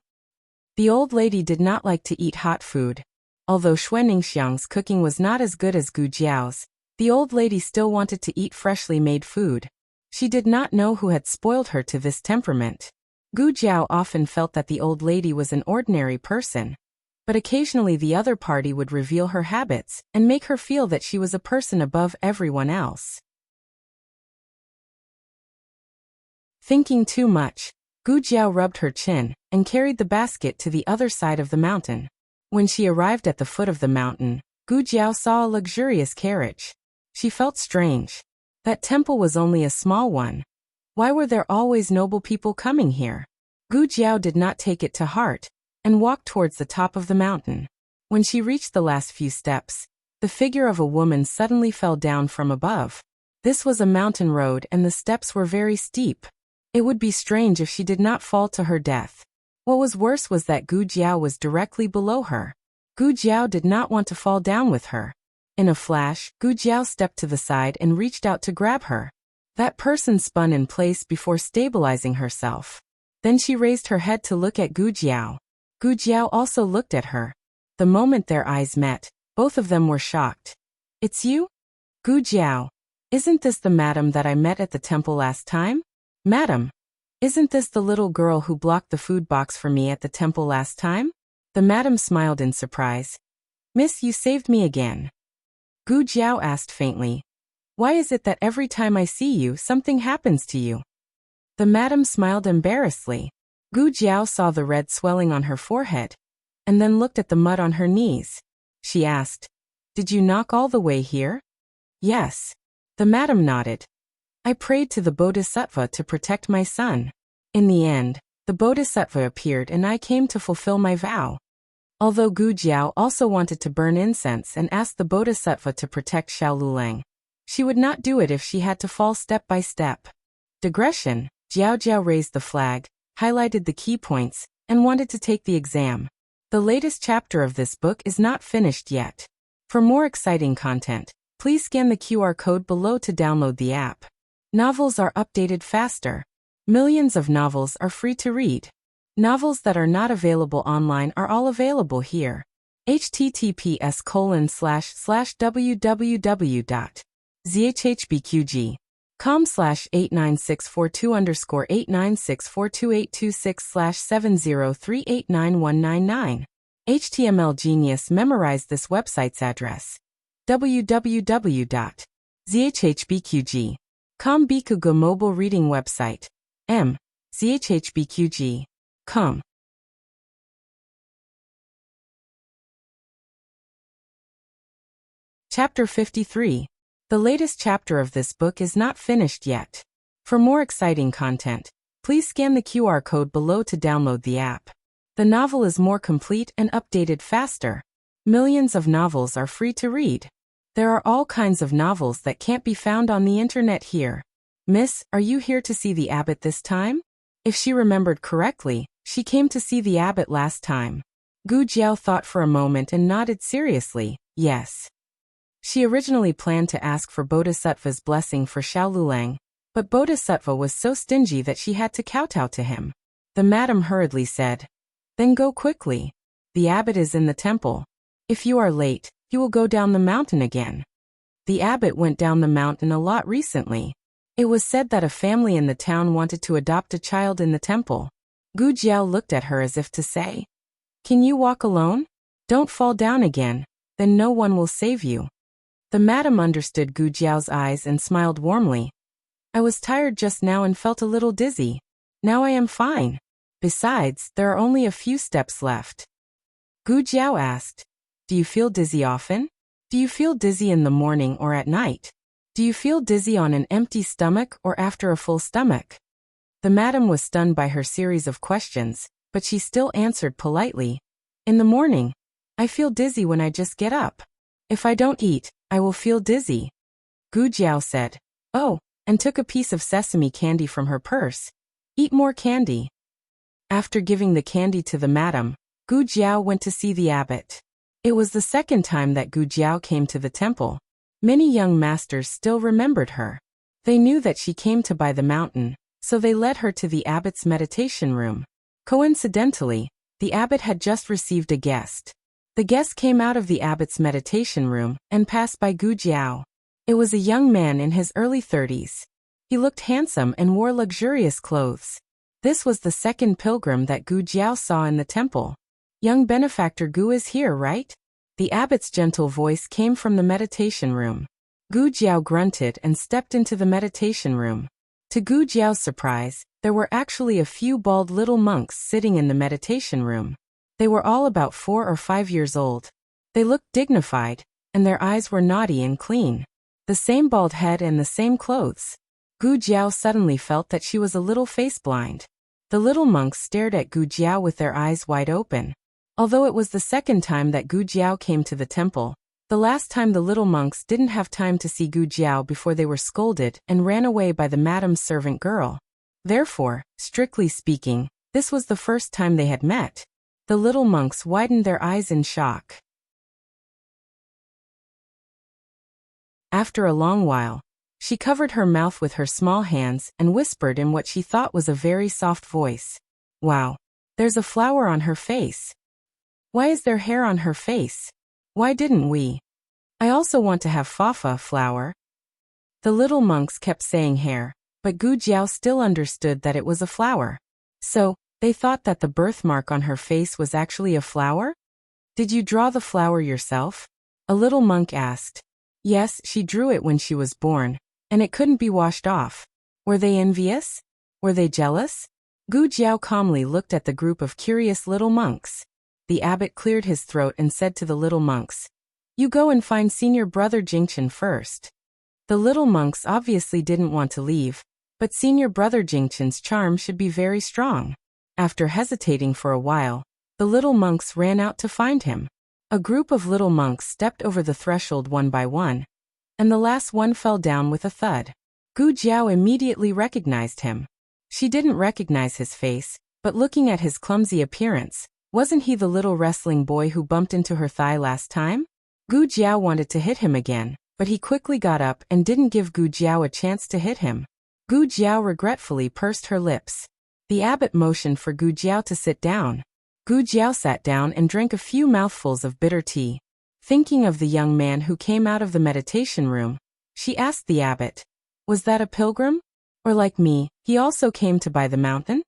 The old lady did not like to eat hot food. Although Shui Ningxiang's cooking was not as good as Gu Jiao's, the old lady still wanted to eat freshly made food. She did not know who had spoiled her to this temperament. Gu Jiao often felt that the old lady was an ordinary person, but occasionally the other party would reveal her habits and make her feel that she was a person above everyone else. Thinking too much, Gu Jiao rubbed her chin and carried the basket to the other side of the mountain. When she arrived at the foot of the mountain, Gu Jiao saw a luxurious carriage. She felt strange. That temple was only a small one. Why were there always noble people coming here? Gu Jiao did not take it to heart and walked towards the top of the mountain. When she reached the last few steps, the figure of a woman suddenly fell down from above. This was a mountain road and the steps were very steep. It would be strange if she did not fall to her death. What was worse was that Gu Jiao was directly below her. Gu Jiao did not want to fall down with her. In a flash, Gu Jiao stepped to the side and reached out to grab her. That person spun in place before stabilizing herself. Then she raised her head to look at Gu Jiao. Gu Jiao also looked at her. The moment their eyes met, both of them were shocked. "It's you? Gu Jiao. Isn't this the madam that I met at the temple last time?" "Madam? Isn't this the little girl who blocked the food box for me at the temple last time?" The madam smiled in surprise. "Miss, you saved me again." Gu Jiao asked faintly, "Why is it that every time I see you, something happens to you?" The madam smiled embarrassedly. Gu Jiao saw the red swelling on her forehead, and then looked at the mud on her knees. She asked, "Did you knock all the way here?" "Yes." The madam nodded. "I prayed to the Bodhisattva to protect my son. In the end, the Bodhisattva appeared and I came to fulfill my vow." Although Gu Jiao also wanted to burn incense and ask the Bodhisattva to protect Xiao Lulang, she would not do it if she had to fall step by step. Digression, Jiao Jiao raised the flag, highlighted the key points, and wanted to take the exam. The latest chapter of this book is not finished yet. For more exciting content, please scan the QR code below to download the app. Novels are updated faster. Millions of novels are free to read. Novels that are not available online are all available here. https://www.zhbqg.com/89642_896422826/7038999. HTML Genius memorized this website's address. www.zhbqg.com Bikugo mobile reading website. zhbqg.com. Chapter 53. The latest chapter of this book is not finished yet. For more exciting content, please scan the QR code below to download the app. The novel is more complete and updated faster. Millions of novels are free to read. There are all kinds of novels that can't be found on the internet here. Miss, are you here to see the abbot this time? If she remembered correctly, she came to see the abbot last time. Gu Jiao thought for a moment and nodded seriously, yes. She originally planned to ask for Bodhisattva's blessing for Xiaolulang, but Bodhisattva was so stingy that she had to kowtow to him. The madam hurriedly said, "Then go quickly. The abbot is in the temple. If you are late, he will go down the mountain again." The abbot went down the mountain a lot recently. It was said that a family in the town wanted to adopt a child in the temple. Gu Jiao looked at her as if to say, "Can you walk alone? Don't fall down again, then no one will save you." The madam understood Gu Jiao's eyes and smiled warmly. "I was tired just now and felt a little dizzy. Now I am fine. Besides, there are only a few steps left." Gu Jiao asked, "Do you feel dizzy often? Do you feel dizzy in the morning or at night? Do you feel dizzy on an empty stomach or after a full stomach?" The madam was stunned by her series of questions, but she still answered politely, "In the morning. I feel dizzy when I just get up. If I don't eat, I will feel dizzy." Gu Jiao said, "Oh," and took a piece of sesame candy from her purse. "Eat more candy." After giving the candy to the madam, Gu Jiao went to see the abbot. It was the second time that Gu Jiao came to the temple. Many young masters still remembered her. They knew that she came to buy the mountain, so they led her to the abbot's meditation room. Coincidentally, the abbot had just received a guest. The guest came out of the abbot's meditation room and passed by Gu Jiao. It was a young man in his early 30s. He looked handsome and wore luxurious clothes. This was the second pilgrim that Gu Jiao saw in the temple. "Young benefactor Gu is here, right?" The abbot's gentle voice came from the meditation room. Gu Jiao grunted and stepped into the meditation room. To Gu Jiao's surprise, there were actually a few bald little monks sitting in the meditation room. They were all about 4 or 5 years old. They looked dignified, and their eyes were naughty and clean. The same bald head and the same clothes. Gu Jiao suddenly felt that she was a little face-blind. The little monks stared at Gu Jiao with their eyes wide open. Although it was the second time that Gu Jiao came to the temple, the last time the little monks didn't have time to see Gu Jiao before they were scolded and ran away by the madam's servant girl. Therefore, strictly speaking, this was the first time they had met. The little monks widened their eyes in shock. After a long while, she covered her mouth with her small hands and whispered in what she thought was a very soft voice. "Wow, there's a flower on her face. Why is there hair on her face? Why didn't we? I also want to have Fafa flower." The little monks kept saying hair, but Gu Jiao still understood that it was a flower. So, they thought that the birthmark on her face was actually a flower? "Did you draw the flower yourself?" a little monk asked. Yes, she drew it when she was born, and it couldn't be washed off. Were they envious? Were they jealous? Gu Jiao calmly looked at the group of curious little monks. The abbot cleared his throat and said to the little monks, "You go and find senior brother Jingchen first." The little monks obviously didn't want to leave, but senior brother Jingchen's charm should be very strong. After hesitating for a while, the little monks ran out to find him. A group of little monks stepped over the threshold one by one, and the last one fell down with a thud. Gu Jiao immediately recognized him. She didn't recognize his face, but looking at his clumsy appearance, Wasn't he the little wrestling boy who bumped into her thigh last time? Gu Jiao wanted to hit him again, but he quickly got up and didn't give Gu Jiao a chance to hit him. Gu Jiao regretfully pursed her lips. The abbot motioned for Gu Jiao to sit down. Gu Jiao sat down and drank a few mouthfuls of bitter tea. Thinking of the young man who came out of the meditation room, she asked the abbot, "Was that a pilgrim? Or like me, he also came to buy the mountain?"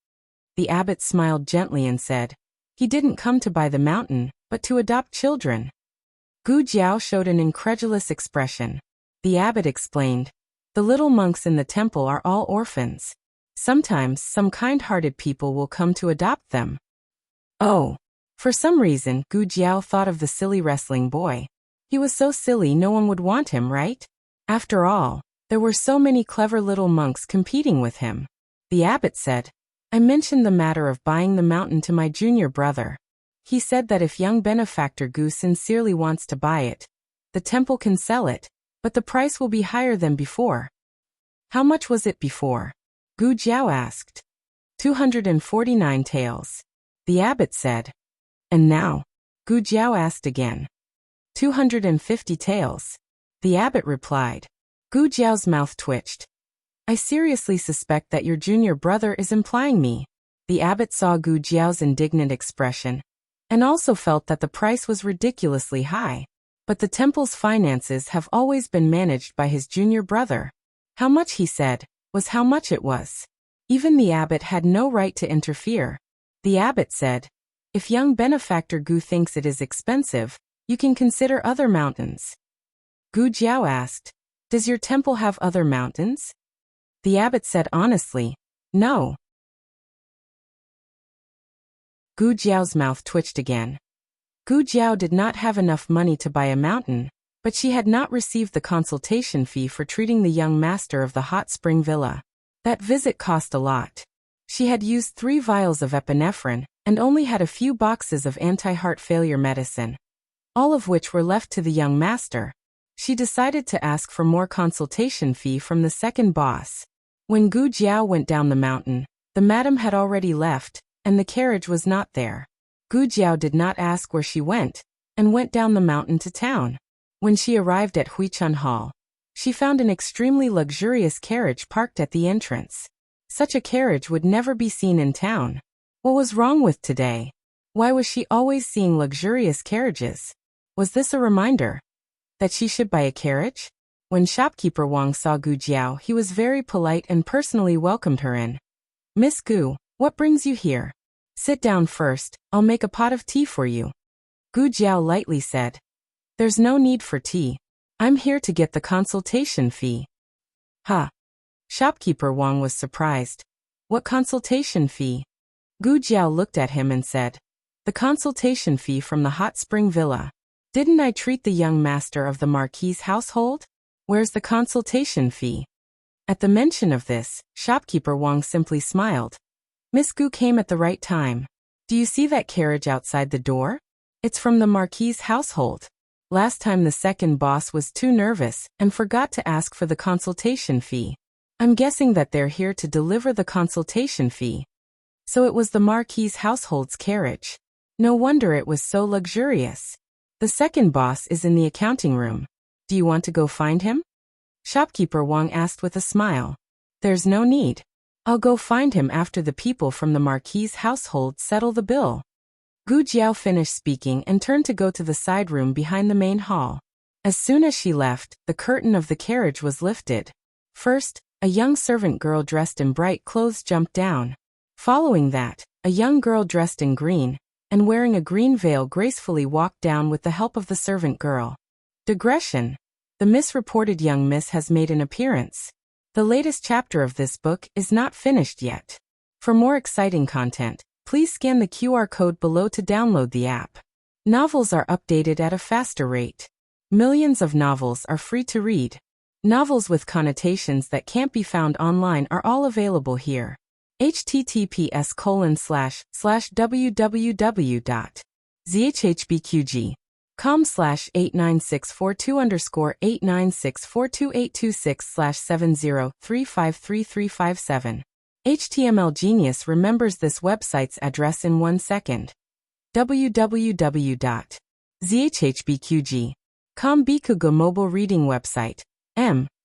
The abbot smiled gently and said, "He didn't come to buy the mountain, but to adopt children." Gu Jiao showed an incredulous expression. The abbot explained, "The little monks in the temple are all orphans. Sometimes some kind-hearted people will come to adopt them." Oh. For some reason, Gu Jiao thought of the silly wrestling boy. He was so silly no one would want him, right? After all, there were so many clever little monks competing with him. The abbot said, "I mentioned the matter of buying the mountain to my junior brother. He said that if young benefactor Gu sincerely wants to buy it, the temple can sell it, but the price will be higher than before." "How much was it before?" Gu Jiao asked. 249 taels. The abbot said. "And now?" Gu Jiao asked again. 250 taels. The abbot replied. Gu Jiao's mouth twitched. "I seriously suspect that your junior brother is implying me." The abbot saw Gu Jiao's indignant expression, and also felt that the price was ridiculously high. But the temple's finances have always been managed by his junior brother. How much he said, was how much it was. Even the abbot had no right to interfere. The abbot said, "If young benefactor Gu thinks it is expensive, you can consider other mountains." Gu Jiao asked, "Does your temple have other mountains?" The abbot said honestly, "No." Gu Jiao's mouth twitched again. Gu Jiao did not have enough money to buy a mountain, but she had not received the consultation fee for treating the young master of the hot spring villa. That visit cost a lot. She had used 3 vials of epinephrine, and only had a few boxes of anti-heart failure medicine, all of which were left to the young master. She decided to ask for more consultation fee from the second boss. When Gu Jiao went down the mountain, the madam had already left, and the carriage was not there. Gu Jiao did not ask where she went, and went down the mountain to town. When she arrived at Huichun Hall, she found an extremely luxurious carriage parked at the entrance. Such a carriage would never be seen in town. What was wrong with today? Why was she always seeing luxurious carriages? Was this a reminder that she should buy a carriage? When shopkeeper Wang saw Gu Jiao, he was very polite and personally welcomed her in. "Miss Gu, what brings you here? Sit down first, I'll make a pot of tea for you." Gu Jiao lightly said, "There's no need for tea. I'm here to get the consultation fee." "Huh." Shopkeeper Wang was surprised. "What consultation fee?" Gu Jiao looked at him and said, "The consultation fee from the hot spring villa. Didn't I treat the young master of the Marquis's household? Where's the consultation fee?" At the mention of this, shopkeeper Wang simply smiled. "Miss Gu came at the right time. Do you see that carriage outside the door? It's from the Marquis's household. Last time the second boss was too nervous and forgot to ask for the consultation fee. I'm guessing that they're here to deliver the consultation fee. So it was the Marquis's household's carriage. No wonder it was so luxurious. The second boss is in the accounting room. Do you want to go find him?" Shopkeeper Wang asked with a smile. "There's no need. I'll go find him after the people from the Marquis's household settle the bill." Gu Jiao finished speaking and turned to go to the side room behind the main hall. As soon as she left, the curtain of the carriage was lifted. First, a young servant girl dressed in bright clothes jumped down. Following that, a young girl dressed in green, and wearing a green veil gracefully walked down with the help of the servant girl. Digression. The misreported young miss has made an appearance. The latest chapter of this book is not finished yet. For more exciting content, please scan the QR code below to download the app. Novels are updated at a faster rate. Millions of novels are free to read. Novels with connotations that can't be found online are all available here. https://www.zhhbqg.com/89642_8964286/70353357. HTML Genius remembers this website's address in 1 second. www.zhhbqg.com Bikugo mobile reading website.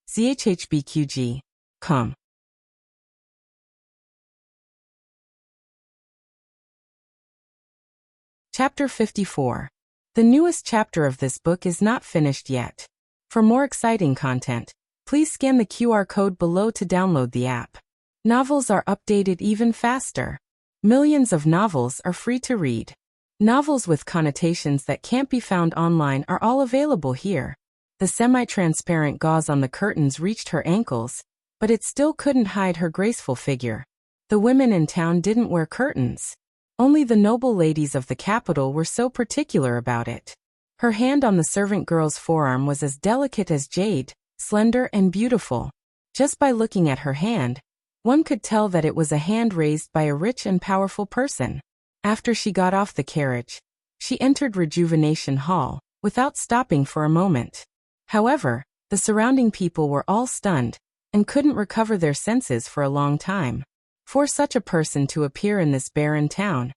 zhhbqg.com. Chapter 54. The newest chapter of this book is not finished yet. For more exciting content, please scan the QR code below to download the app. Novels are updated even faster. Millions of novels are free to read. Novels with connotations that can't be found online are all available here. The semi-transparent gauze on the curtains reached her ankles, but it still couldn't hide her graceful figure. The women in town didn't wear curtains. Only the noble ladies of the capital were so particular about it. Her hand on the servant girl's forearm was as delicate as jade, slender and beautiful. Just by looking at her hand, one could tell that it was a hand raised by a rich and powerful person. After she got off the carriage, she entered Rejuvenation Hall, without stopping for a moment. However, the surrounding people were all stunned, and couldn't recover their senses for a long time. For such a person to appear in this barren town,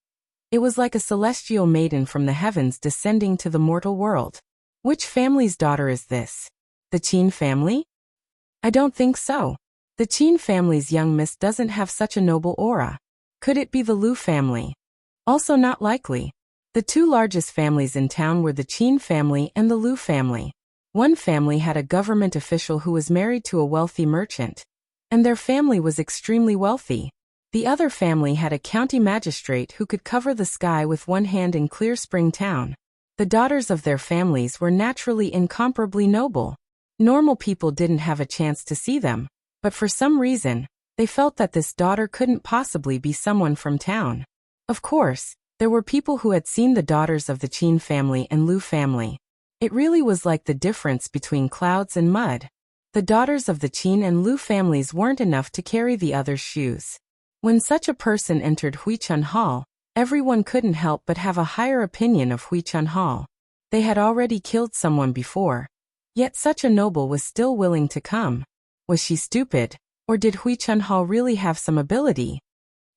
it was like a celestial maiden from the heavens descending to the mortal world. Which family's daughter is this? The Qin family? I don't think so. The Qin family's young miss doesn't have such a noble aura. Could it be the Liu family? Also not likely. The two largest families in town were the Qin family and the Liu family. One family had a government official who was married to a wealthy merchant, and their family was extremely wealthy. The other family had a county magistrate who could cover the sky with one hand in Clear Spring Town. The daughters of their families were naturally incomparably noble. Normal people didn't have a chance to see them, but for some reason, they felt that this daughter couldn't possibly be someone from town. Of course, there were people who had seen the daughters of the Qin family and Liu family. It really was like the difference between clouds and mud. The daughters of the Qin and Liu families weren't enough to carry the others' shoes. When such a person entered Huichun Hall, everyone couldn't help but have a higher opinion of Huichun Hall. They had already killed someone before, yet such a noble was still willing to come. Was she stupid, or did Huichun Hall really have some ability?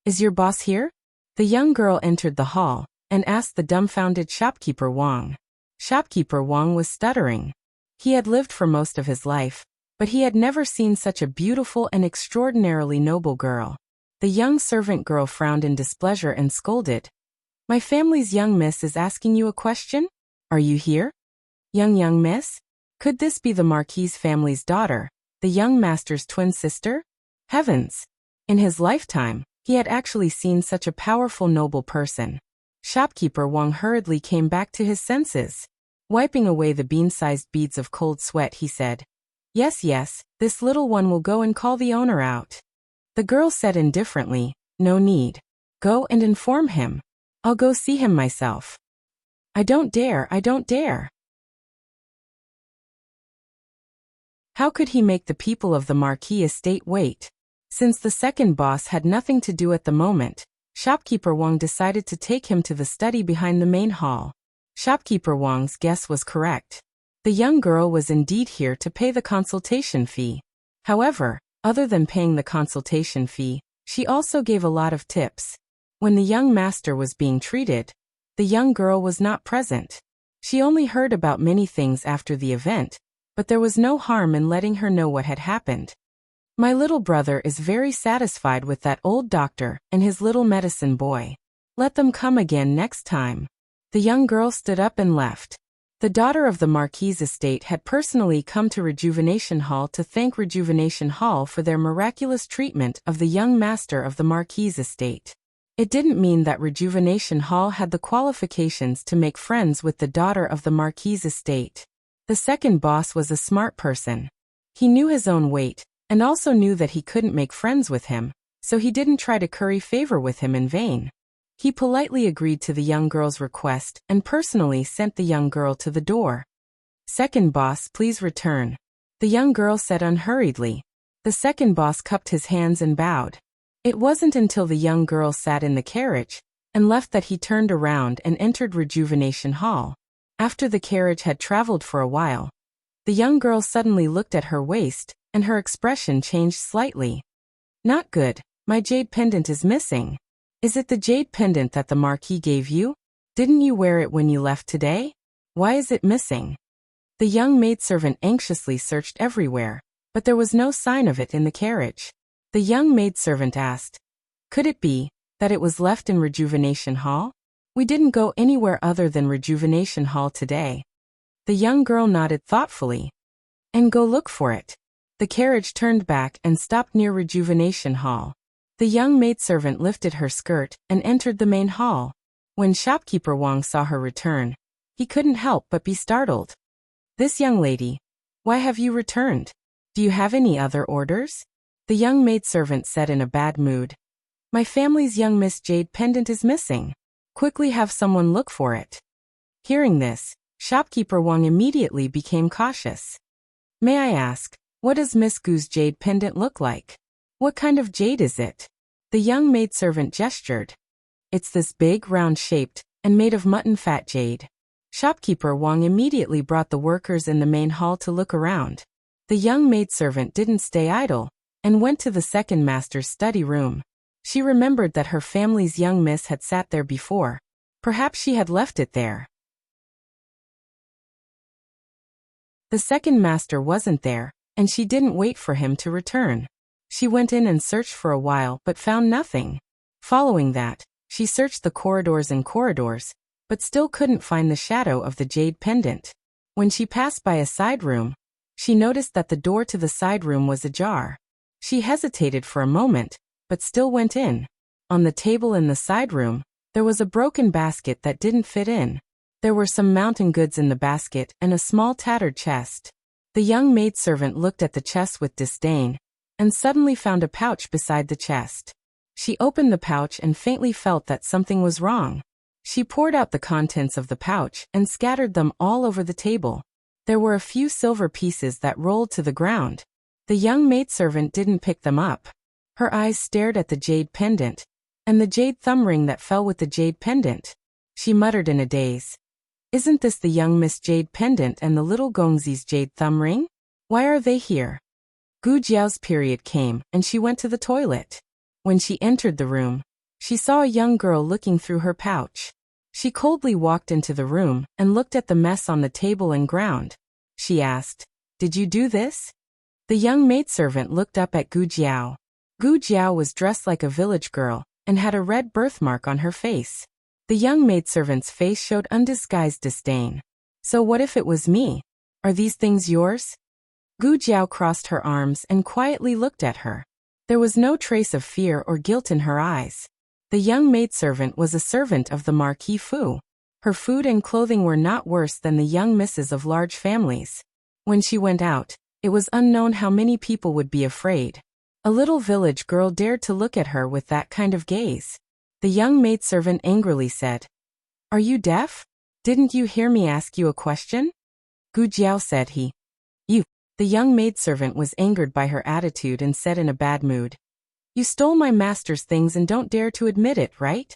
Is your boss here? The young girl entered the hall, and asked the dumbfounded shopkeeper Wang. Shopkeeper Wang was stuttering. He had lived for most of his life, but he had never seen such a beautiful and extraordinarily noble girl. The young servant girl frowned in displeasure and scolded. My family's young miss is asking you a question? Are you here? Young miss? Could this be the Marquis family's daughter, the young master's twin sister? Heavens! In his lifetime, he had actually seen such a powerful noble person. Shopkeeper Wang hurriedly came back to his senses. Wiping away the bean-sized beads of cold sweat, he said, Yes, this little one will go and call the owner out. The girl said indifferently, No need. Go and inform him. I'll go see him myself. I don't dare. How could he make the people of the Marquis estate wait? Since the second boss had nothing to do at the moment, Shopkeeper Wang decided to take him to the study behind the main hall. Shopkeeper Wang's guess was correct. The young girl was indeed here to pay the consultation fee. However, other than paying the consultation fee, she also gave a lot of tips. When the young master was being treated, the young girl was not present. She only heard about many things after the event, but there was no harm in letting her know what had happened. My little brother is very satisfied with that old doctor and his little medicine boy. Let them come again next time. The young girl stood up and left. The daughter of the Marquis' estate had personally come to Rejuvenation Hall to thank Rejuvenation Hall for their miraculous treatment of the young master of the Marquis' estate. It didn't mean that Rejuvenation Hall had the qualifications to make friends with the daughter of the Marquis' estate. The second boss was a smart person. He knew his own weight, and also knew that he couldn't make friends with him, so he didn't try to curry favor with him in vain. He politely agreed to the young girl's request and personally sent the young girl to the door. Second boss, please return. The young girl said unhurriedly. The second boss cupped his hands and bowed. It wasn't until the young girl sat in the carriage and left that he turned around and entered Rejuvenation Hall. After the carriage had traveled for a while, the young girl suddenly looked at her waist, and her expression changed slightly. Not good. My jade pendant is missing. Is it the jade pendant that the Marquis gave you? Didn't you wear it when you left today? Why is it missing? The young maidservant anxiously searched everywhere, but there was no sign of it in the carriage. The young maidservant asked, "Could it be that it was left in Rejuvenation Hall? We didn't go anywhere other than Rejuvenation Hall today." The young girl nodded thoughtfully. "And go look for it." The carriage turned back and stopped near Rejuvenation Hall. The young maidservant lifted her skirt and entered the main hall. When shopkeeper Wang saw her return, he couldn't help but be startled. "This young lady, why have you returned? Do you have any other orders?" The young maidservant said in a bad mood. "My family's young Miss Jade pendant is missing. Quickly have someone look for it." Hearing this, shopkeeper Wang immediately became cautious. "May I ask, what does Miss Gu's jade pendant look like? What kind of jade is it?" The young maidservant gestured. "It's this big, round-shaped, and made of mutton fat jade." Shopkeeper Wang immediately brought the workers in the main hall to look around. The young maidservant didn't stay idle, and went to the second master's study room. She remembered that her family's young miss had sat there before. Perhaps she had left it there. The second master wasn't there, and she didn't wait for him to return. She went in and searched for a while but found nothing. Following that, she searched the corridors and corridors, but still couldn't find the shadow of the jade pendant. When she passed by a side room, she noticed that the door to the side room was ajar. She hesitated for a moment, but still went in. On the table in the side room, there was a broken basket that didn't fit in. There were some mountain goods in the basket and a small tattered chest. The young maidservant looked at the chest with disdain, and suddenly found a pouch beside the chest. She opened the pouch and faintly felt that something was wrong. She poured out the contents of the pouch and scattered them all over the table. There were a few silver pieces that rolled to the ground. The young maidservant didn't pick them up. Her eyes stared at the jade pendant, and the jade thumb ring that fell with the jade pendant. She muttered in a daze, "Isn't this the young Miss Jade pendant and the little Gongzi's jade thumb ring? Why are they here?" Gu Jiao's period came, and she went to the toilet. When she entered the room, she saw a young girl looking through her pouch. She coldly walked into the room and looked at the mess on the table and ground. She asked, "Did you do this?" The young maidservant looked up at Gu Jiao. Gu Jiao was dressed like a village girl and had a red birthmark on her face. The young maidservant's face showed undisguised disdain. "So what if it was me? Are these things yours?" Gu Jiao crossed her arms and quietly looked at her. There was no trace of fear or guilt in her eyes. The young maidservant was a servant of the Marquis Fu. Her food and clothing were not worse than the young misses of large families. When she went out, it was unknown how many people would be afraid. A little village girl dared to look at her with that kind of gaze. The young maidservant angrily said, "Are you deaf? Didn't you hear me ask you a question?" Gu Jiao said "You." The young maidservant was angered by her attitude and said in a bad mood, "You stole my master's things and don't dare to admit it, right?"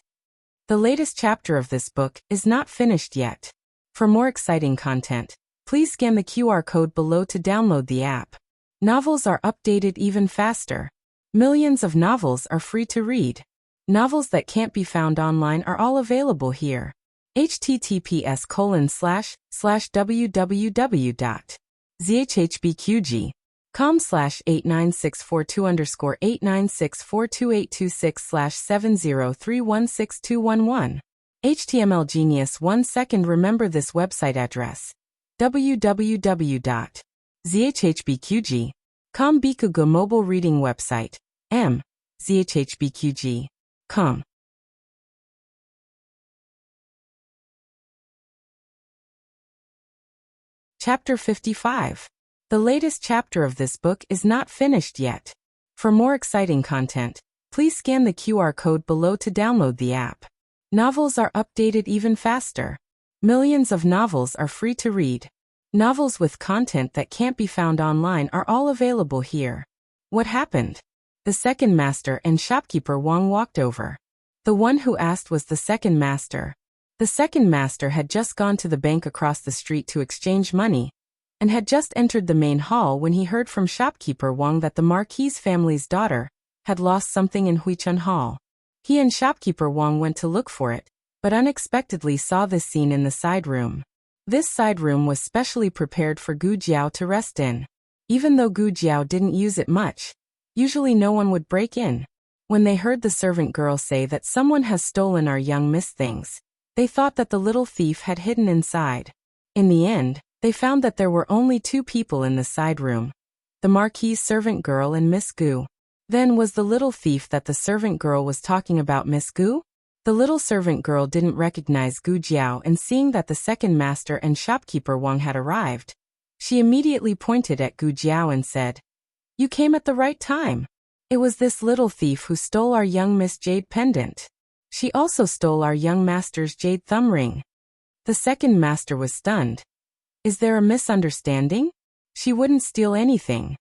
The latest chapter of this book is not finished yet. For more exciting content, please scan the QR code below to download the app. Novels are updated even faster. Millions of novels are free to read. Novels that can't be found online are all available here. https://www.zhhbqg.com/89642_8964286/70316211. HTML Genius 1 second. Remember this website address. www.zhhbqg.com. Bikugo mobile reading website. zhhbqg.com. Chapter 55. The latest chapter of this book is not finished yet. For more exciting content, please scan the QR code below to download the app. Novels are updated even faster. Millions of novels are free to read. Novels with content that can't be found online are all available here. What happened? The second master and shopkeeper Wang walked over. The one who asked was the second master. The second master had just gone to the bank across the street to exchange money, and had just entered the main hall when he heard from shopkeeper Wang that the Marquis family's daughter had lost something in Huichun Hall. He and shopkeeper Wang went to look for it, but unexpectedly saw this scene in the side room. This side room was specially prepared for Gu Jiao to rest in. Even though Gu Jiao didn't use it much, usually no one would break in. When they heard the servant girl say that someone has stolen our young miss things, they thought that the little thief had hidden inside. In the end, they found that there were only 2 people in the side room: the Marquis's servant girl and Miss Gu. Then was the little thief that the servant girl was talking about Miss Gu? The little servant girl didn't recognize Gu Jiao, and seeing that the second master and shopkeeper Wang had arrived, she immediately pointed at Gu Jiao and said, "You came at the right time. It was this little thief who stole our young Miss Jade pendant. She also stole our young master's jade thumb ring." The second master was stunned. Is there a misunderstanding? She wouldn't steal anything.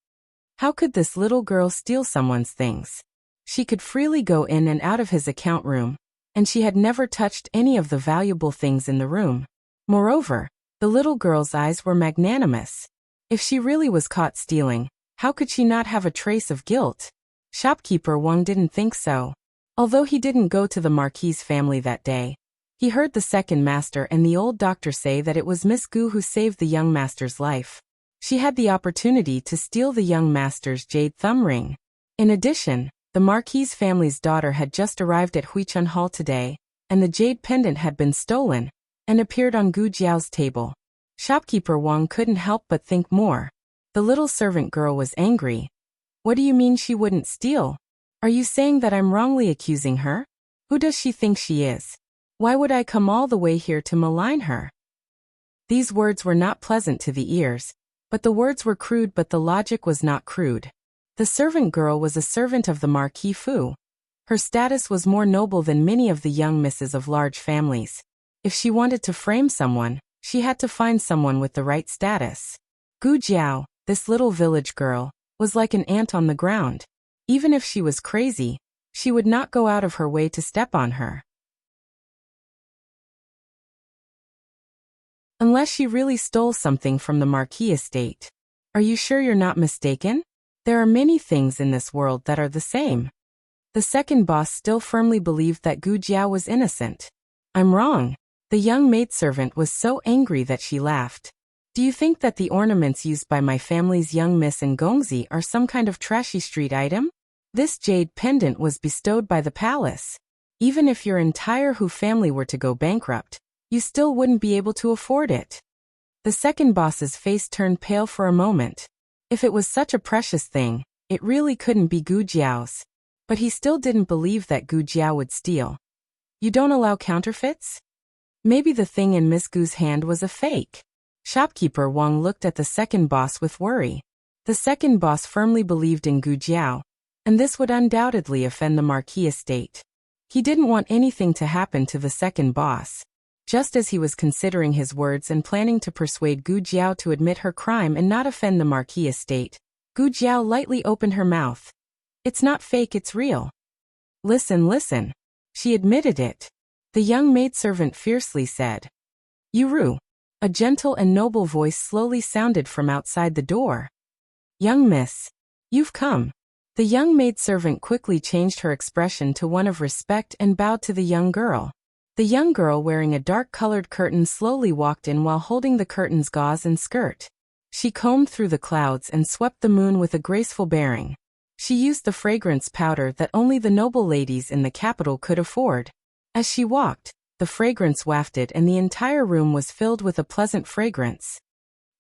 How could this little girl steal someone's things? She could freely go in and out of his account room, and she had never touched any of the valuable things in the room. Moreover, the little girl's eyes were magnanimous. If she really was caught stealing, how could she not have a trace of guilt? Shopkeeper Wang didn't think so. Although he didn't go to the Marquis's family that day, he heard the second master and the old doctor say that it was Miss Gu who saved the young master's life. She had the opportunity to steal the young master's jade thumb ring. In addition, the Marquis's family's daughter had just arrived at Huichun Hall today, and the jade pendant had been stolen and appeared on Gu Jiao's table. Shopkeeper Wang couldn't help but think more. The little servant girl was angry. What do you mean she wouldn't steal? Are you saying that I'm wrongly accusing her? Who does she think she is? Why would I come all the way here to malign her? These words were not pleasant to the ears, but the words were crude, but the logic was not crude. The servant girl was a servant of the Marquis Fu. Her status was more noble than many of the young misses of large families. If she wanted to frame someone, she had to find someone with the right status. Gu Jiao, this little village girl, was like an ant on the ground. Even if she was crazy, she would not go out of her way to step on her. Unless she really stole something from the Marquis estate. Are you sure you're not mistaken? There are many things in this world that are the same. The second boss still firmly believed that Gu Jiao was innocent. I'm wrong. The young maidservant was so angry that she laughed. Do you think that the ornaments used by my family's young miss in Gongzi are some kind of trashy street item? This jade pendant was bestowed by the palace. Even if your entire Hu family were to go bankrupt, you still wouldn't be able to afford it. The second boss's face turned pale for a moment. If it was such a precious thing, it really couldn't be Gu Jiao's. But he still didn't believe that Gu Jiao would steal. You don't allow counterfeits? Maybe the thing in Miss Gu's hand was a fake. Shopkeeper Wang looked at the second boss with worry. The second boss firmly believed in Gu Jiao, and this would undoubtedly offend the Marquis estate. He didn't want anything to happen to the second boss. Just as he was considering his words and planning to persuade Gu Jiao to admit her crime and not offend the Marquis estate, Gu Jiao lightly opened her mouth. It's not fake, it's real. Listen, listen. She admitted it. The young maidservant fiercely said. Yuru. A gentle and noble voice slowly sounded from outside the door. Young miss. You've come. The young maidservant quickly changed her expression to one of respect and bowed to the young girl. The young girl wearing a dark-colored curtain slowly walked in while holding the curtain's gauze and skirt. She combed through the clouds and swept the moon with a graceful bearing. She used the fragrance powder that only the noble ladies in the capital could afford. As she walked, the fragrance wafted and the entire room was filled with a pleasant fragrance.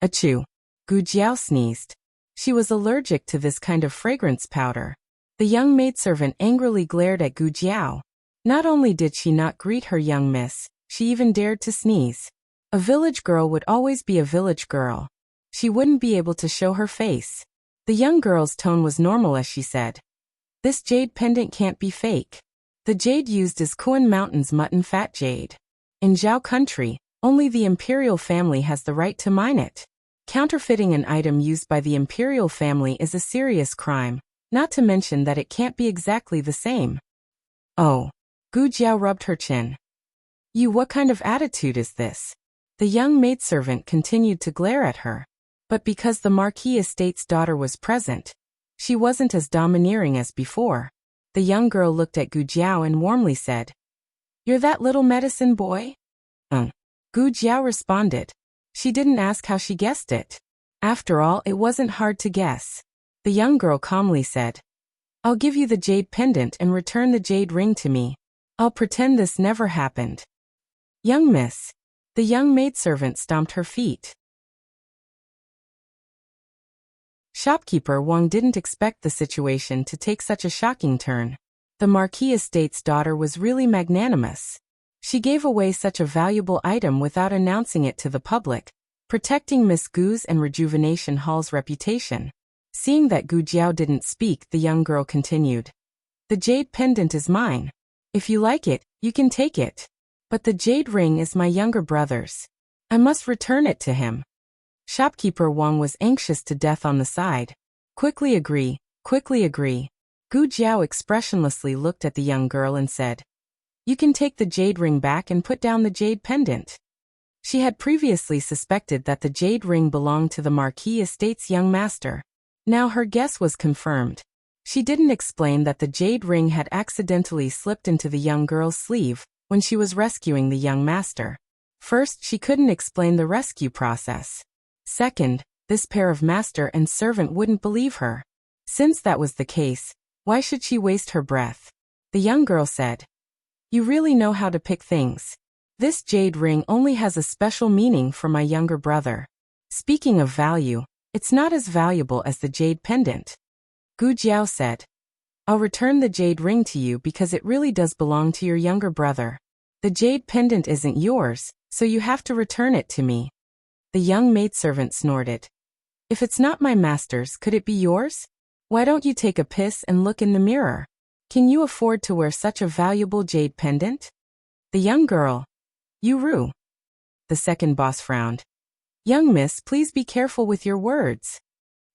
Achoo! Gu Jiao sneezed. She was allergic to this kind of fragrance powder. The young maidservant angrily glared at Gu Jiao. Not only did she not greet her young miss, she even dared to sneeze. A village girl would always be a village girl. She wouldn't be able to show her face. The young girl's tone was normal as she said, This jade pendant can't be fake. The jade used is Kuan Mountain's mutton fat jade. In Zhao country, only the imperial family has the right to mine it. Counterfeiting an item used by the imperial family is a serious crime, not to mention that it can't be exactly the same. Oh. Gu Jiao rubbed her chin. What kind of attitude is this? The young maidservant continued to glare at her. But because the Marquis estate's daughter was present, she wasn't as domineering as before. The young girl looked at Gu Jiao and warmly said, You're that little medicine boy? Gu Jiao responded. She didn't ask how she guessed it. After all, it wasn't hard to guess. The young girl calmly said, I'll give you the jade pendant and return the jade ring to me. I'll pretend this never happened. Young miss. The young maidservant stomped her feet. Shopkeeper Wang didn't expect the situation to take such a shocking turn. The Marquis Estate's daughter was really magnanimous. She gave away such a valuable item without announcing it to the public, protecting Miss Gu's and Rejuvenation Hall's reputation. Seeing that Gu Jiao didn't speak, the young girl continued. The jade pendant is mine. If you like it, you can take it. But the jade ring is my younger brother's. I must return it to him. Shopkeeper Wang was anxious to death on the side. Quickly agree, quickly agree. Gu Jiao expressionlessly looked at the young girl and said, You can take the jade ring back and put down the jade pendant. She had previously suspected that the jade ring belonged to the Marquis Estate's young master. Now her guess was confirmed. She didn't explain that the jade ring had accidentally slipped into the young girl's sleeve when she was rescuing the young master. First, she couldn't explain the rescue process. Second, this pair of master and servant wouldn't believe her. Since that was the case, why should she waste her breath? The young girl said, You really know how to pick things. This jade ring only has a special meaning for my younger brother. Speaking of value, it's not as valuable as the jade pendant. Gu Jiao said, I'll return the jade ring to you because it really does belong to your younger brother. The jade pendant isn't yours, so you have to return it to me. The young maidservant snorted. If it's not my master's, could it be yours? Why don't you take a piss and look in the mirror? Can you afford to wear such a valuable jade pendant? The young girl. You. The second boss frowned. Young miss, please be careful with your words.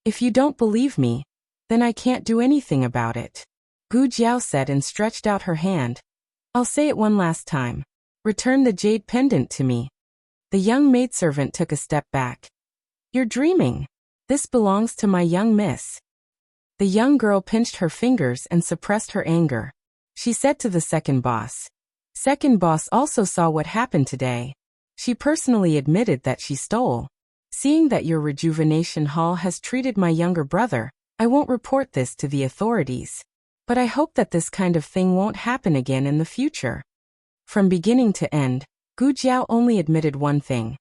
If you don't believe me, then I can't do anything about it. Gu Jiao said and stretched out her hand. I'll say it one last time. Return the jade pendant to me. The young maidservant took a step back. You're dreaming. This belongs to my young miss. The young girl pinched her fingers and suppressed her anger. She said to the second boss. Second boss also saw what happened today. She personally admitted that she stole. Seeing that your Rejuvenation Hall has treated my younger brother, I won't report this to the authorities. But I hope that this kind of thing won't happen again in the future. From beginning to end, Gu Jiao only admitted one thing.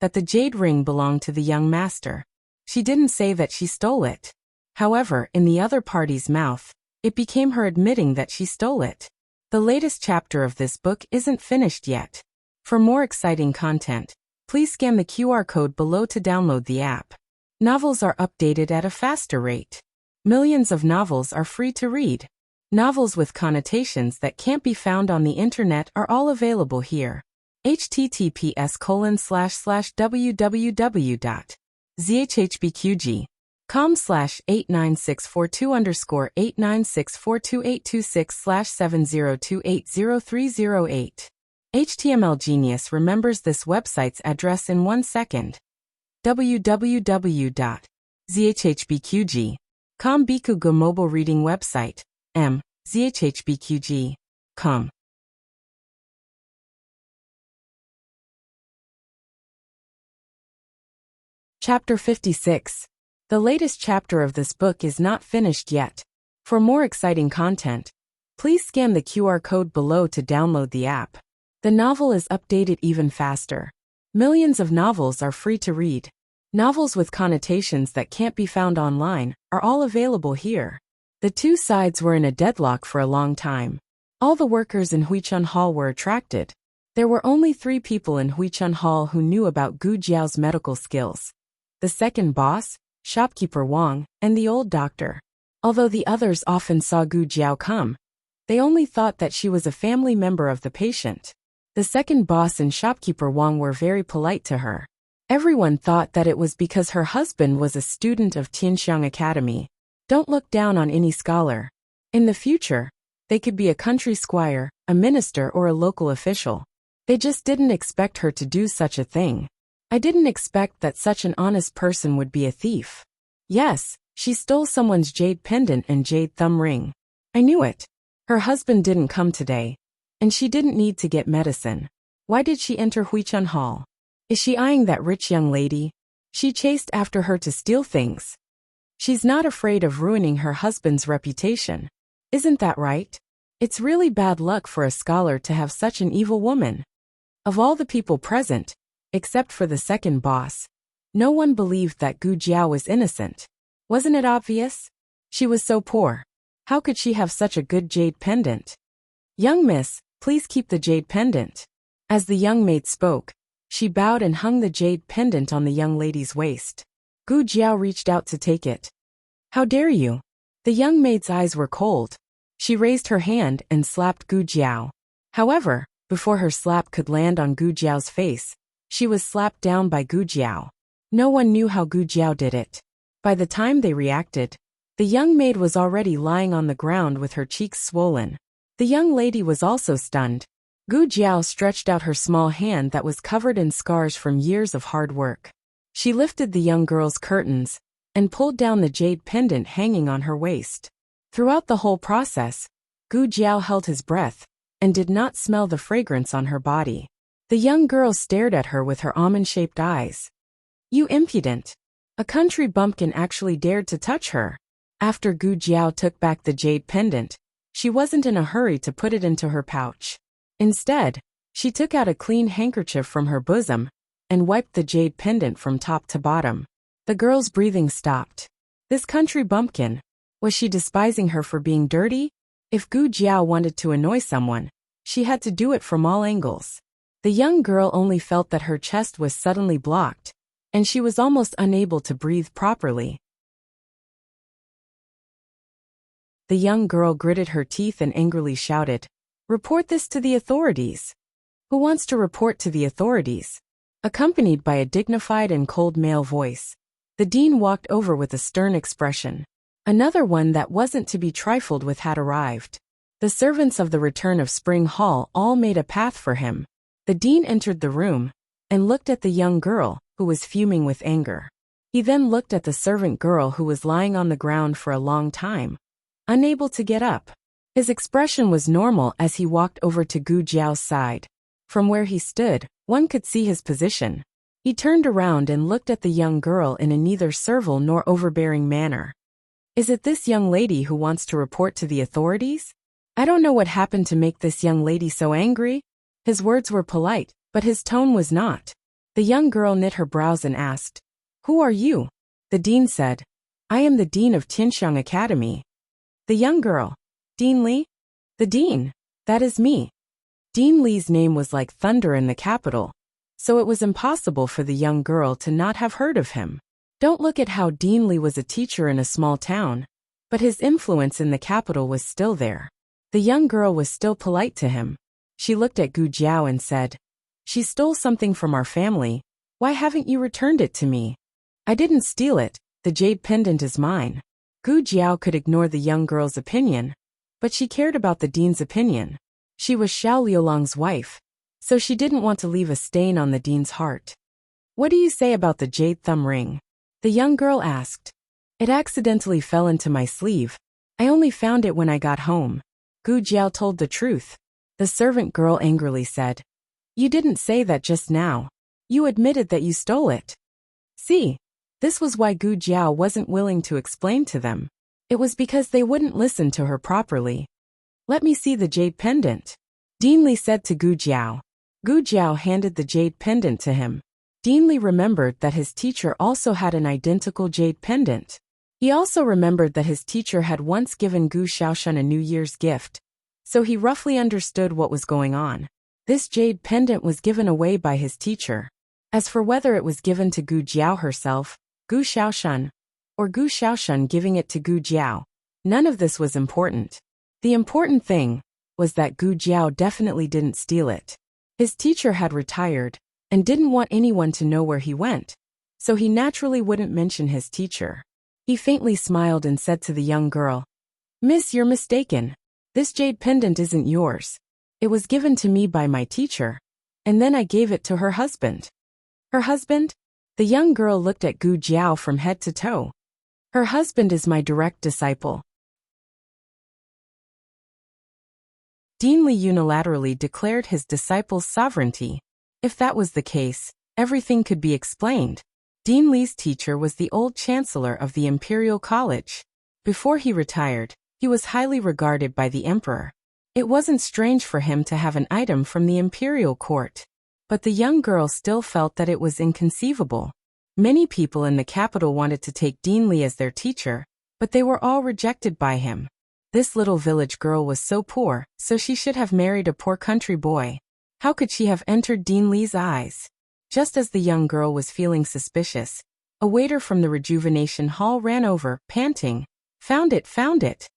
That the jade ring belonged to the young master. She didn't say that she stole it. However, in the other party's mouth, it became her admitting that she stole it. The latest chapter of this book isn't finished yet. For more exciting content, please scan the QR code below to download the app. Novels are updated at a faster rate. Millions of novels are free to read. Novels with connotations that can't be found on the internet are all available here. https://www.zhhbqg.com/89642_896428226/702800308. HTML Genius remembers this website's address in 1 second. www.zhhbqg.com Bikugo mobile reading website. zhhbqg.com. Chapter 56. The latest chapter of this book is not finished yet. For more exciting content, please scan the QR code below to download the app. The novel is updated even faster. Millions of novels are free to read. Novels with connotations that can't be found online are all available here. The two sides were in a deadlock for a long time. All the workers in Huichun Hall were attracted. There were only 3 people in Huichun Hall who knew about Gu Jiao's medical skills. The second boss, Shopkeeper Wang, and the old doctor. Although the others often saw Gu Jiao come, they only thought that she was a family member of the patient. The second boss and Shopkeeper Wang were very polite to her. Everyone thought that it was because her husband was a student of Tianxiang Academy. Don't look down on any scholar. In the future, they could be a country squire, a minister, or a local official. They just didn't expect her to do such a thing. I didn't expect that such an honest person would be a thief. Yes, she stole someone's jade pendant and jade thumb ring. I knew it. Her husband didn't come today. And she didn't need to get medicine. Why did she enter Huichun Hall? Is she eyeing that rich young lady? She chased after her to steal things. She's not afraid of ruining her husband's reputation. Isn't that right? It's really bad luck for a scholar to have such an evil woman. Of all the people present, except for the second boss, no one believed that Gu Jiao was innocent. Wasn't it obvious? She was so poor. How could she have such a good jade pendant? Young miss, please keep the jade pendant. As the young maid spoke, she bowed and hung the jade pendant on the young lady's waist. Gu Jiao reached out to take it. How dare you? The young maid's eyes were cold. She raised her hand and slapped Gu Jiao. However, before her slap could land on Gu Jiao's face, she was slapped down by Gu Jiao. No one knew how Gu Jiao did it. By the time they reacted, the young maid was already lying on the ground with her cheeks swollen. The young lady was also stunned. Gu Jiao stretched out her small hand that was covered in scars from years of hard work. She lifted the young girl's curtains and pulled down the jade pendant hanging on her waist. Throughout the whole process, Gu Jiao held his breath and did not smell the fragrance on her body. The young girl stared at her with her almond-shaped eyes. You impudent! A country bumpkin actually dared to touch her. After Gu Jiao took back the jade pendant, she wasn't in a hurry to put it into her pouch. Instead, she took out a clean handkerchief from her bosom and wiped the jade pendant from top to bottom. The girl's breathing stopped. This country bumpkin, was she despising her for being dirty? If Gu Jiao wanted to annoy someone, she had to do it from all angles. The young girl only felt that her chest was suddenly blocked, and she was almost unable to breathe properly. The young girl gritted her teeth and angrily shouted, "Report this to the authorities." Who wants to report to the authorities? Accompanied by a dignified and cold male voice, the dean walked over with a stern expression. Another one that wasn't to be trifled with had arrived. The servants of the Return of Spring Hall all made a path for him. The dean entered the room and looked at the young girl, who was fuming with anger. He then looked at the servant girl who was lying on the ground for a long time, unable to get up. His expression was normal as he walked over to Gu Jiao's side. From where he stood, one could see his position. He turned around and looked at the young girl in a neither servile nor overbearing manner. Is it this young lady who wants to report to the authorities? I don't know what happened to make this young lady so angry. His words were polite, but his tone was not. The young girl knit her brows and asked, "Who are you?" The dean said, "I am the dean of Tianxiang Academy." The young girl, "Dean Li?" "The dean, that is me." Dean Li's name was like thunder in the capital, so it was impossible for the young girl to not have heard of him. Don't look at how Dean Li was a teacher in a small town, but his influence in the capital was still there. The young girl was still polite to him. She looked at Gu Jiao and said, "She stole something from our family. Why haven't you returned it to me?" "I didn't steal it. The jade pendant is mine." Gu Jiao could ignore the young girl's opinion, but she cared about the dean's opinion. She was Xiao Liulong's wife, so she didn't want to leave a stain on the dean's heart. "What do you say about the jade thumb ring?" the young girl asked. "It accidentally fell into my sleeve. I only found it when I got home." Gu Jiao told the truth. The servant girl angrily said, "You didn't say that just now. You admitted that you stole it." See, this was why Gu Jiao wasn't willing to explain to them. It was because they wouldn't listen to her properly. "Let me see the jade pendant," Dean Li said to Gu Jiao. Gu Jiao handed the jade pendant to him. Dean Li remembered that his teacher also had an identical jade pendant. He also remembered that his teacher had once given Gu Xiaoshan a New Year's gift, so he roughly understood what was going on. This jade pendant was given away by his teacher. As for whether it was given to Gu Jiao herself, Gu Xiaoshan, or Gu Xiaoshan giving it to Gu Jiao, none of this was important. The important thing was that Gu Jiao definitely didn't steal it. His teacher had retired and didn't want anyone to know where he went, so he naturally wouldn't mention his teacher. He faintly smiled and said to the young girl, "Miss, you're mistaken. This jade pendant isn't yours. It was given to me by my teacher, and then I gave it to her husband." "Her husband?" The young girl looked at Gu Jiao from head to toe. "Her husband is my direct disciple." Deanly unilaterally declared his disciples' sovereignty. If that was the case, everything could be explained. Deanly's teacher was the old chancellor of the Imperial College. Before he retired, he was highly regarded by the emperor. It wasn't strange for him to have an item from the imperial court. But the young girl still felt that it was inconceivable. Many people in the capital wanted to take Deanly as their teacher, but they were all rejected by him. This little village girl was so poor, so she should have married a poor country boy. How could she have entered Deanly's eyes? Just as the young girl was feeling suspicious, a waiter from the rejuvenation hall ran over, panting. Found it, found it.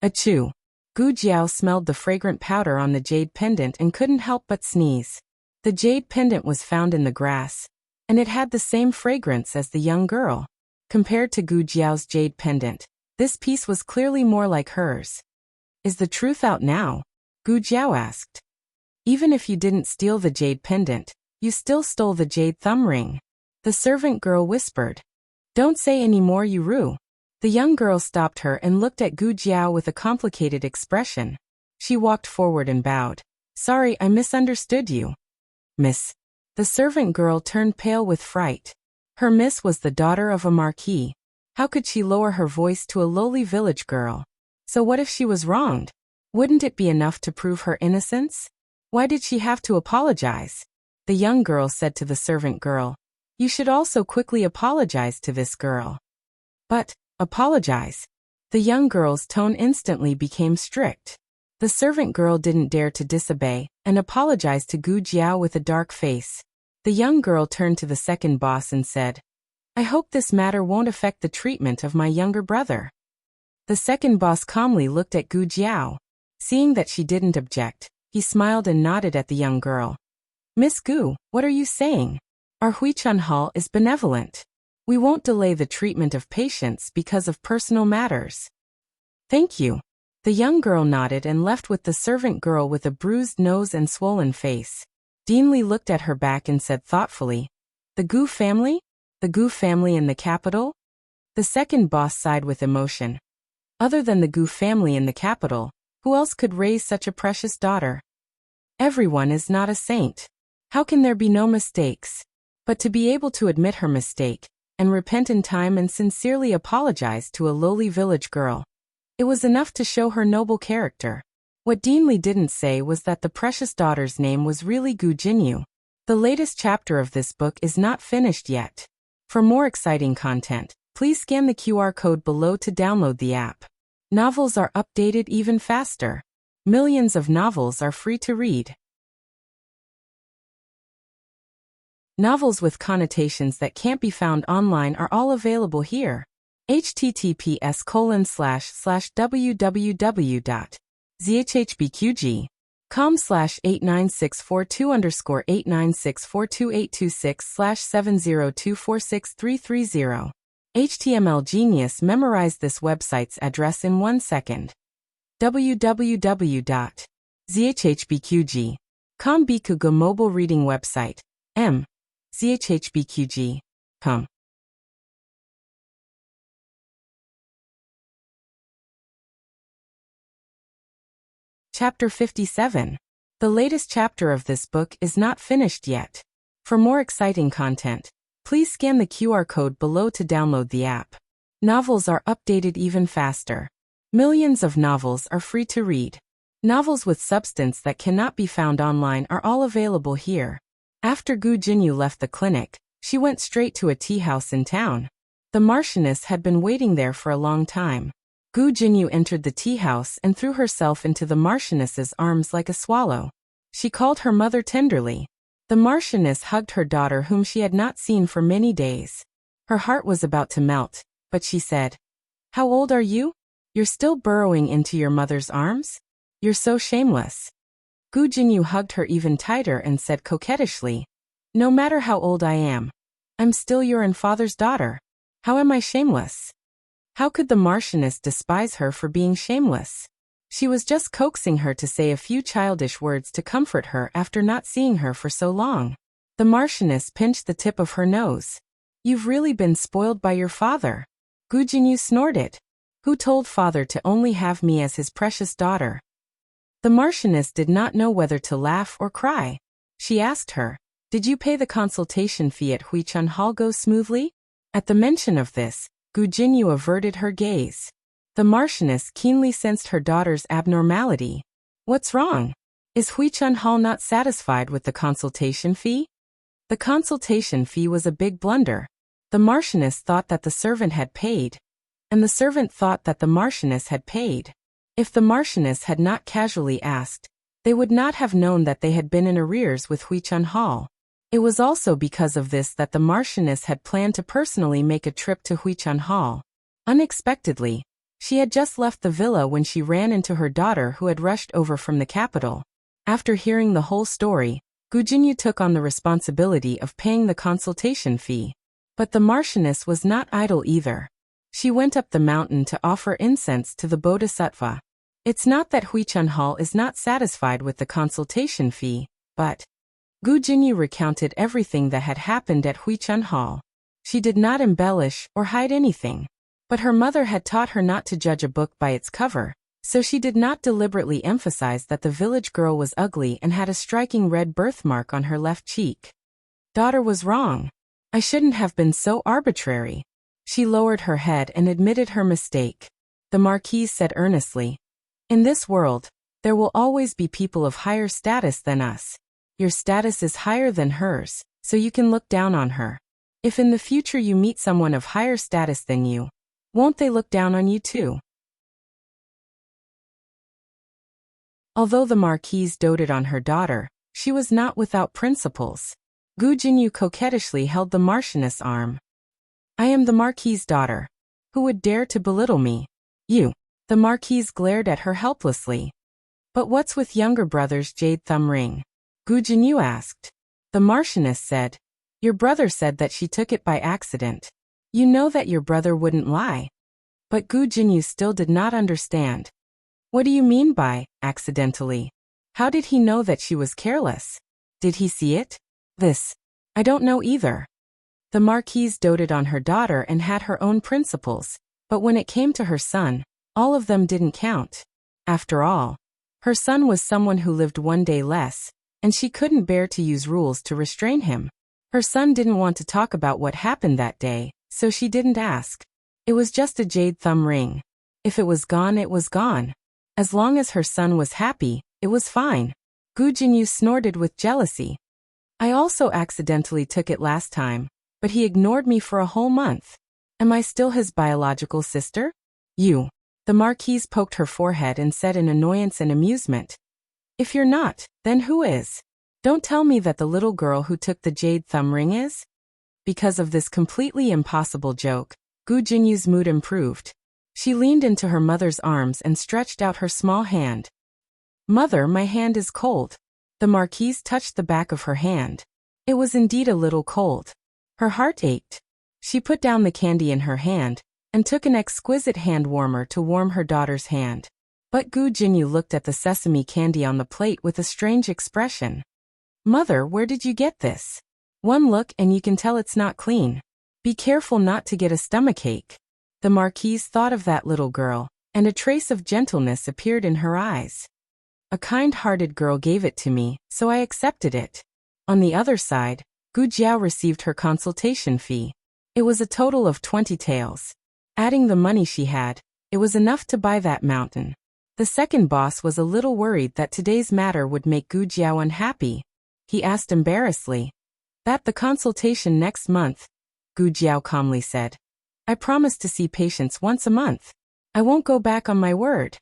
Achoo. Gu Jiao smelled the fragrant powder on the jade pendant and couldn't help but sneeze. The jade pendant was found in the grass, and it had the same fragrance as the young girl. Compared to Gu Jiao's jade pendant, this piece was clearly more like hers. Is the truth out now? Gu Jiao asked. Even if you didn't steal the jade pendant, you still stole the jade thumb ring. The servant girl whispered. Don't say any more, you rue. The young girl stopped her and looked at Gu Jiao with a complicated expression. She walked forward and bowed. Sorry, I misunderstood you. Miss. The servant girl turned pale with fright. Her miss was the daughter of a marquis. How could she lower her voice to a lowly village girl? So what if she was wronged? Wouldn't it be enough to prove her innocence? Why did she have to apologize? The young girl said to the servant girl. You should also quickly apologize to this girl. But, apologize. The young girl's tone instantly became strict. The servant girl didn't dare to disobey, and apologized to Gu Jiao with a dark face. The young girl turned to the second boss and said, I hope this matter won't affect the treatment of my younger brother. The second boss calmly looked at Gu Jiao. Seeing that she didn't object, he smiled and nodded at the young girl. Miss Gu, what are you saying? Our Huichun Hall is benevolent. We won't delay the treatment of patients because of personal matters. Thank you. The young girl nodded and left with the servant girl with a bruised nose and swollen face. Deanly looked at her back and said thoughtfully, The Gu family? The Gu family in the capital? The second boss sighed with emotion. Other than the Gu family in the capital, who else could raise such a precious daughter? Everyone is not a saint. How can there be no mistakes? But to be able to admit her mistake, and repent in time and sincerely apologize to a lowly village girl, it was enough to show her noble character. What Deanly didn't say was that the precious daughter's name was really Gu Jinyu. The latest chapter of this book is not finished yet. For more exciting content, please scan the QR code below to download the app. Novels are updated even faster. Millions of novels are free to read. Novels with connotations that can't be found online are all available here. https://www.zhhbqg.com/89642_896428226/702463330. HTML Genius memorized this website's address in 1 second. www.zhhbqg.com Bikuga mobile reading website. zhhbqg.com. Chapter 57. The latest chapter of this book is not finished yet. For more exciting content, please scan the QR code below to download the app. Novels are updated even faster. Millions of novels are free to read. Novels with substance that cannot be found online are all available here. After Gu Jinyu left the clinic, she went straight to a tea house in town. The Marchioness had been waiting there for a long time. Gu Jinyu entered the tea house and threw herself into the Marchioness's arms like a swallow. She called her mother tenderly. The Marchioness hugged her daughter whom she had not seen for many days. Her heart was about to melt, but she said, How old are you? You're still burrowing into your mother's arms? You're so shameless. Gu Jinyu hugged her even tighter and said coquettishly, No matter how old I am, I'm still your and father's daughter. How am I shameless? How could the Marchioness despise her for being shameless? She was just coaxing her to say a few childish words to comfort her after not seeing her for so long. The Marchioness pinched the tip of her nose. You've really been spoiled by your father. Gu Jinyu snorted. Who told father to only have me as his precious daughter? The Marchioness did not know whether to laugh or cry. She asked her, "Did you pay the consultation fee at Huichun Hall go smoothly?" At the mention of this, Gu Jinyu averted her gaze. The Marchioness keenly sensed her daughter's abnormality. "What's wrong? Is Huichun Hall not satisfied with the consultation fee?" The consultation fee was a big blunder. The Marchioness thought that the servant had paid, and the servant thought that the Marchioness had paid. If the Marchioness had not casually asked, they would not have known that they had been in arrears with Huichun Hall. It was also because of this that the Marchioness had planned to personally make a trip to Huichun Hall. Unexpectedly, she had just left the villa when she ran into her daughter who had rushed over from the capital. After hearing the whole story, Gu Jinyu took on the responsibility of paying the consultation fee. But the Marchioness was not idle either. She went up the mountain to offer incense to the Bodhisattva. It's not that Huichun Hall is not satisfied with the consultation fee, but Gu Jinyu recounted everything that had happened at Huichun Hall. She did not embellish or hide anything. But her mother had taught her not to judge a book by its cover, so she did not deliberately emphasize that the village girl was ugly and had a striking red birthmark on her left cheek. Daughter was wrong. I shouldn't have been so arbitrary. She lowered her head and admitted her mistake. The Marquise said earnestly, "In this world, there will always be people of higher status than us. Your status is higher than hers, so you can look down on her. If in the future you meet someone of higher status than you, won't they look down on you too?" Although the Marquise doted on her daughter, she was not without principles. Gu Jinyu coquettishly held the Marchioness' arm. "I am the Marquise' daughter. Who would dare to belittle me? You." The Marquise glared at her helplessly. "But what's with younger brother's jade thumb ring?" Gu Jinyu asked. The Marchioness said, "Your brother said that she took it by accident. You know that your brother wouldn't lie." But Gu Jinyu still did not understand. "What do you mean by accidentally? How did he know that she was careless? Did he see it?" I don't know either." The Marquise doted on her daughter and had her own principles, but when it came to her son, all of them didn't count. After all, her son was someone who lived one day less, and she couldn't bear to use rules to restrain him. Her son didn't want to talk about what happened that day, so she didn't ask. It was just a jade thumb ring. If it was gone, it was gone. As long as her son was happy, it was fine. Gu Jinyu snorted with jealousy. "I also accidentally took it last time, but he ignored me for a whole month. Am I still his biological sister?" "You." The Marquise poked her forehead and said in annoyance and amusement, "If you're not, then who is? Don't tell me that the little girl who took the jade thumb ring is?" Because of this completely impossible joke, Gu Jinyu's mood improved. She leaned into her mother's arms and stretched out her small hand. "Mother, my hand is cold." The Marquise touched the back of her hand. It was indeed a little cold. Her heart ached. She put down the candy in her hand and took an exquisite hand warmer to warm her daughter's hand. But Gu Jinyu looked at the sesame candy on the plate with a strange expression. "Mother, where did you get this? One look and you can tell it's not clean. Be careful not to get a stomachache." The Marquise thought of that little girl, and a trace of gentleness appeared in her eyes. "A kind-hearted girl gave it to me, so I accepted it." On the other side, Gu Jiao received her consultation fee. It was a total of 20 taels. Adding the money she had, it was enough to buy that mountain. The second boss was a little worried that today's matter would make Gu Jiao unhappy. He asked embarrassedly, "That the consultation next month?" Gu Jiao calmly said, "I promise to see patients once a month. I won't go back on my word."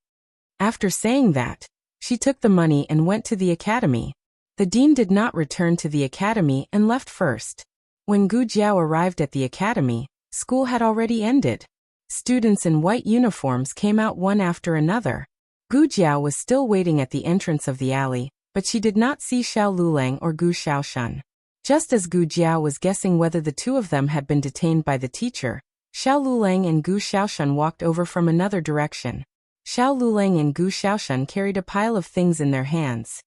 After saying that, she took the money and went to the academy. The dean did not return to the academy and left first. When Gu Jiao arrived at the academy, school had already ended. Students in white uniforms came out one after another. Gu Jiao was still waiting at the entrance of the alley, but she did not see Xiao Lulang or Gu Xiaoshan. Just as Gu Jiao was guessing whether the two of them had been detained by the teacher, Xiao Lulang and Gu Xiaoshan walked over from another direction. Xiao Lulang and Gu Xiaoshan carried a pile of things in their hands.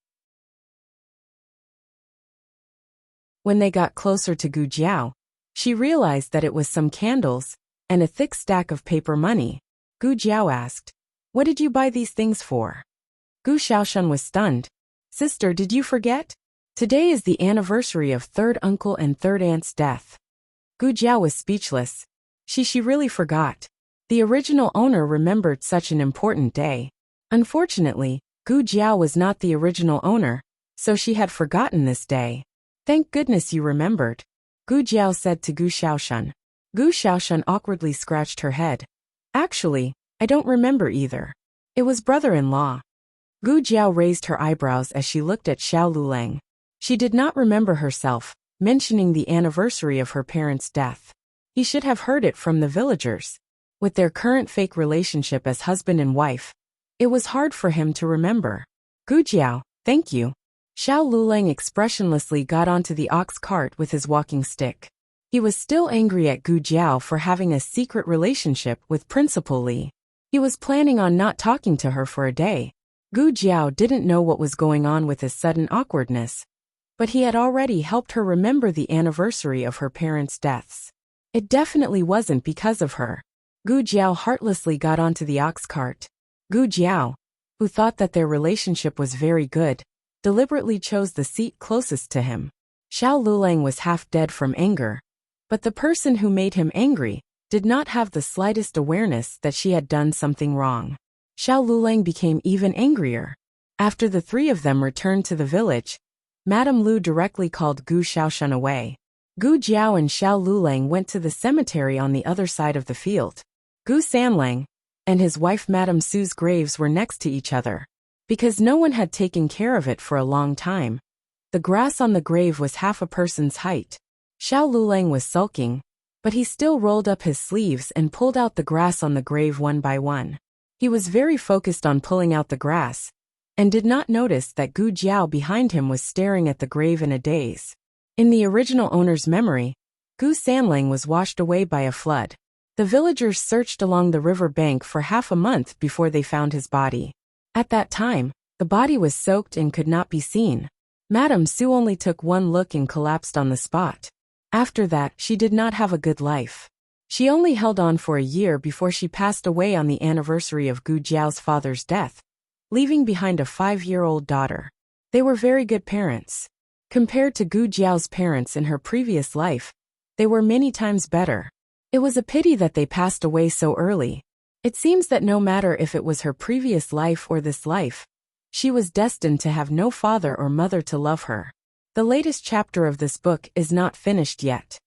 When they got closer to Gu Jiao, she realized that it was some candles and a thick stack of paper money. Gu Jiao asked, "What did you buy these things for?" Gu Xiaoshan was stunned. Sister, did you forget? Today is the anniversary of third uncle and third aunt's death. Gu Jiao was speechless. She really forgot. The original owner remembered such an important day. Unfortunately, Gu Jiao was not the original owner, so she had forgotten this day. Thank goodness you remembered, Gu Jiao said to Gu Xiaoshan. Gu Xiaoshan awkwardly scratched her head. Actually, I don't remember either. It was brother-in-law. Gu Jiao raised her eyebrows as she looked at Xiao Lulang. She did not remember herself mentioning the anniversary of her parents' death. He should have heard it from the villagers. With their current fake relationship as husband and wife, it was hard for him to remember. Gu Jiao, thank you. Xiao Lulang expressionlessly got onto the ox cart with his walking stick. He was still angry at Gu Jiao for having a secret relationship with Principal Li. He was planning on not talking to her for a day. Gu Jiao didn't know what was going on with his sudden awkwardness, but he had already helped her remember the anniversary of her parents' deaths. It definitely wasn't because of her. Gu Jiao heartlessly got onto the ox cart. Gu Jiao, who thought that their relationship was very good, deliberately chose the seat closest to him. Xiao Lulang was half dead from anger, but the person who made him angry did not have the slightest awareness that she had done something wrong. Xiao Lulang became even angrier. After the three of them returned to the village, Madame Lu directly called Gu Xiaoshan away. Gu Jiao and Xiao Lulang went to the cemetery on the other side of the field. Gu Sanlang and his wife Madame Su's graves were next to each other. Because no one had taken care of it for a long time, the grass on the grave was half a person's height. Xiao Lulang was sulking, but he still rolled up his sleeves and pulled out the grass on the grave one by one. He was very focused on pulling out the grass, and did not notice that Gu Jiao behind him was staring at the grave in a daze. In the original owner's memory, Gu Sanlang was washed away by a flood. The villagers searched along the river bank for half a month before they found his body. At that time, the body was soaked and could not be seen. Madame Su only took one look and collapsed on the spot. After that, she did not have a good life. She only held on for a year before she passed away on the anniversary of Gu Jiao's father's death, leaving behind a 5-year-old daughter. They were very good parents. Compared to Gu Jiao's parents in her previous life, they were many times better. It was a pity that they passed away so early. It seems that no matter if it was her previous life or this life, she was destined to have no father or mother to love her. The latest chapter of this book is not finished yet.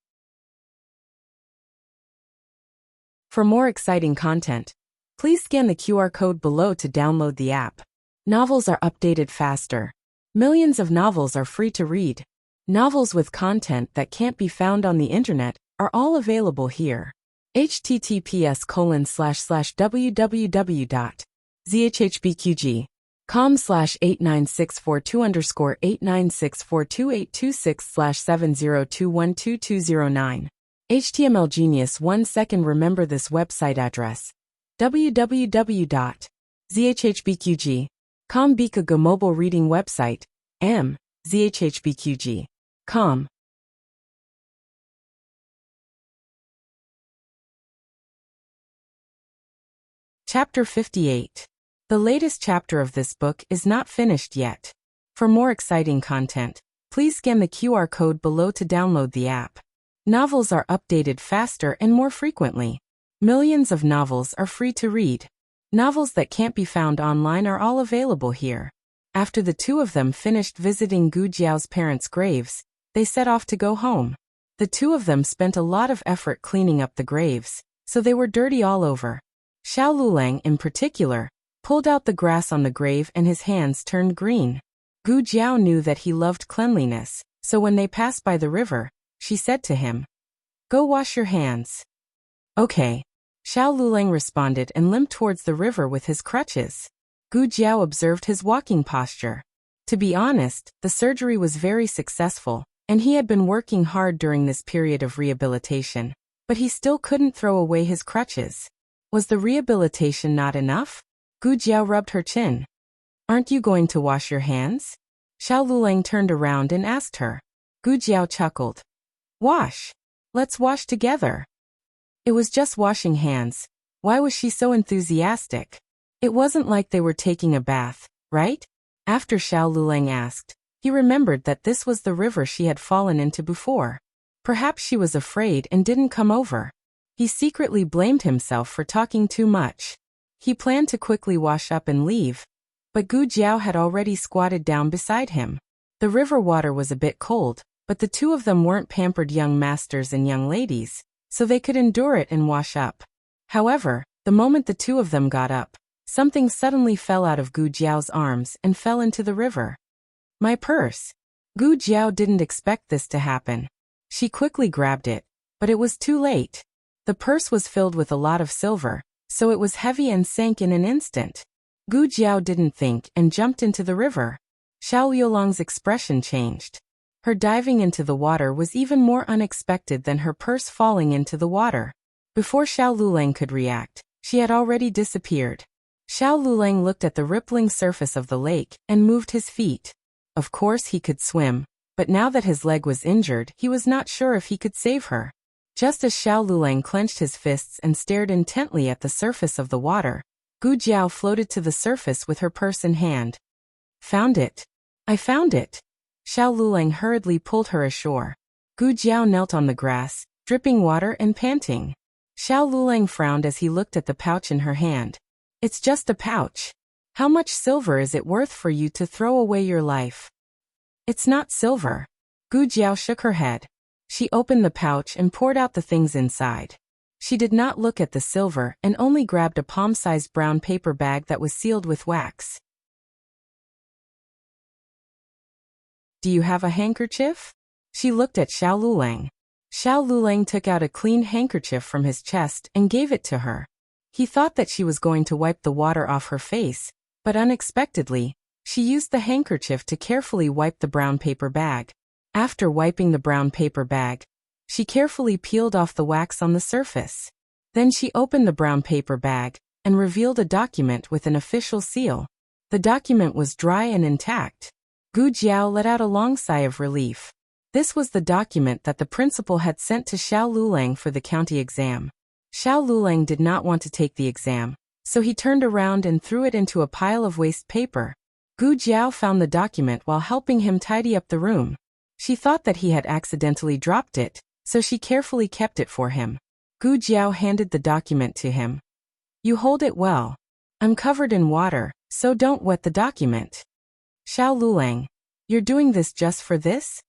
For more exciting content, please scan the QR code below to download the app. Novels are updated faster. Millions of novels are free to read. Novels with content that can't be found on the internet are all available here. https://www.zhhbqg.com/89642_896422826/70212209. HTML Genius 1 second remember this website address. www.zhhbqg.com Bika Go mobile reading website. zhhbqg.com Chapter 58. The latest chapter of this book is not finished yet. For more exciting content, please scan the QR code below to download the app. Novels are updated faster and more frequently. Millions of novels are free to read. Novels that can't be found online are all available here. After the two of them finished visiting Gu Jiao's parents' graves, they set off to go home. The two of them spent a lot of effort cleaning up the graves, so they were dirty all over. Xiao Lulang, in particular, pulled out the grass on the grave and his hands turned green. Gu Jiao knew that he loved cleanliness, so when they passed by the river, she said to him, "Go wash your hands." "Okay." Xiao Lulang responded and limped towards the river with his crutches. Gu Jiao observed his walking posture. To be honest, the surgery was very successful, and he had been working hard during this period of rehabilitation, but he still couldn't throw away his crutches. Was the rehabilitation not enough? Gu Jiao rubbed her chin. "Aren't you going to wash your hands?" Xiao Lulang turned around and asked her. Gu Jiao chuckled. "Wash. Let's wash together." It was just washing hands. Why was she so enthusiastic? It wasn't like they were taking a bath, right? After Xiao Luleng asked, he remembered that this was the river she had fallen into before. Perhaps she was afraid and didn't come over. He secretly blamed himself for talking too much. He planned to quickly wash up and leave, but Gu Jiao had already squatted down beside him. The river water was a bit cold, but the two of them weren't pampered young masters and young ladies, so they could endure it and wash up. However, the moment the two of them got up, something suddenly fell out of Gu Jiao's arms and fell into the river. My purse. Gu Jiao didn't expect this to happen. She quickly grabbed it, but it was too late. The purse was filled with a lot of silver, so it was heavy and sank in an instant. Gu Jiao didn't think and jumped into the river. Xiao Liulong's expression changed. Her diving into the water was even more unexpected than her purse falling into the water. Before Xiao Luleng could react, she had already disappeared. Xiao Luleng looked at the rippling surface of the lake and moved his feet. Of course he could swim, but now that his leg was injured, he was not sure if he could save her. Just as Xiao Luleng clenched his fists and stared intently at the surface of the water, Gu Jiao floated to the surface with her purse in hand. Found it. I found it. Xiao Luleng hurriedly pulled her ashore. Gu Jiao knelt on the grass, dripping water and panting. Xiao Luleng frowned as he looked at the pouch in her hand. It's just a pouch. How much silver is it worth for you to throw away your life? It's not silver. Gu Jiao shook her head. She opened the pouch and poured out the things inside. She did not look at the silver and only grabbed a palm-sized brown paper bag that was sealed with wax. Do you have a handkerchief? She looked at Xiao Luleng. Xiao Luleng took out a clean handkerchief from his chest and gave it to her. He thought that she was going to wipe the water off her face, but unexpectedly, she used the handkerchief to carefully wipe the brown paper bag. After wiping the brown paper bag, she carefully peeled off the wax on the surface. Then she opened the brown paper bag and revealed a document with an official seal. The document was dry and intact. Gu Jiao let out a long sigh of relief. This was the document that the principal had sent to Xiao Luleng for the county exam. Xiao Luleng did not want to take the exam, so he turned around and threw it into a pile of waste paper. Gu Jiao found the document while helping him tidy up the room. She thought that he had accidentally dropped it, so she carefully kept it for him. Gu Jiao handed the document to him. You hold it well. I'm covered in water, so don't wet the document. Xiao Luleng, you're doing this just for this?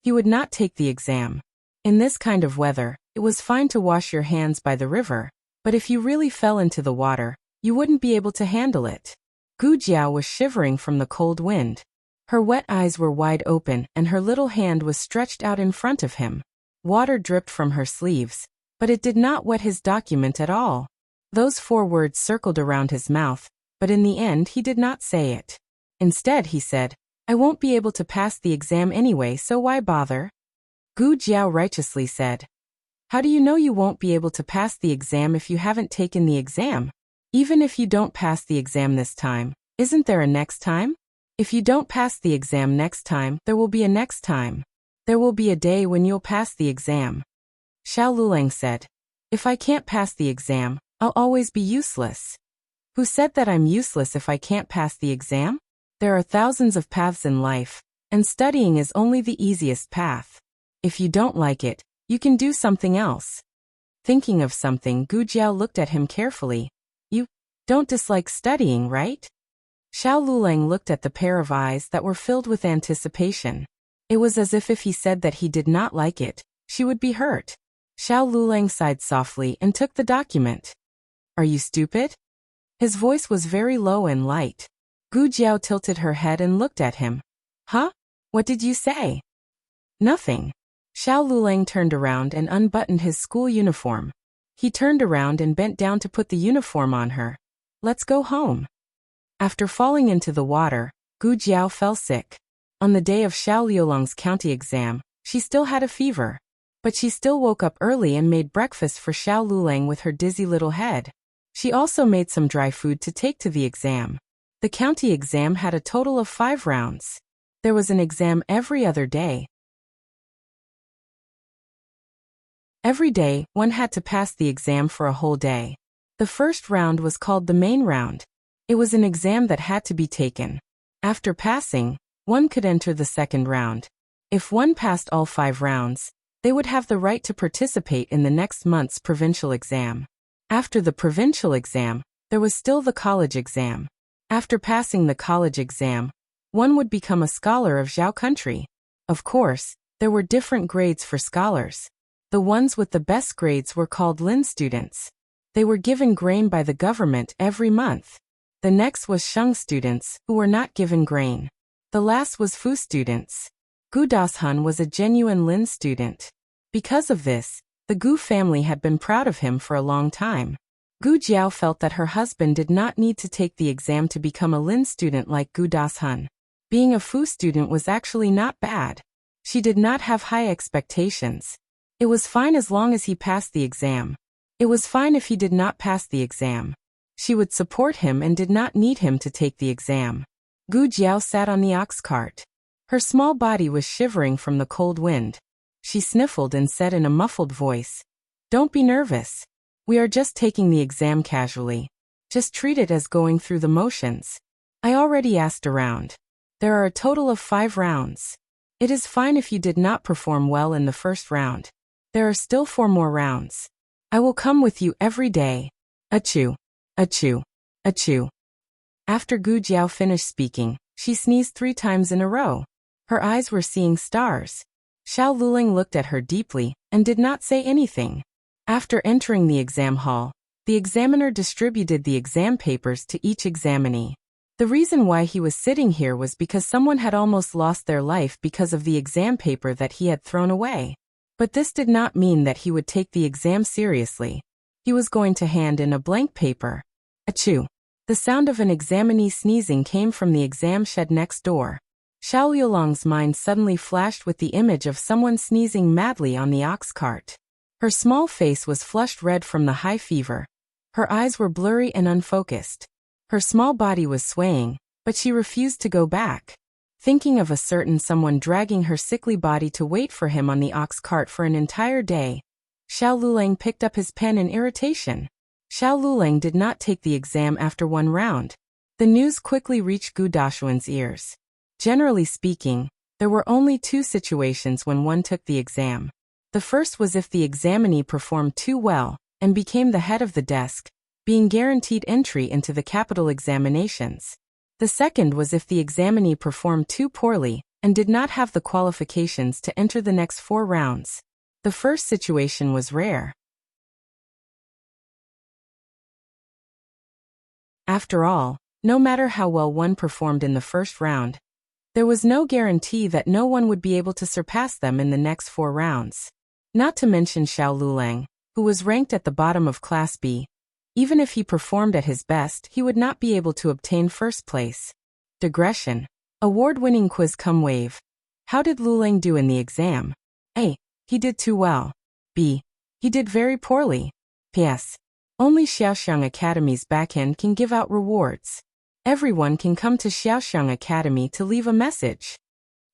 He would not take the exam. In this kind of weather, it was fine to wash your hands by the river, but if you really fell into the water, you wouldn't be able to handle it. Gu Jiao was shivering from the cold wind. Her wet eyes were wide open and her little hand was stretched out in front of him. Water dripped from her sleeves, but it did not wet his document at all. Those 4 words circled around his mouth, but in the end he did not say it. Instead he said, I won't be able to pass the exam anyway, so why bother? Gu Jiao righteously said, How do you know you won't be able to pass the exam if you haven't taken the exam? Even if you don't pass the exam this time, isn't there a next time? If you don't pass the exam next time, there will be a next time. There will be a day when you'll pass the exam. Xiao Luleng said, If I can't pass the exam, I'll always be useless. Who said that I'm useless if I can't pass the exam? There are thousands of paths in life, and studying is only the easiest path. If you don't like it, you can do something else. Thinking of something, Gu Jiao looked at him carefully. You don't dislike studying, right? Xiao Luleng looked at the pair of eyes that were filled with anticipation. It was as if he said that he did not like it, she would be hurt. Xiao Luleng sighed softly and took the document. Are you stupid? His voice was very low and light. Gu Jiao tilted her head and looked at him. Huh? What did you say? Nothing. Xiao Luleng turned around and unbuttoned his school uniform. He turned around and bent down to put the uniform on her. Let's go home. After falling into the water, Gu Jiao fell sick. On the day of Xiao Liulong's county exam, she still had a fever. But she still woke up early and made breakfast for Xiao Luleng with her dizzy little head. She also made some dry food to take to the exam. The county exam had a total of 5 rounds. There was an exam every other day. Every day, one had to pass the exam for a whole day. The first round was called the main round. It was an exam that had to be taken. After passing, one could enter the second round. If one passed all 5 rounds, they would have the right to participate in the next month's provincial exam. After the provincial exam, there was still the college exam. After passing the college exam, one would become a scholar of Zhao country. Of course, there were different grades for scholars. The ones with the best grades were called Lin students. They were given grain by the government every month. The next was Sheng students, who were not given grain. The last was Fu students. Gu Dashun was a genuine Lin student. Because of this, the Gu family had been proud of him for a long time. Gu Jiao felt that her husband did not need to take the exam to become a Lin student like Gu Dashun. Being a Fu student was actually not bad. She did not have high expectations. It was fine as long as he passed the exam. It was fine if he did not pass the exam. She would support him and did not need him to take the exam. Gu Jiao sat on the ox cart. Her small body was shivering from the cold wind. She sniffled and said in a muffled voice, "Don't be nervous. We are just taking the exam casually. Just treat it as going through the motions. I already asked around. There are a total of 5 rounds. It is fine if you did not perform well in the first round. There are still 4 more rounds. I will come with you every day. Achoo, achoo, achoo." After Gu Jiao finished speaking, she sneezed 3 times in a row. Her eyes were seeing stars. Xiao Luling looked at her deeply and did not say anything. After entering the exam hall, the examiner distributed the exam papers to each examinee. The reason why he was sitting here was because someone had almost lost their life because of the exam paper that he had thrown away. But this did not mean that he would take the exam seriously. He was going to hand in a blank paper. Achoo! The sound of an examinee sneezing came from the exam shed next door. Xiao Liulong's mind suddenly flashed with the image of someone sneezing madly on the ox cart. Her small face was flushed red from the high fever. Her eyes were blurry and unfocused. Her small body was swaying, but she refused to go back. Thinking of a certain someone dragging her sickly body to wait for him on the ox cart for an entire day, Xiao Lulang picked up his pen in irritation. Xiao Lulang did not take the exam after 1 round. The news quickly reached Gu Dashun's ears. Generally speaking, there were only 2 situations when one took the exam. The first was if the examinee performed too well and became the head of the desk, being guaranteed entry into the capital examinations. The second was if the examinee performed too poorly and did not have the qualifications to enter the next 4 rounds. The first situation was rare. After all, no matter how well one performed in the first round, there was no guarantee that no one would be able to surpass them in the next 4 rounds. Not to mention Xiao Lulang, who was ranked at the bottom of Class B. Even if he performed at his best, he would not be able to obtain first place. Digression. Award-winning quiz come wave. How did Lulang do in the exam? A. He did too well. B. He did very poorly. P.S. Only Xiaoxiang Academy's backend can give out rewards. Everyone can come to Xiaoxiang Academy to leave a message.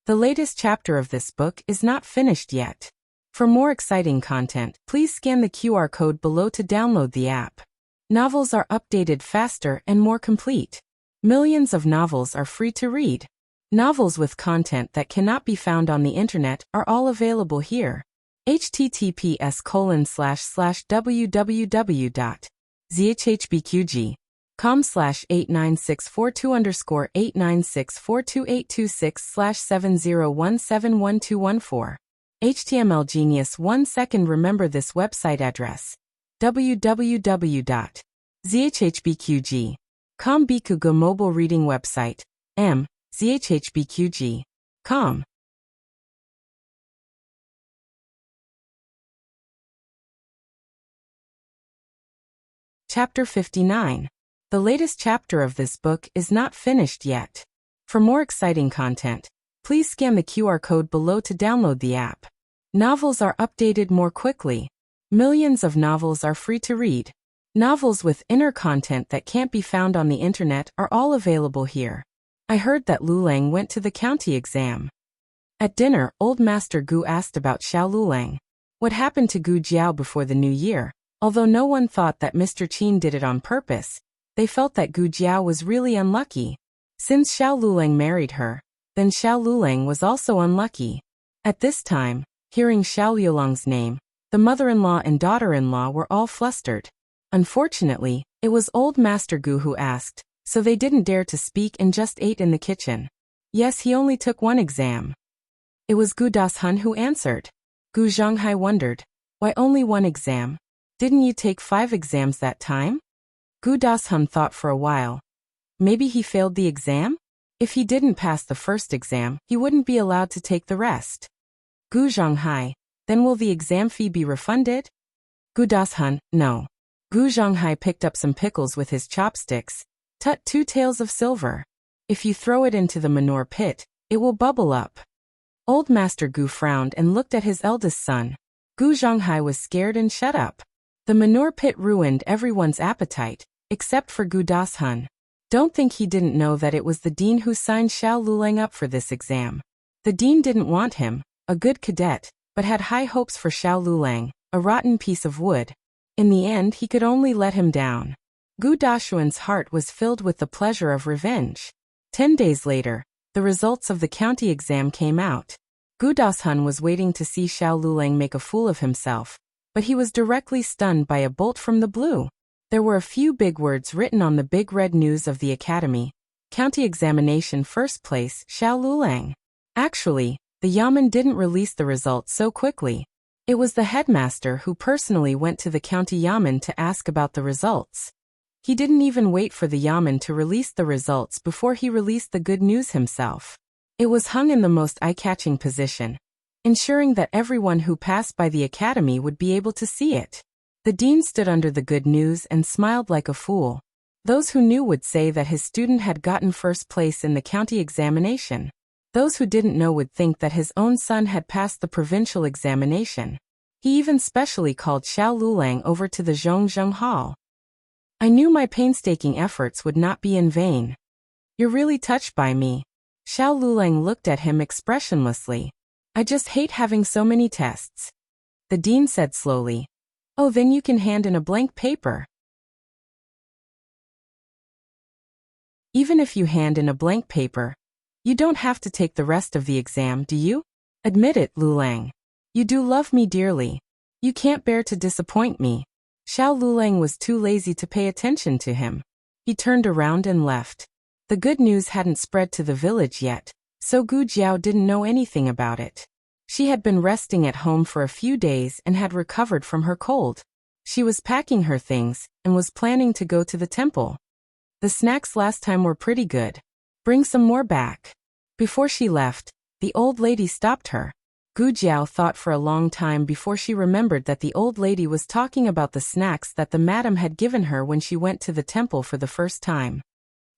The latest chapter of this book is not finished yet. For more exciting content, please scan the QR code below to download the app. Novels are updated faster and more complete. Millions of novels are free to read. Novels with content that cannot be found on the internet are all available here. https://www.zhhbqg.com/89642_8964286/7017114. HTML Genius 1 second. Remember this website address. www.zhhbqg.com Bikugo mobile reading website. zhhbqg.com. Chapter 59. The latest chapter of this book is not finished yet. For more exciting content, please scan the QR code below to download the app. Novels are updated more quickly. Millions of novels are free to read. Novels with inner content that can't be found on the internet are all available here. I heard that Lulang went to the county exam. At dinner, Old Master Gu asked about Xiao Lulang. What happened to Gu Jiao before the new year? Although no one thought that Mr. Qin did it on purpose, They felt that Gu Jiao was really unlucky. Since Xiao Lulang married her, then Xiao Lulang was also unlucky. At this time, hearing Xiao Liulang's name, the mother-in-law and daughter-in-law were all flustered. Unfortunately, it was old Master Gu who asked, so they didn't dare to speak and just ate in the kitchen. Yes, he only took one exam. It was Gu Dashun who answered. Gu Zhonghai wondered, why only one exam? Didn't you take 5 exams that time? Gu Dashun thought for a while. Maybe he failed the exam? If he didn't pass the first exam, he wouldn't be allowed to take the rest. Gu Zhonghai, then will the exam fee be refunded? Gu Dashun, no. Gu Zhonghai picked up some pickles with his chopsticks. Tut 2 taels of silver. If you throw it into the manure pit, it will bubble up. Old Master Gu frowned and looked at his eldest son. Gu Zhonghai was scared and shut up. The manure pit ruined everyone's appetite, except for Gu Dashun. Don't think he didn't know that it was the dean who signed Xiao Lulang up for this exam. The dean didn't want him, a good cadet, but had high hopes for Xiao Lulang, a rotten piece of wood. In the end, he could only let him down. Gu Dashuan's heart was filled with the pleasure of revenge. 10 days later, the results of the county exam came out. Gu Dashun was waiting to see Xiao Lulang make a fool of himself, but he was directly stunned by a bolt from the blue. There were a few big words written on the big red news of the academy. County examination first place, Xiao Lulang. Actually, the Yamen didn't release the results so quickly. It was the headmaster who personally went to the county Yamen to ask about the results. He didn't even wait for the Yamen to release the results before he released the good news himself. It was hung in the most eye-catching position, ensuring that everyone who passed by the academy would be able to see it. The dean stood under the good news and smiled like a fool. Those who knew would say that his student had gotten first place in the county examination. Those who didn't know would think that his own son had passed the provincial examination. He even specially called Xiao Lulang over to the Zhongzheng Hall. I knew my painstaking efforts would not be in vain. You're really touched by me. Xiao Lulang looked at him expressionlessly. I just hate having so many tests. The dean said slowly. Oh, then you can hand in a blank paper. Even if you hand in a blank paper, you don't have to take the rest of the exam, do you? Admit it, Lulang. You do love me dearly. You can't bear to disappoint me. Xiao Lulang was too lazy to pay attention to him. He turned around and left. The good news hadn't spread to the village yet, so Gu Jiao didn't know anything about it. She had been resting at home for a few days and had recovered from her cold. She was packing her things and was planning to go to the temple. The snacks last time were pretty good. Bring some more back. Before she left, the old lady stopped her. Gu Jiao thought for a long time before she remembered that the old lady was talking about the snacks that the madam had given her when she went to the temple for the first time.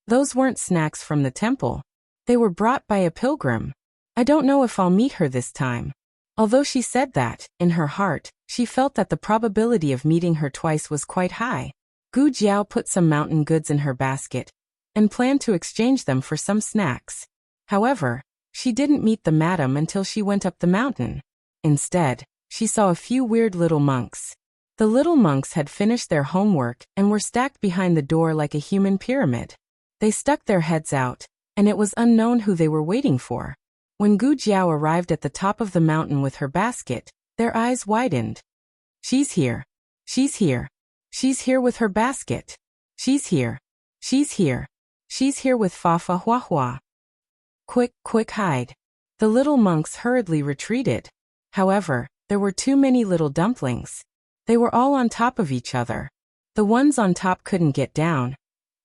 Those weren't snacks from the temple. They were brought by a pilgrim. I don't know if I'll meet her this time. Although she said that, in her heart, she felt that the probability of meeting her twice was quite high. Gu Jiao put some mountain goods in her basket and planned to exchange them for some snacks. However, she didn't meet the madam until she went up the mountain. Instead, she saw a few weird little monks. The little monks had finished their homework and were stacked behind the door like a human pyramid. They stuck their heads out, and it was unknown who they were waiting for. When Gu Jiao arrived at the top of the mountain with her basket, their eyes widened. She's here. She's here. She's here with her basket. She's here. She's here. She's here with Fa Fa Hua Hua. Quick, quick, hide. The little monks hurriedly retreated. However, there were too many little dumplings. They were all on top of each other. The ones on top couldn't get down,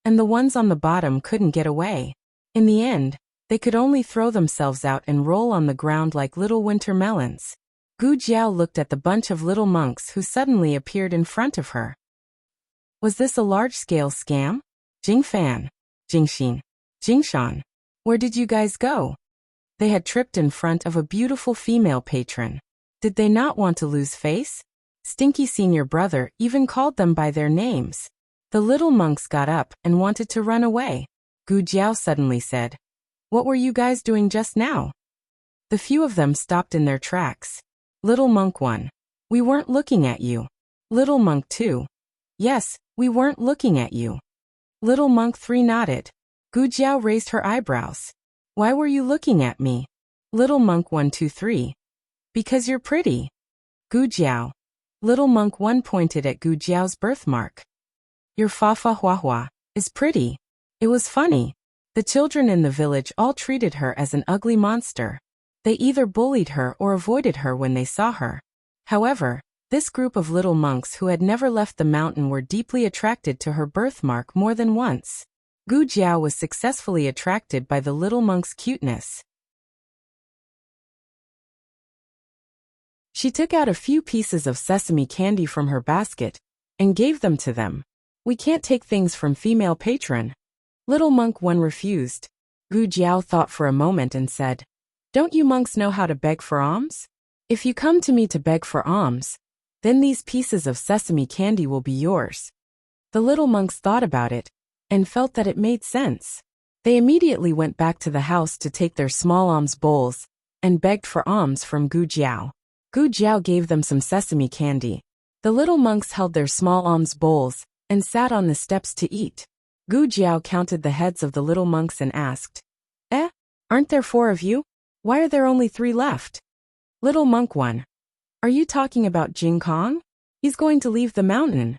and the ones on the bottom couldn't get away. In the end, they could only throw themselves out and roll on the ground like little winter melons. Gu Jiao looked at the bunch of little monks who suddenly appeared in front of her. Was this a large-scale scam? Jingfan, Jingxin, Jingshan, where did you guys go? They had tripped in front of a beautiful female patron. Did they not want to lose face? Stinky senior brother even called them by their names. The little monks got up and wanted to run away. Gu Jiao suddenly said, "What were you guys doing just now?" The few of them stopped in their tracks. Little monk 1. We weren't looking at you. Little monk 2. Yes, we weren't looking at you. Little Monk 3 nodded. Gu Jiao raised her eyebrows. Why were you looking at me? Little Monk 1 2 3. Because you're pretty. Gu Jiao. Little Monk 1 pointed at Gu Jiao's birthmark. Your Fa Fa Hua Hua is pretty. It was funny. The children in the village all treated her as an ugly monster. They either bullied her or avoided her when they saw her. However, this group of little monks who had never left the mountain were deeply attracted to her birthmark more than once. Gu Jiao was successfully attracted by the little monk's cuteness. She took out a few pieces of sesame candy from her basket and gave them to them. We can't take things from female patron. Little Monk 1 refused. Gu Jiao thought for a moment and said, Don't you monks know how to beg for alms? If you come to me to beg for alms, then these pieces of sesame candy will be yours. The little monks thought about it and felt that it made sense. They immediately went back to the house to take their small alms bowls and begged for alms from Gu Jiao. Gu Jiao gave them some sesame candy. The little monks held their small alms bowls and sat on the steps to eat. Gu Jiao counted the heads of the little monks and asked, Aren't there 4 of you? Why are there only 3 left? Little Monk 1. Are you talking about Jing Kong? He's going to leave the mountain.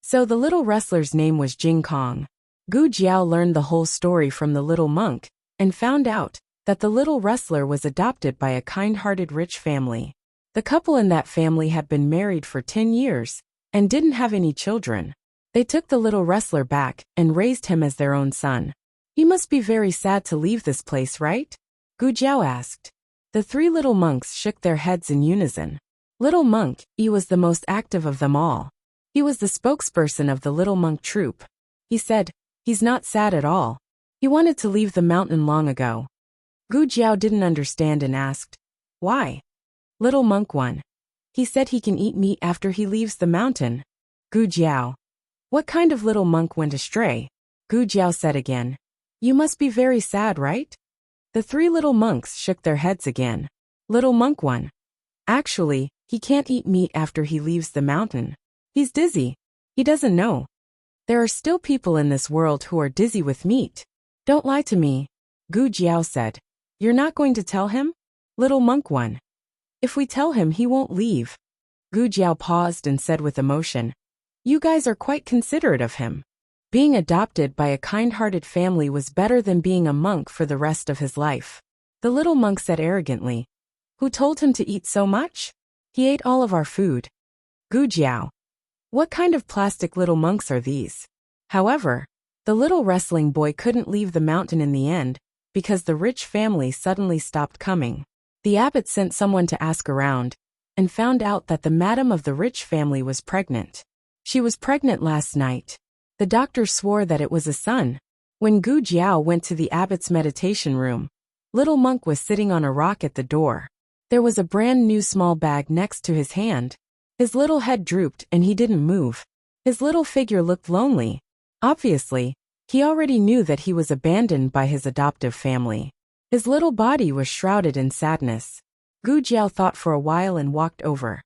So the little wrestler's name was Jing Kong. Gu Jiao learned the whole story from the little monk and found out that the little wrestler was adopted by a kind-hearted rich family. The couple in that family had been married for 10 years and didn't have any children. They took the little wrestler back and raised him as their own son. He must be very sad to leave this place, right? Gu Jiao asked. The 3 little monks shook their heads in unison. Little Monk E was the most active of them all. He was the spokesperson of the little monk troop. He said, He's not sad at all. He wanted to leave the mountain long ago. Gu Jiao didn't understand and asked, Why? Little Monk 1. He said he can eat meat after he leaves the mountain. Gu Jiao. What kind of little monk went astray? Gu Jiao said again. You must be very sad, right? The 3 little monks shook their heads again. Little Monk 1. Actually, he can't eat meat after he leaves the mountain. He's dizzy. He doesn't know. There are still people in this world who are dizzy with meat. Don't lie to me. Gu Jiao said. You're not going to tell him? Little Monk 1. If we tell him, he won't leave. Gu Jiao paused and said with emotion. You guys are quite considerate of him. Being adopted by a kind-hearted family was better than being a monk for the rest of his life. The little monk said arrogantly. Who told him to eat so much? He ate all of our food. Gu Jiao. What kind of plastic little monks are these? However, the little wrestling boy couldn't leave the mountain in the end because the rich family suddenly stopped coming. The abbot sent someone to ask around and found out that the madam of the rich family was pregnant. She was pregnant last night. The doctor swore that it was a son. When Gu Jiao went to the abbot's meditation room, little monk was sitting on a rock at the door. There was a brand new small bag next to his hand. His little head drooped and he didn't move. His little figure looked lonely. Obviously, he already knew that he was abandoned by his adoptive family. His little body was shrouded in sadness. Gu Jiao thought for a while and walked over.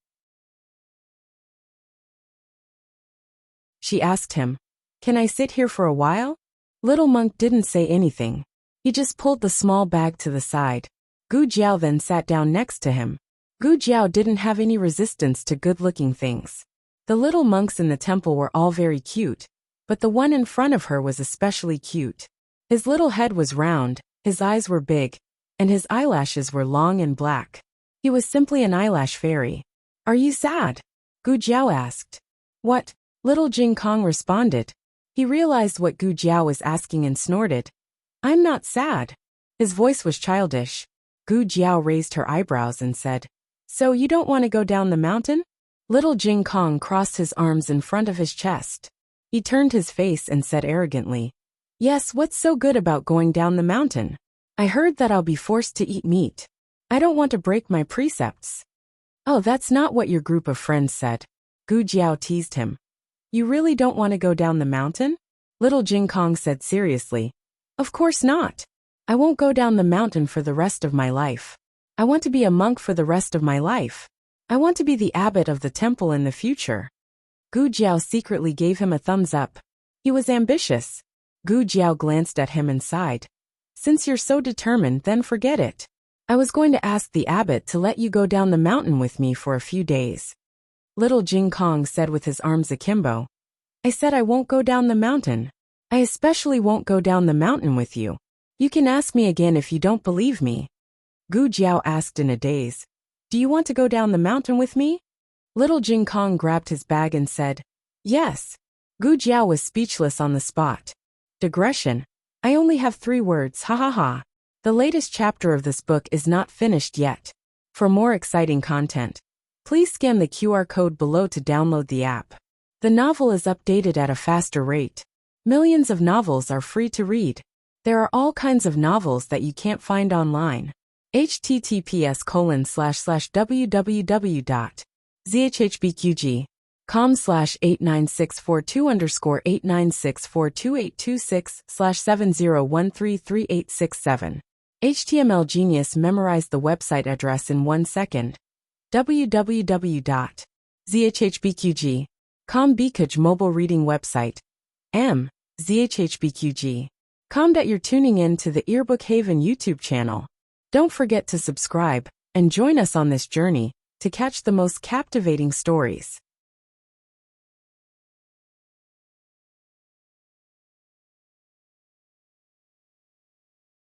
She asked him, Can I sit here for a while? Little monk didn't say anything. He just pulled the small bag to the side. Gu Jiao then sat down next to him. Gu Jiao didn't have any resistance to good-looking things. The little monks in the temple were all very cute, but the one in front of her was especially cute. His little head was round, his eyes were big, and his eyelashes were long and black. He was simply an eyelash fairy. Are you sad? Gu Jiao asked. What? Little Jing Kong responded. He realized what Gu Jiao was asking and snorted. I'm not sad. His voice was childish. Gu Jiao raised her eyebrows and said, So you don't want to go down the mountain? Little Jing Kong crossed his arms in front of his chest. He turned his face and said arrogantly, Yes, what's so good about going down the mountain? I heard that I'll be forced to eat meat. I don't want to break my precepts. Oh, that's not what your group of friends said. Gu Jiao teased him. You really don't want to go down the mountain? Little Jing Kong said seriously. Of course not. I won't go down the mountain for the rest of my life. I want to be a monk for the rest of my life. I want to be the abbot of the temple in the future. Gu Jiao secretly gave him a thumbs up. He was ambitious. Gu Jiao glanced at him and sighed. Since you're so determined, then forget it. I was going to ask the abbot to let you go down the mountain with me for a few days. Little Jing Kong said with his arms akimbo. I said I won't go down the mountain. I especially won't go down the mountain with you. You can ask me again if you don't believe me. Gu Jiao asked in a daze. Do you want to go down the mountain with me? Little Jing Kong grabbed his bag and said, yes. Gu Jiao was speechless on the spot. Digression. I only have 3 words, ha ha ha. The latest chapter of this book is not finished yet. For more exciting content, please scan the QR code below to download the app. The novel is updated at a faster rate. Millions of novels are free to read. There are all kinds of novels that you can't find online. https://www.zhbqg.com/89642_89642826/70133867. HTML Genius memorized the website address in 1 second. www.zhbqg.com Bkj mobile reading website. zhbqg. Com that you're tuning in to the Earbook Haven YouTube channel. Don't forget to subscribe and join us on this journey to catch the most captivating stories.